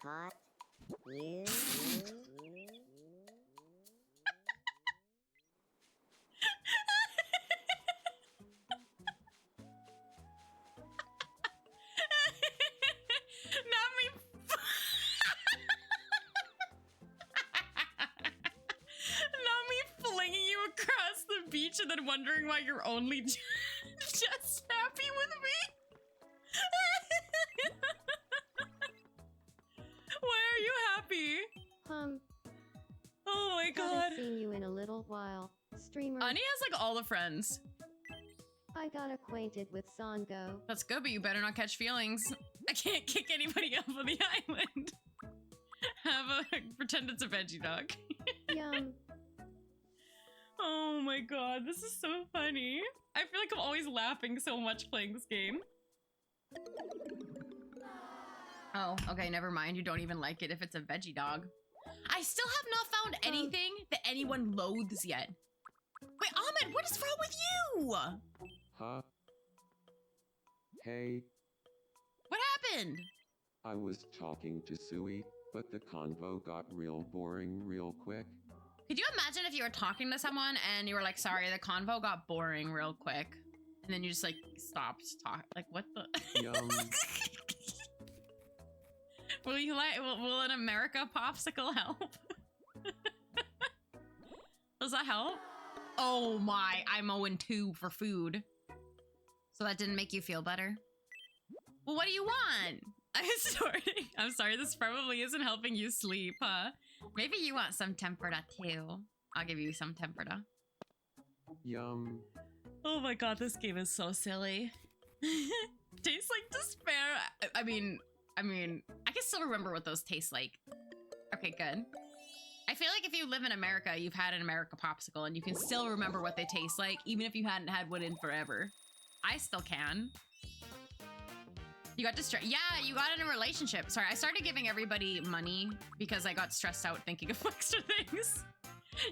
Caught you. Not me. Not me flinging you across the beach and then wondering why you're only just happy with me. Why are you happy? Oh my god. Haven't seen you in a little while. Streamer. Ani has like all the friends. I got acquainted with Sango. That's good, but you better not catch feelings. I can't kick anybody off of the island. Pretend it's a veggie dog. Yum. Oh my god, this is so funny. I feel like I'm always laughing so much playing this game. Oh, okay, never mind. You don't even like it if it's a veggie dog. I still have not found anything that anyone loathes yet. Wait, Ahmed, what is wrong with you? Huh? Hey, What happened? I was talking to Sui, but the convo got real boring real quick. Could you imagine if you were talking to someone and you were like, sorry, the convo got boring real quick. And then you just like stopped talking. Like, what the? Yum. Will you like? Will an America popsicle help? Does that help? Oh my! I'm 0-2 for food. So that didn't make you feel better? Well, what do you want? I'm sorry, this probably isn't helping you sleep, huh? Maybe you want some tempura too. I'll give you some tempura. Yum. Oh my god, this game is so silly. Tastes like despair. I mean, I can still remember what those taste like. Okay, good. I feel like if you live in America, you've had an America popsicle and you can still remember what they taste like, even if you hadn't had one in forever. I still can. You got distressed. Yeah, you got in a relationship. Sorry, I started giving everybody money because I got stressed out thinking of extra things.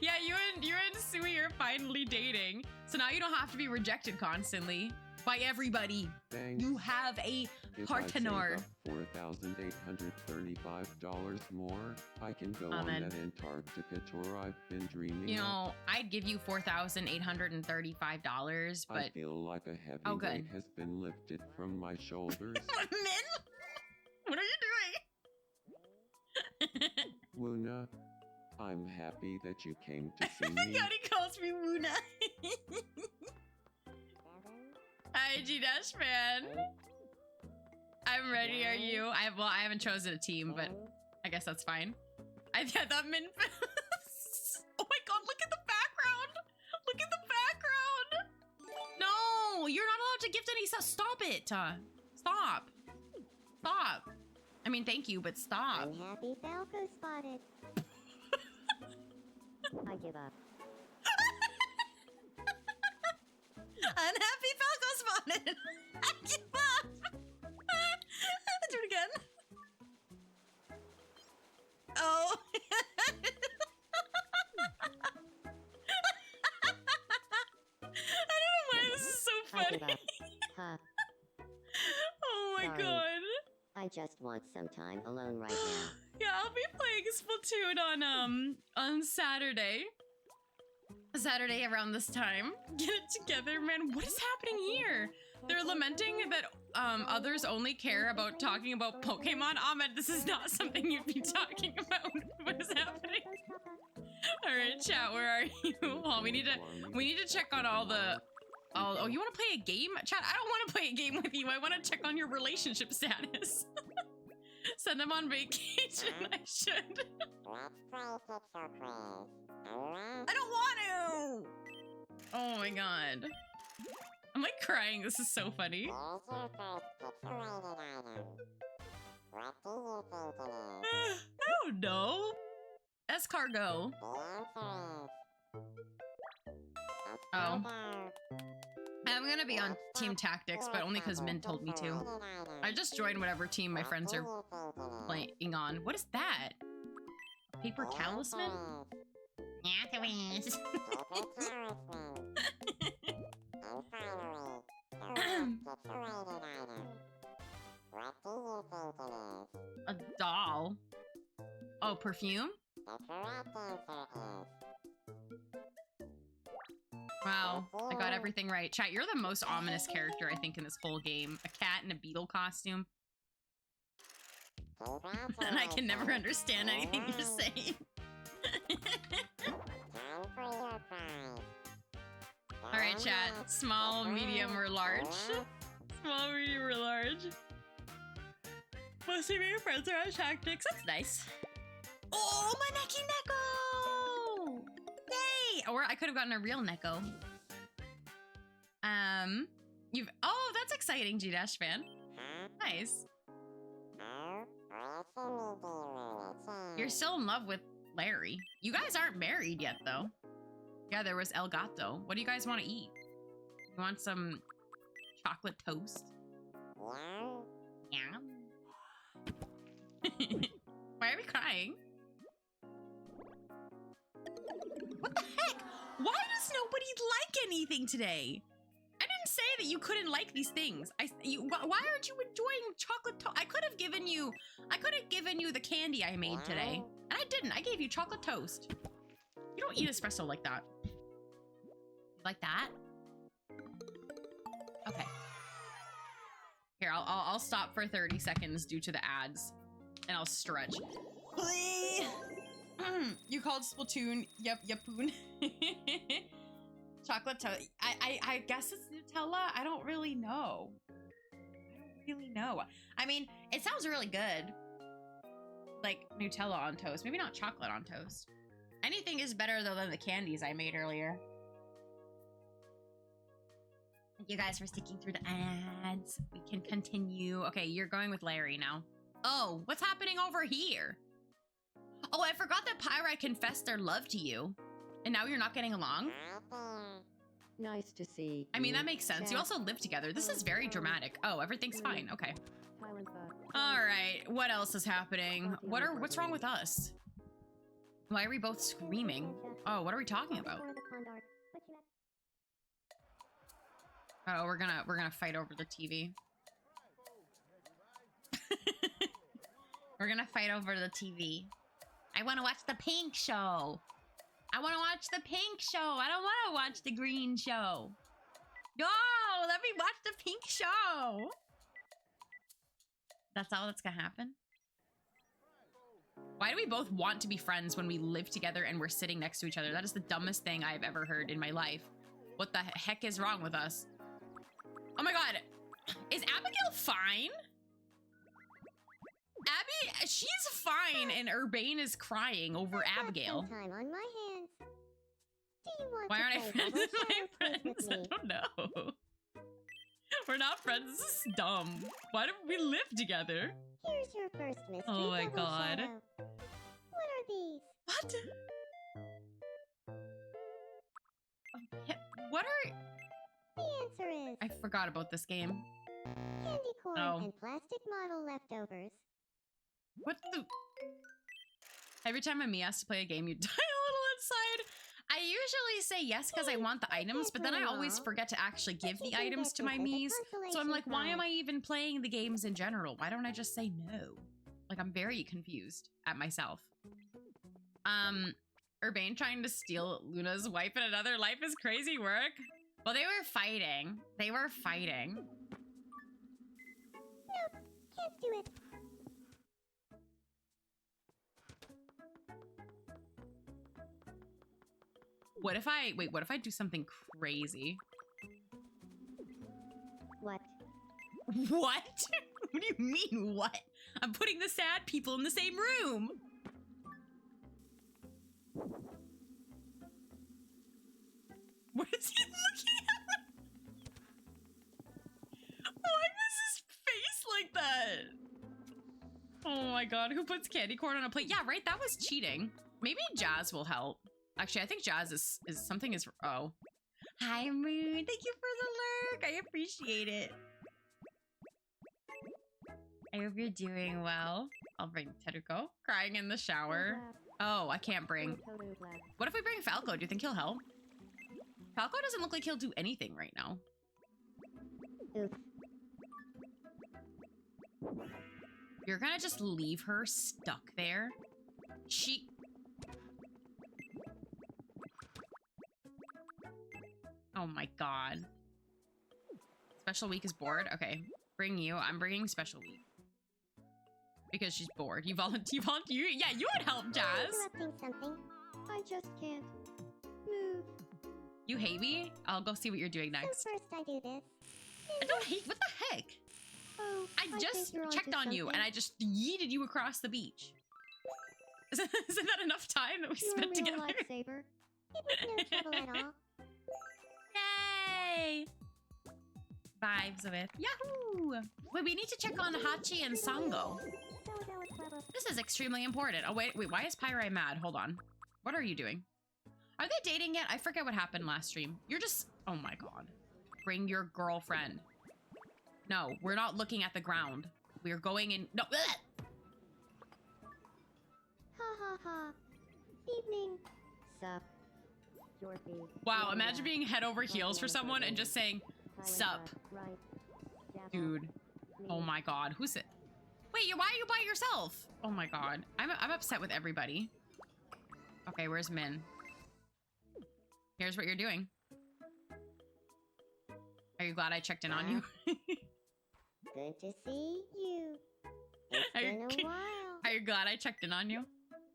Yeah, you and Sui are finally dating. So now you don't have to be rejected constantly by everybody. Thanks. You have a If partner. I save up $4,835 more, I can go on Amen. that Antarctica tour I've been dreaming You of. know, I'd give you $4,835, I but feel like a heavy Oh, good. weight has been lifted from my shoulders. Min, what are you doing? Wuna, I'm happy that you came to see me. God, he calls me Wuna. Hi, G-Dash fan. I'm ready. Are you? I haven't chosen a team, but I guess that's fine. I thought Min. Oh my god! Look at the background. Look at the background. No, you're not allowed to gift any stuff. Stop it. Stop. Stop. I mean, thank you, but stop. Unhappy Falco spotted. I give up. Unhappy Falco spotted. I give up. Do it again. Oh. I don't know why this is so I give funny. up. Huh. Oh my Sorry. god. I just want some time alone right now. Yeah, I'll be playing Splatoon on Saturday. Saturday around this time. Get it together, man. What is happening here? They're lamenting that others only care about talking about Pokemon. Ahmed, this is not something you'd be talking about. What is happening? All right, chat, where are you? Well, we need to check on all the. Oh, you want to play a game, chat? I don't want to play a game with you. I want to check on your relationship status. Send them on vacation. I should. I don't want to. Oh my god. I'm like crying. This is so funny. I don't know. Escargot. Oh. I'm gonna be on Team Tactics, but only because Min told me to. I just joined whatever team my friends are playing on. What is that? Paper talisman? Yeah, it is. A doll. Oh, perfume? Wow, I got everything right. Chat, you're the most ominous character, I think, in this whole game. A cat in a beetle costume. And I can never understand anything you're saying. Alright, chat. Small, medium, or large? Small, medium, or large? Most of your friends are on Tactics. That's nice. Oh, my Neki Neko! Yay! Or I could have gotten a real Neko. Oh, that's exciting, G-Dash fan. Nice. You're still in love with Larry. You guys aren't married yet, though. Yeah, there was El Gato. What do you guys want to eat? You want some chocolate toast? Yeah. Why are we crying? What the heck? Why does nobody like anything today? I didn't say that you couldn't like these things. Why aren't you enjoying chocolate toast? I could have given you the candy I made today. And I didn't. I gave you chocolate toast. You don't eat espresso like that. Like that? Okay. Here, I'll stop for 30 seconds due to the ads. and I'll stretch. You called Splatoon? Yep, yep-poon. Chocolate toast. I guess it's Nutella. I don't really know. I mean, it sounds really good. Like Nutella on toast. Maybe not chocolate on toast. Anything is better though than the candies I made earlier. Thank you guys for sticking through the ads. We can continue. Okay, you're going with Larry now. Oh, what's happening over here? Oh, I forgot that Pyri confessed their love to you. And now you're not getting along? Nice to see. I mean, you. that makes sense. You Chat. also live together. This is very dramatic. Oh, everything's fine. Okay. Thailand bug. All right. What else is happening? What's wrong with us? Why are we both screaming? Oh, what are we talking about? Oh, we're gonna fight over the TV. We're gonna fight over the TV. I want to watch the pink show. I want to watch the pink show. I don't want to watch the green show. No, let me watch the pink show. That's all that's gonna happen. Why do we both want to be friends when we live together and we're sitting next to each other? That is the dumbest thing I've ever heard in my life. What the heck is wrong with us? Oh my god. Is Abigail fine? Abby, she's fine, and Urbane is crying over Abigail. Time on my hands. Do you want Why to aren't I play friends Bubble with my Shadow Quiz friends? with I me? don't know. We're not friends. This is dumb. Why do we live together? Here's your first mystery. Oh my Bubble god. Shadow. What are these? What? What are... The answer is I forgot about this game. candy corn Oh. and plastic model leftovers. What the... Every time Mia has to play a game, you die a little inside. I usually say yes because I want the items, but then I always forget to actually give the items to my Mies. So I'm like, why am I even playing the games in general? Why don't I just say no? Like, I'm very confused at myself. Urbane trying to steal Luna's wife in another life is crazy work. Well, they were fighting. They were fighting. Nope, can't do it. What if I... Wait, what if I do something crazy? What? What? What do you mean, what? I'm putting the sad people in the same room. What is he looking at? Why was his face like that? Oh my god, who puts candy corn on a plate? Yeah, right, that was cheating. Maybe Jazz will help. Actually, I think Jazz is something is... Oh. Hi, Moon. Thank you for the lurk. I appreciate it. I hope you're doing well. I'll bring Teruko. Crying in the shower. Oh, I can't bring... What if we bring Falco? Do you think he'll help? Falco doesn't look like he'll do anything right now. Oops. You're gonna just leave her stuck there? She... Oh my god. Special week is bored? Okay. Bring you. I'm bringing special week. Because she's bored. You volunteer? Yeah, you would help, Jazz. Interrupting something. I just can't move. You hate me? I'll go see what you're doing next. So first I do this. I don't hate. What the heck? Oh, I think just you're checked onto on you and I just yeeted you across the beach. Isn't that enough time that we You're a spent real together? lifesaver. It was no trouble at all. Yay! Vibes of it. Yahoo! Wait, we need to check on Hachi and Sango. This is extremely important. Oh, wait, why is Pyrai mad? Hold on. What are you doing? Are they dating yet? I forget what happened last stream. You're just... Oh my god. Bring your girlfriend. No, we're not looking at the ground. We're going in... No! Blech! Ha ha ha. Evening. Sup. Jorpy. Wow, imagine being head over heels for someone and just saying, sup. Right. Dude. Oh my god. Who's it? Wait, why are you by yourself? Oh my god. I'm upset with everybody. Okay, where's Min? Here's what you're doing. Are you glad I checked in on you? Good to see you. It's Are you been a ki- while. Are you glad I checked in on you?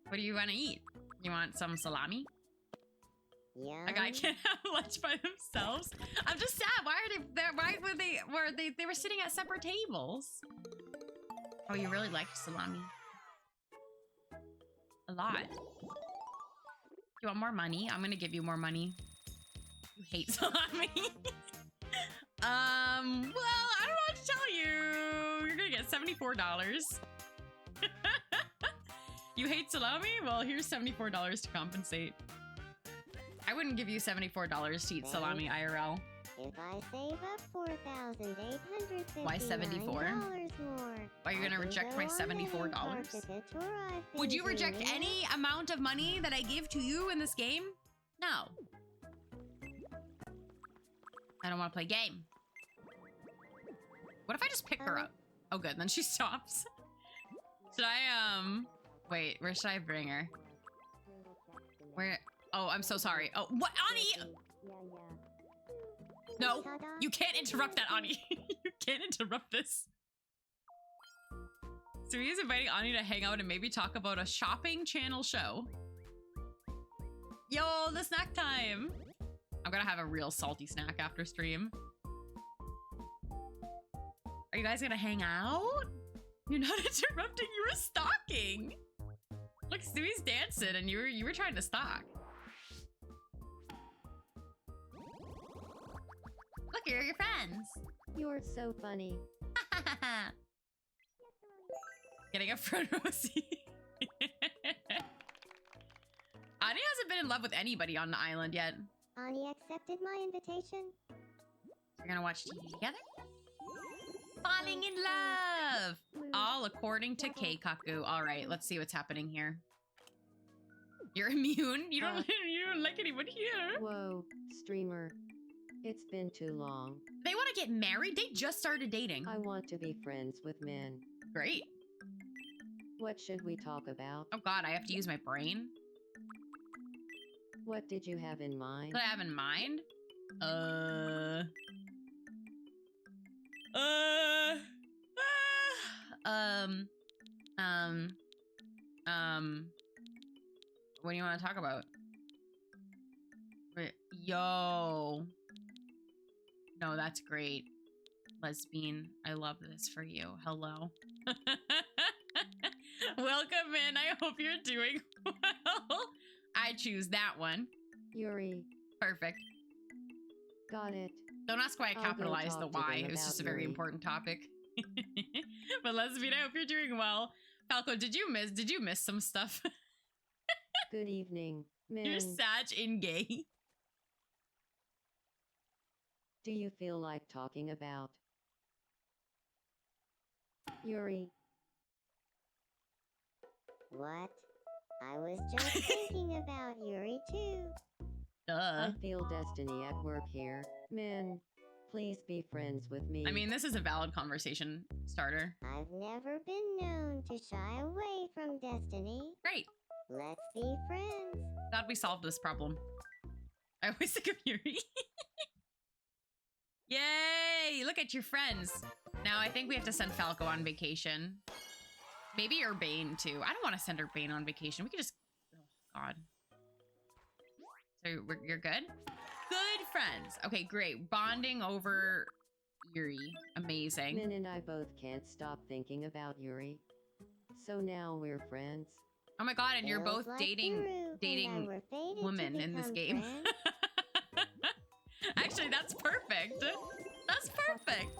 What do you want to eat? You want some salami? Yum. A guy can't have lunch by themselves. I'm just sad. Why are they there? Why were they were sitting at separate tables? Oh, you really liked salami. A lot. You want more money? I'm gonna give you more money. You hate salami. Well, I don't know what to tell you. You're gonna get $74. You hate salami? Well, here's $74 to compensate. I wouldn't give you $74 to eat salami IRL. If I save up $4,859 Why 74? more, Why are you gonna I can reject go my on $74? any Antarctica tour I've Would been you reject doing. any amount of money that I give to you in this game? No. I don't want to play game. What if I just pick her up? Oh, good. Then she stops. Should I, wait, where should I bring her? Where? Oh, I'm so sorry. Oh, what? Ani! No, Ta-da. you can't interrupt that, Ani. You can't interrupt this. So he's inviting Ani to hang out and maybe talk about a shopping channel show. Yo, the snack time. I'm gonna have a real salty snack after stream. Are you guys gonna hang out? You're not interrupting, you were stalking. Look, Stewie's dancing and you were trying to stalk. Look, you're your friends. You're so funny. Getting a front row seat. Ani hasn't been in love with anybody on the island yet. Ani accepted my invitation. We're gonna watch TV together. Falling in love! All according to Keikaku. All right, let's see what's happening here. You're immune? You don't, you don't like anyone here. Whoa, streamer. It's been too long. They want to get married? They just started dating. I want to be friends with men. Great. What should we talk about? Oh god, I have to use my brain. What did you have in mind? What I have in mind? What do you want to talk about? Wait, yo. No, that's great. Lesbian, I love this for you. Hello. Welcome in. I hope you're doing well. I choose that one. Yuri. Perfect. Got it. Don't ask why I I'll go capitalized the talk to Y. them It was just a about very Yuri. important topic. But Lesbian, I hope you're doing well. Falco, did you miss some stuff? Good evening, men. You're Sag in gay. Do you feel like talking about Yuri? What? I was just thinking about Yuri too. Duh. I feel destiny at work here. Men, please be friends with me. I mean, this is a valid conversation starter. I've never been known to shy away from destiny. Great. Let's be friends. Glad we solved this problem. I always think of Yuri. Yay! Look at your friends. Now I think we have to send Falco on vacation. Maybe Urbane too. I don't want to send Urbane on vacation. We could just... Oh, God. So you're good? Good friends. Okay, great. Bonding over Yuri. Amazing. Min and I both can't stop thinking about Yuri. So now we're friends. Oh my God, and you're Feels both like dating Yuru and I dating were fated to women in this become game. friends. Actually, that's perfect. That's perfect.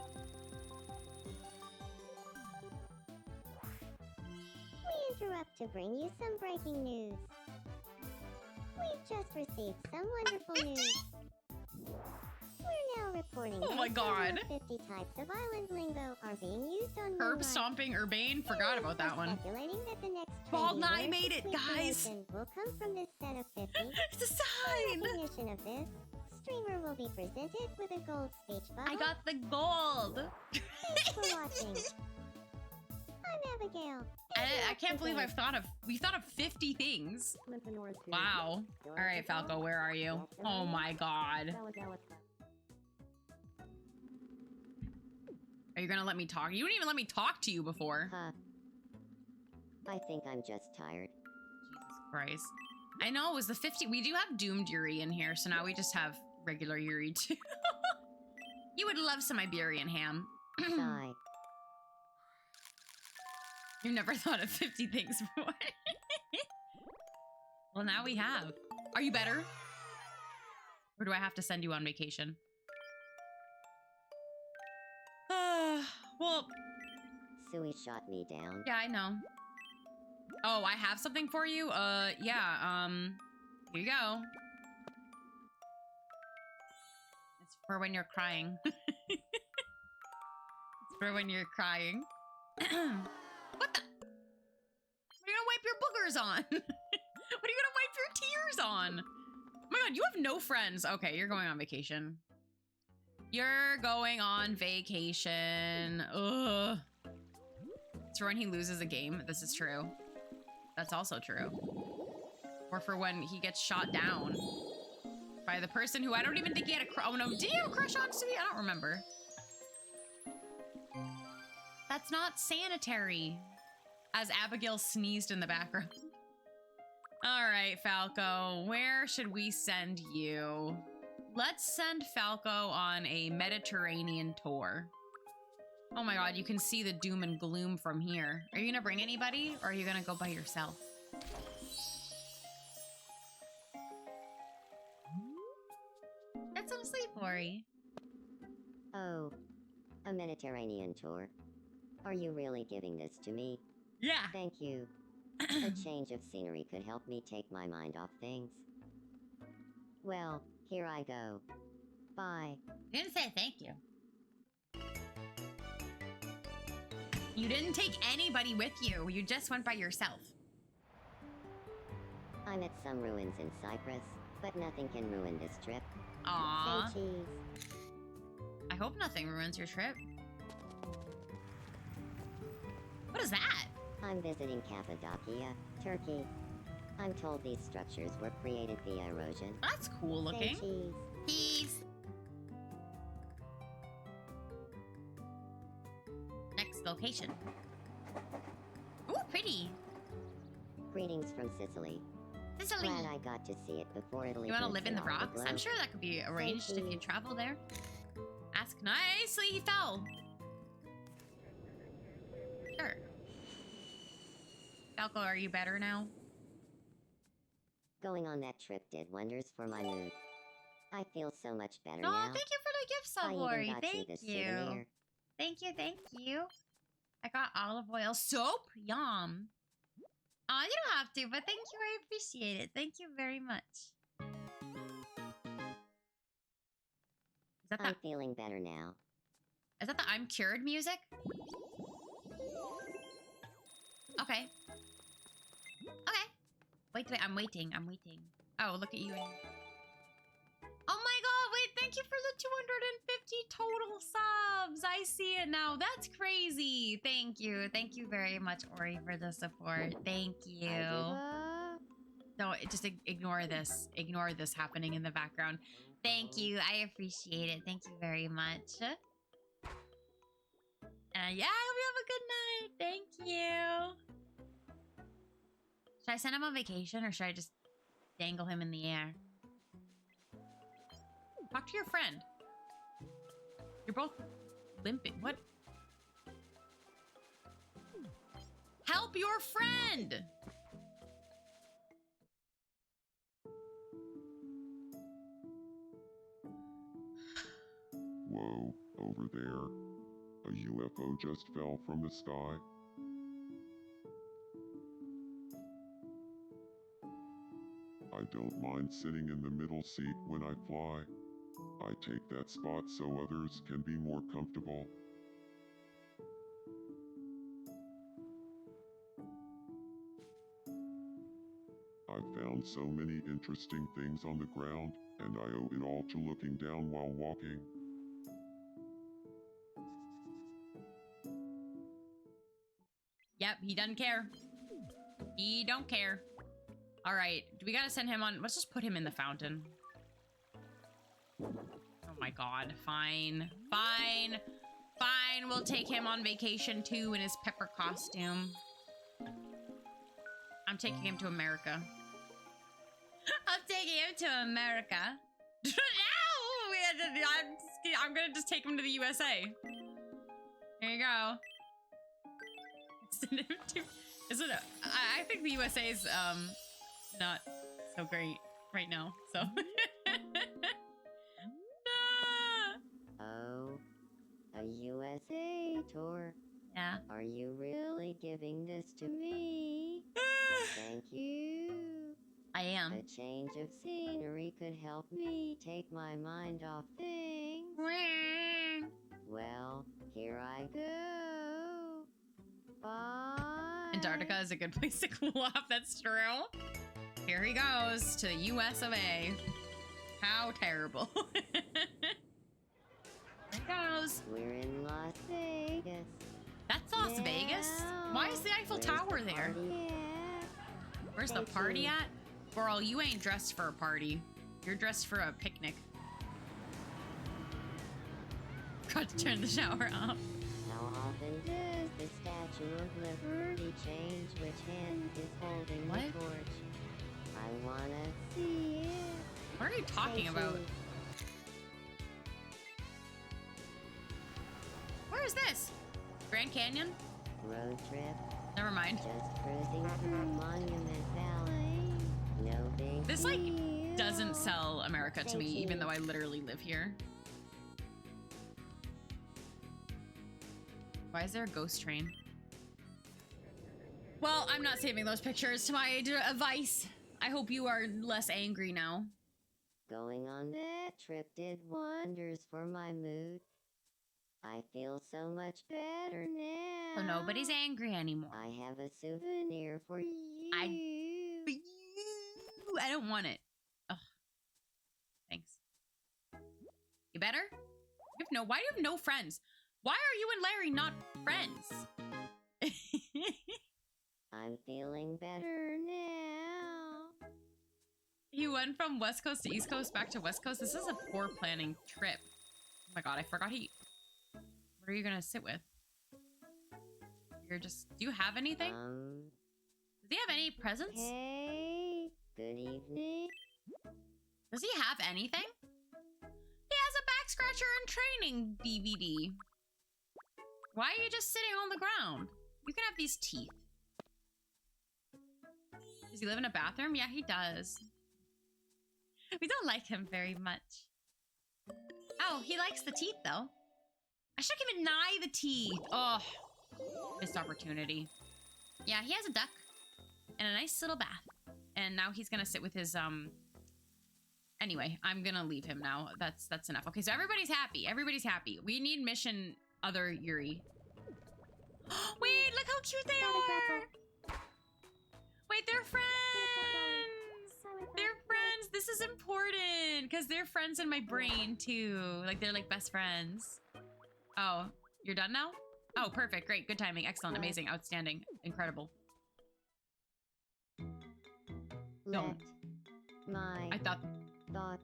We interrupt to bring you some breaking news. We've just received some wonderful news. We're now reporting Oh my that God. 50 types of island lingo are being used on Herb Moonlight. stomping Urbane. Forgot about that We're one. speculating that the next Bald trendy Nye word made to it, tweet guys. Nation will come from this set of 50. It's a In sign. recognition of this, streamer will be presented with a gold speech bubble. I got the gold. Thanks for watching. I'm Abigail. I can't believe we thought of 50 things. Wow. All right, Falco, where are you? Oh my God. Are you gonna let me talk? You didn't even let me talk to you before. Huh. I think I'm just tired. Jesus Christ. I know, it was the 50. We do have doomed Yuri in here, so now we just have regular Yuri too. You would love some Iberian ham. Sigh. You never thought of 50 things before. Well, now we have. Are you better? Or do I have to send you on vacation? Well, Sui shot me down. yeah, I know. Oh, I have something for you? Yeah, here you go. It's for when you're crying. It's for when you're crying. What the? What are you gonna wipe your boogers on? What are you gonna wipe your tears on? Oh my god, you have no friends. Okay, you're going on vacation. You're going on vacation. Ugh. It's for when he loses a game. This is true. That's also true. Or for when he gets shot down by the person who I don't even think he had a crush. Oh no, did he have a crush on Sui? I don't remember. That's not sanitary. As Abigail sneezed in the background. All right, Falco, where should we send you? Let's send Falco on a Mediterranean tour. Oh my god, you can see the doom and gloom from here. Are you gonna bring anybody, or are you gonna go by yourself? Get some sleep, Ori. Oh, a Mediterranean tour. Are you really giving this to me? Yeah. Thank you. A change of scenery could help me take my mind off things. Well, here I go. Bye. You didn't say thank you. You didn't take anybody with you. You just went by yourself. I'm at some ruins in Cyprus, but nothing can ruin this trip. Aww. Say cheese. I hope nothing ruins your trip. What is that? I'm visiting Cappadocia, Turkey. I'm told these structures were created via erosion. That's cool looking. Say cheese. Peace. Next location. Ooh, pretty. Greetings from Sicily. Sicily. Glad I got to see it before Italy. You want to moved live it in the off rocks? I'm globe. sure that could be arranged if you cheese. travel there. Ask nicely, he fell. Sure. Falco, are you better now? Going on that trip did wonders for my mood. I feel so much better Oh, now. thank you for the gift, I Salvori. even got Thank you this you. souvenir. Thank you, thank you. I got olive oil soap. Yum. Oh, you don't have to, but thank you. I appreciate it. Thank you very much. Is that I'm feeling better now. the I'm cured music? Okay. Okay. Wait, I'm waiting. Oh, look at you. Oh my god, wait, thank you for the 250 total subs. I see it now. That's crazy. Thank you. Thank you very much, Ori, for the support. Thank you. No, just ignore this. Ignore this happening in the background. Thank you. I appreciate it. Thank you very much. Yeah, I hope you have a good night. Thank you. Should I send him on vacation, or should I just dangle him in the air? Talk to your friend. You're both limping. What? Help your friend! Whoa, over there. A UFO just fell from the sky. I don't mind sitting in the middle seat when I fly. I take that spot so others can be more comfortable. I've found so many interesting things on the ground, and I owe it all to looking down while walking. Yep, he doesn't care. He don't care. All right, we gotta send him on. Let's just put him in the fountain. Oh my god, fine. Fine. Fine, we'll take him on vacation too in his pepper costume. I'm taking him to America. I'm taking him to America. No! I'm gonna just take him to the USA. There you go. Send him to... Is it I think the USA is not so great right now, so... Oh, a USA tour. Yeah. Are you really giving this to me? Thank you. I am. A change of scenery could help me take my mind off things. Well, here I go. Bye. Antarctica is a good place to cool off, that's true. Here he goes to the US of A. How terrible. There he goes. We're in Las Vegas. That's Las Vegas? Why is the Eiffel Tower there? Where's the party at? Girl, you ain't dressed for a party. You're dressed for a picnic. Got to turn the shower off. How often does the Statue of Liberty change which hand is holding What? the torch? I wanna see it. What are you talking about? Where is this? Grand Canyon? Road trip. Never mind. Just cruising through Monument Valley. No big This, like, deal. doesn't sell America to me, Thank even you. though I literally live here. Why is there a ghost train? Well, I'm not saving those pictures to my device. I hope you are less angry now. Going on that trip did wonders for my mood. I feel so much better now. So nobody's angry anymore. I have a souvenir for you. I don't want it. Ugh. Thanks. You better? Why do you have no friends? Why are you and Larry not friends? I'm feeling better now. You went from West Coast to East Coast back to West Coast. This is a poor planning trip. Oh my god, I forgot what are you gonna sit with? Do you have anything? Does he have any presents? Hey, good evening. Does he have anything? He has a back scratcher and training DVD. Why are you just sitting on the ground? You can have these teeth. Does he live in a bathroom? Yeah, he does. We don't like him very much. Oh, he likes the teeth though. I should give it Nye the teeth. Oh, missed opportunity. Yeah, he has a duck and a nice little bath. And now he's gonna sit with his, anyway, I'm gonna leave him now. That's enough. Okay, so everybody's happy. Everybody's happy. We need mission other Yuri. Wait, look how cute they are. Wait, they're friends. They're friends. This is important because they're friends in my brain too. Like they're like best friends. Oh, you're done now? Oh, perfect. Great. Good timing. Excellent. Amazing. Outstanding. Incredible. Don't. My I thought thoughts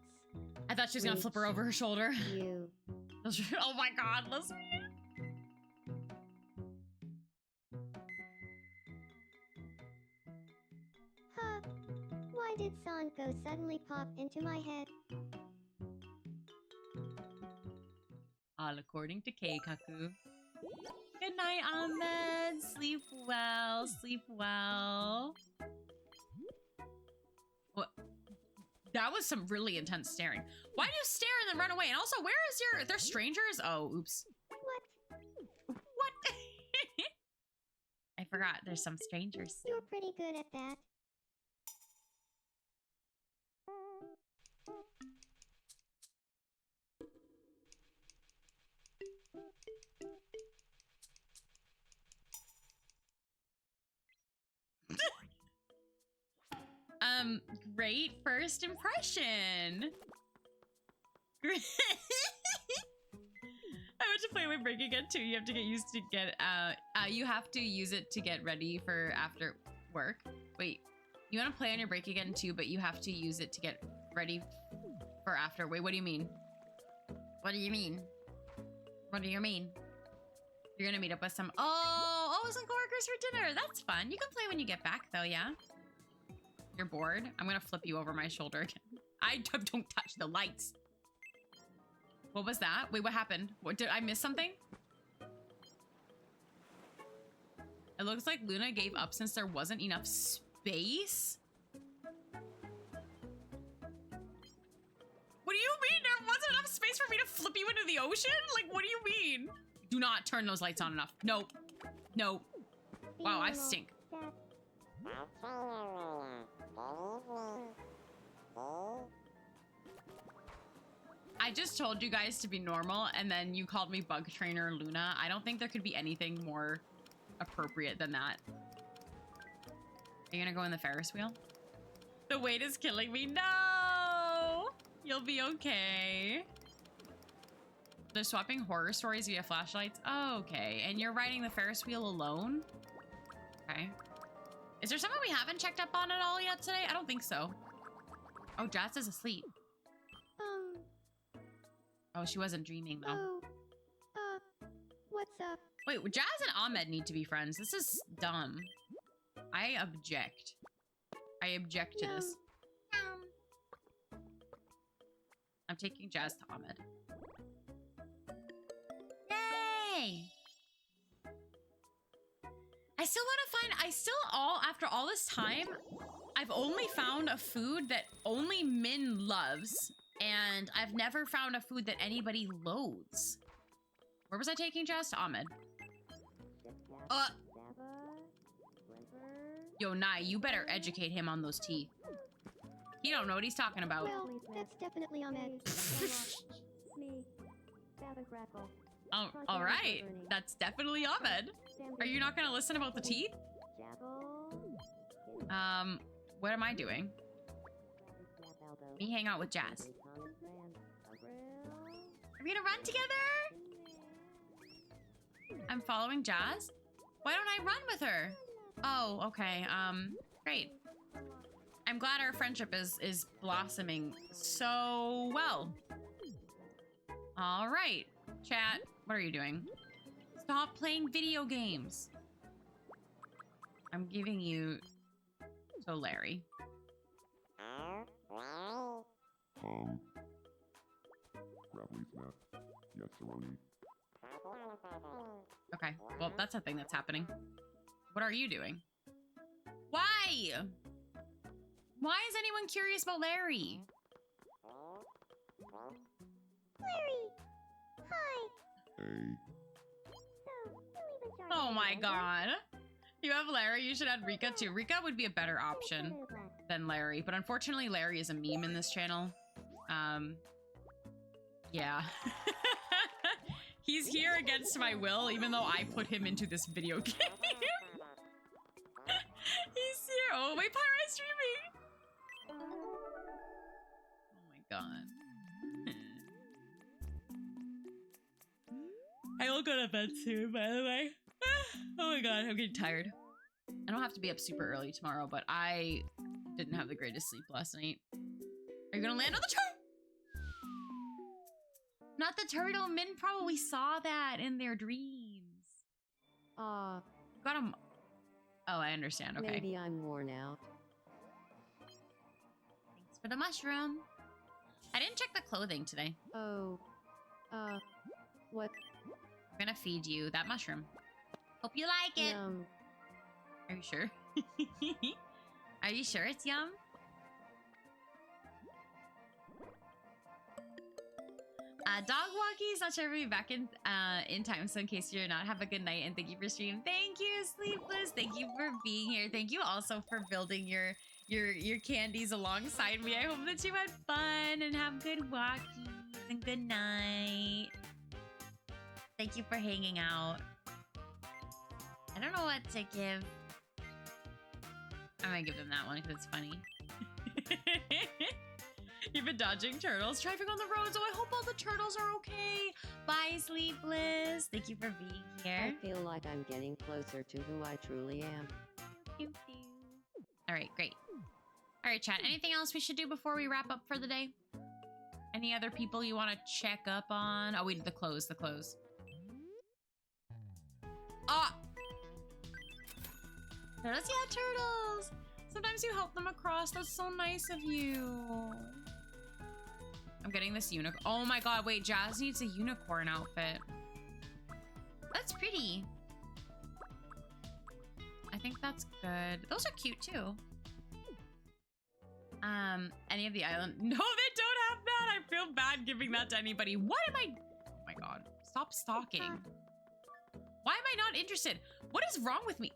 she was gonna flip her over her shoulder. you. Oh my god, listen. Huh. Why did Sanko suddenly pop into my head? All according to Keikaku. Good night, Ahmed. Sleep well. Sleep well. What? That was some really intense staring. Why do you stare and then run away? And also, where is they're strangers? Oh, oops. What? What? I forgot. There's some strangers. You're pretty good at that. Great first impression. Great. I want to play my break again too. You have to get used to you have to use it to get ready for after work. Wait, you want to play on your break again too, but you have to use it to get ready for after. Wait, what do you mean? What do you mean? What do you mean? You're gonna meet up with some some coworkers for dinner. That's fun. You can play when you get back though, yeah? You're bored? I'm gonna flip you over my shoulder again. Don't touch the lights. What was that? Wait, what happened? What, did I miss something? It looks like Luna gave up since there wasn't enough space. What do you mean there wasn't enough space for me to flip you into the ocean? Like, what do you mean? Do not turn those lights on enough. Nope. Nope. Wow, I stink. I just told you guys to be normal, and then you called me Bug Trainer Luna. I don't think there could be anything more appropriate than that. Are you gonna go in the Ferris wheel? The weight is killing me. No! You'll be okay. They're swapping horror stories via flashlights. Oh, okay. And you're riding the Ferris wheel alone? Okay. Is there someone we haven't checked up on at all yet today? I don't think so. Oh, Jazz is asleep. Oh, she wasn't dreaming though. What's up? Wait, Jazz and Ahmed need to be friends. This is dumb. I object. I object to this. I'm taking Jazz to Ahmed. Yay! After all this time, I've only found a food that only Min loves, and I've never found a food that anybody loathes. Where was I taking Jazz? To Ahmed. Yo, Nai, you better educate him on those teeth. He don't know what he's talking about. Well, that's definitely Ahmed. Me. Oh, all right. That's definitely Ahmed. Are you not gonna listen about the teeth? What am I doing? Me hang out with Jazz. Are we gonna run together? I'm following Jazz? Why don't I run with her? Oh, okay. Great. I'm glad our friendship is blossoming so well. All right, chat. What are you doing? Stop playing video games. I'm giving you to Larry. Gravelly's map. Yes, Aroni. Okay, well, that's a thing that's happening. What are you doing? Why? Why is anyone curious about Larry? Larry! Hi! Hey. Oh my god. You have Larry, you should add Rika too. Rika would be a better option than Larry, but unfortunately Larry is a meme in this channel. Yeah. He's here against my will, even though I put him into this video game. He's here. Oh, my Pyra streaming. Oh my god. I will go to bed soon, by the way. Oh my god, I'm getting tired. I don't have to be up super early tomorrow, but I didn't have the greatest sleep last night. Are you gonna land on the turtle? Not the turtle. Min probably saw that in their dreams. Got him. Oh, I understand. Okay. Maybe I'm worn out. Thanks for the mushroom. I didn't check the clothing today. Oh. What? I'm gonna feed you that mushroom. Hope you like it. Yum. Are you sure? Are you sure it's yum? Dog walkies, not sure if we'll be back in time, so in case you're not, have a good night and thank you for streaming. Thank you, Sleepless. Thank you for being here. Thank you also for building your candies alongside me. I hope that you had fun and have good walkies and good night. Thank you for hanging out. I don't know what to give. I'm gonna give them that one because it's funny. You've been dodging turtles, driving on the road, so I hope all the turtles are okay. Bye, Sleepless. Thank you for being here. I feel like I'm getting closer to who I truly am. All right, great. All right, chat. Anything else we should do before we wrap up for the day? Any other people you want to check up on? Oh, wait, the clothes. Ah! Turtles, yeah, turtles. Sometimes you help them across. That's so nice of you. I'm getting this unicorn. Oh my god, wait, Jazz needs a unicorn outfit. That's pretty. I think that's good. Those are cute too. Any of the island? No, they don't have that. I feel bad giving that to anybody. What am I? Oh my god. Stop stalking. Why am I not interested? What is wrong with me?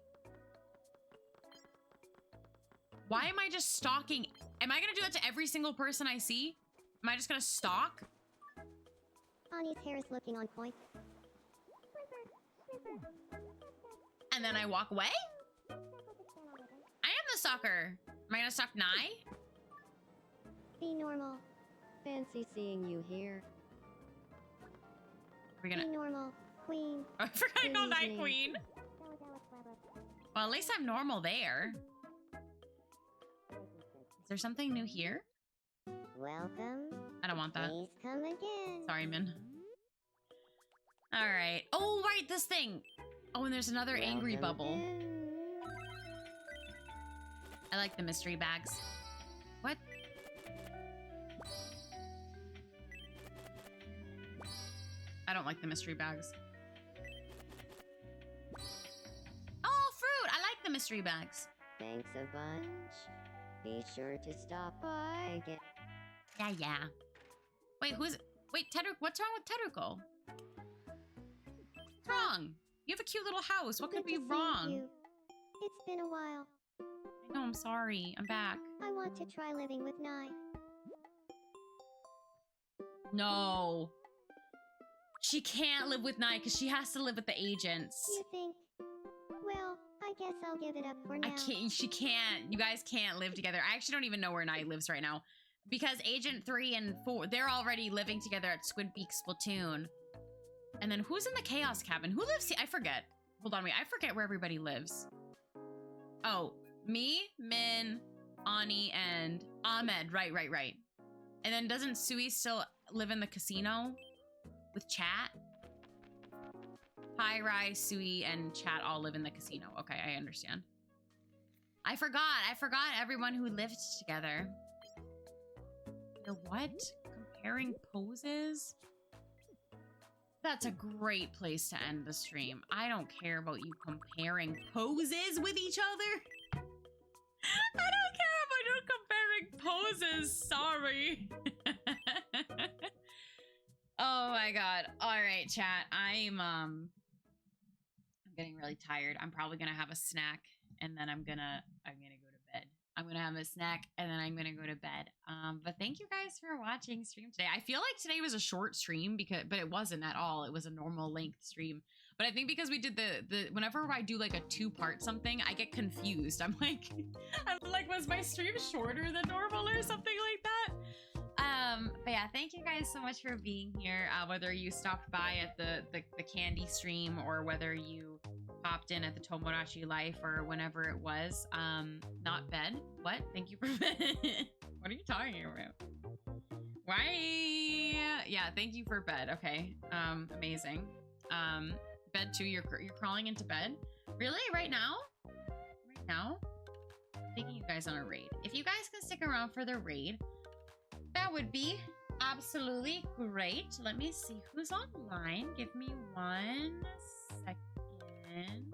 Why am I just stalking? Am I gonna do that to every single person I see? Am I just gonna stalk? Ani's hair is looking on point. And then I walk away? I am the stalker. Am I gonna stalk Nye? Be normal. Fancy seeing you here. We're gonna. Be normal, queen. Oh, I forgot to call Night evening. Queen. Well, at least I'm normal there. Is there something new here? Welcome. I don't want that. Please come again. Sorry, Min. All right. Oh, right, this thing. Oh, and there's another angry Welcome bubble. again. I like the mystery bags. What? I don't like the mystery bags. Oh, fruit! I like the mystery bags. Thanks a bunch. Be sure to stop by again. Yeah. Wait, wait, Tedric, what's wrong with Tedrico? What's wrong? You have a cute little house. What could Good be to see wrong? you. It's been a while. I know, I'm sorry. I'm back. I want to try living with Nye. No. She can't live with Nye because she has to live with the agents. You think? Well, I guess I'll give it up for now. I can't. She can't. You guys can't live together. I actually don't even know where Nye lives right now. Because Agent 3 and 4, they're already living together at Squid Beak Splatoon. And then who's in the Chaos Cabin? Who lives here? I forget. Hold on, wait. I forget where everybody lives. Oh, me, Min, Ani, and Ahmed. Right. And then doesn't Sui still live in the casino with Chat? Hi, Rai, Sui, and Chat all live in the casino. Okay, I understand. I forgot everyone who lived together. The what? Comparing poses? That's a great place to end the stream. I don't care about you comparing poses with each other. I don't care about you comparing poses. Sorry. Oh my god. All right, chat. I'm getting really tired. I'm probably gonna have a snack and then I'm gonna go to bed. I'm gonna have a snack and then I'm gonna go to bed. But thank you guys for watching stream today. I feel like today was a short stream but it wasn't at all. It was a normal length stream. But I think because we did the whenever I do like a 2-part something, I get confused. I'm like, was my stream shorter than normal or something like that? But yeah, thank you guys so much for being here. Whether you stopped by at the candy stream or whether you popped in at the Tomodachi Life or whenever it was. Not bed. What? Thank you for bed. What are you talking about? Why? Yeah, thank you for bed. Okay. Amazing. Bed too. You're crawling into bed? Really? Right now? Right now? I'm taking you guys on a raid. If you guys can stick around for the raid, that would be absolutely great. Let me see who's online. Give me 1 second.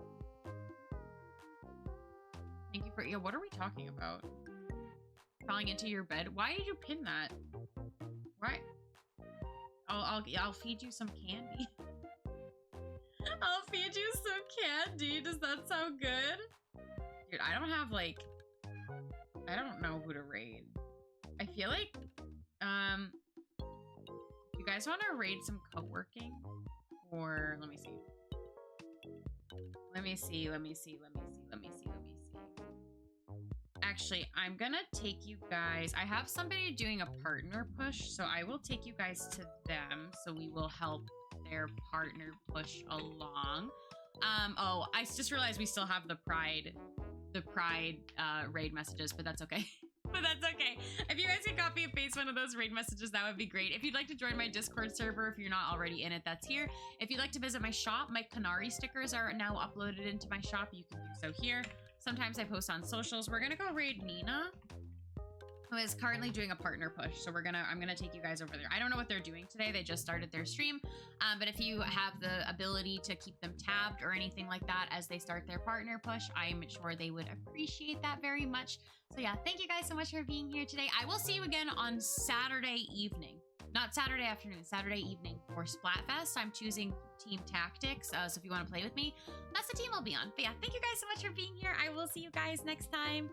Thank you for, yeah, what are we talking about? Crawling into your bed? Why did you pin that? Why? I'll feed you some candy. I'll feed you some candy. Does that sound good? Dude, I don't have like, I don't know who to raid. I feel like, you guys want to raid some co-working? Or, let me see. Let me see. Actually, I'm gonna take you guys. I have somebody doing a partner push, so I will take you guys to them. So we will help their partner push along. Oh, I just realized we still have the Pride raid messages, but that's okay. But that's okay. If you guys can copy and paste one of those raid messages, that would be great. If you'd like to join my Discord server, if you're not already in it, that's here. If you'd like to visit my shop, my Canary stickers are now uploaded into my shop. You can do so here. Sometimes I post on socials. We're gonna go raid Nina, who is currently doing a partner push. So I'm gonna take you guys over there. I don't know what they're doing today. They just started their stream. But if you have the ability to keep them tabbed or anything like that as they start their partner push, I'm sure they would appreciate that very much. So yeah, thank you guys so much for being here today. I will see you again on Saturday evening. Not Saturday afternoon, Saturday evening for Splatfest. I'm choosing Team Tactics. So if you want to play with me, that's the team I'll be on. But yeah, thank you guys so much for being here. I will see you guys next time.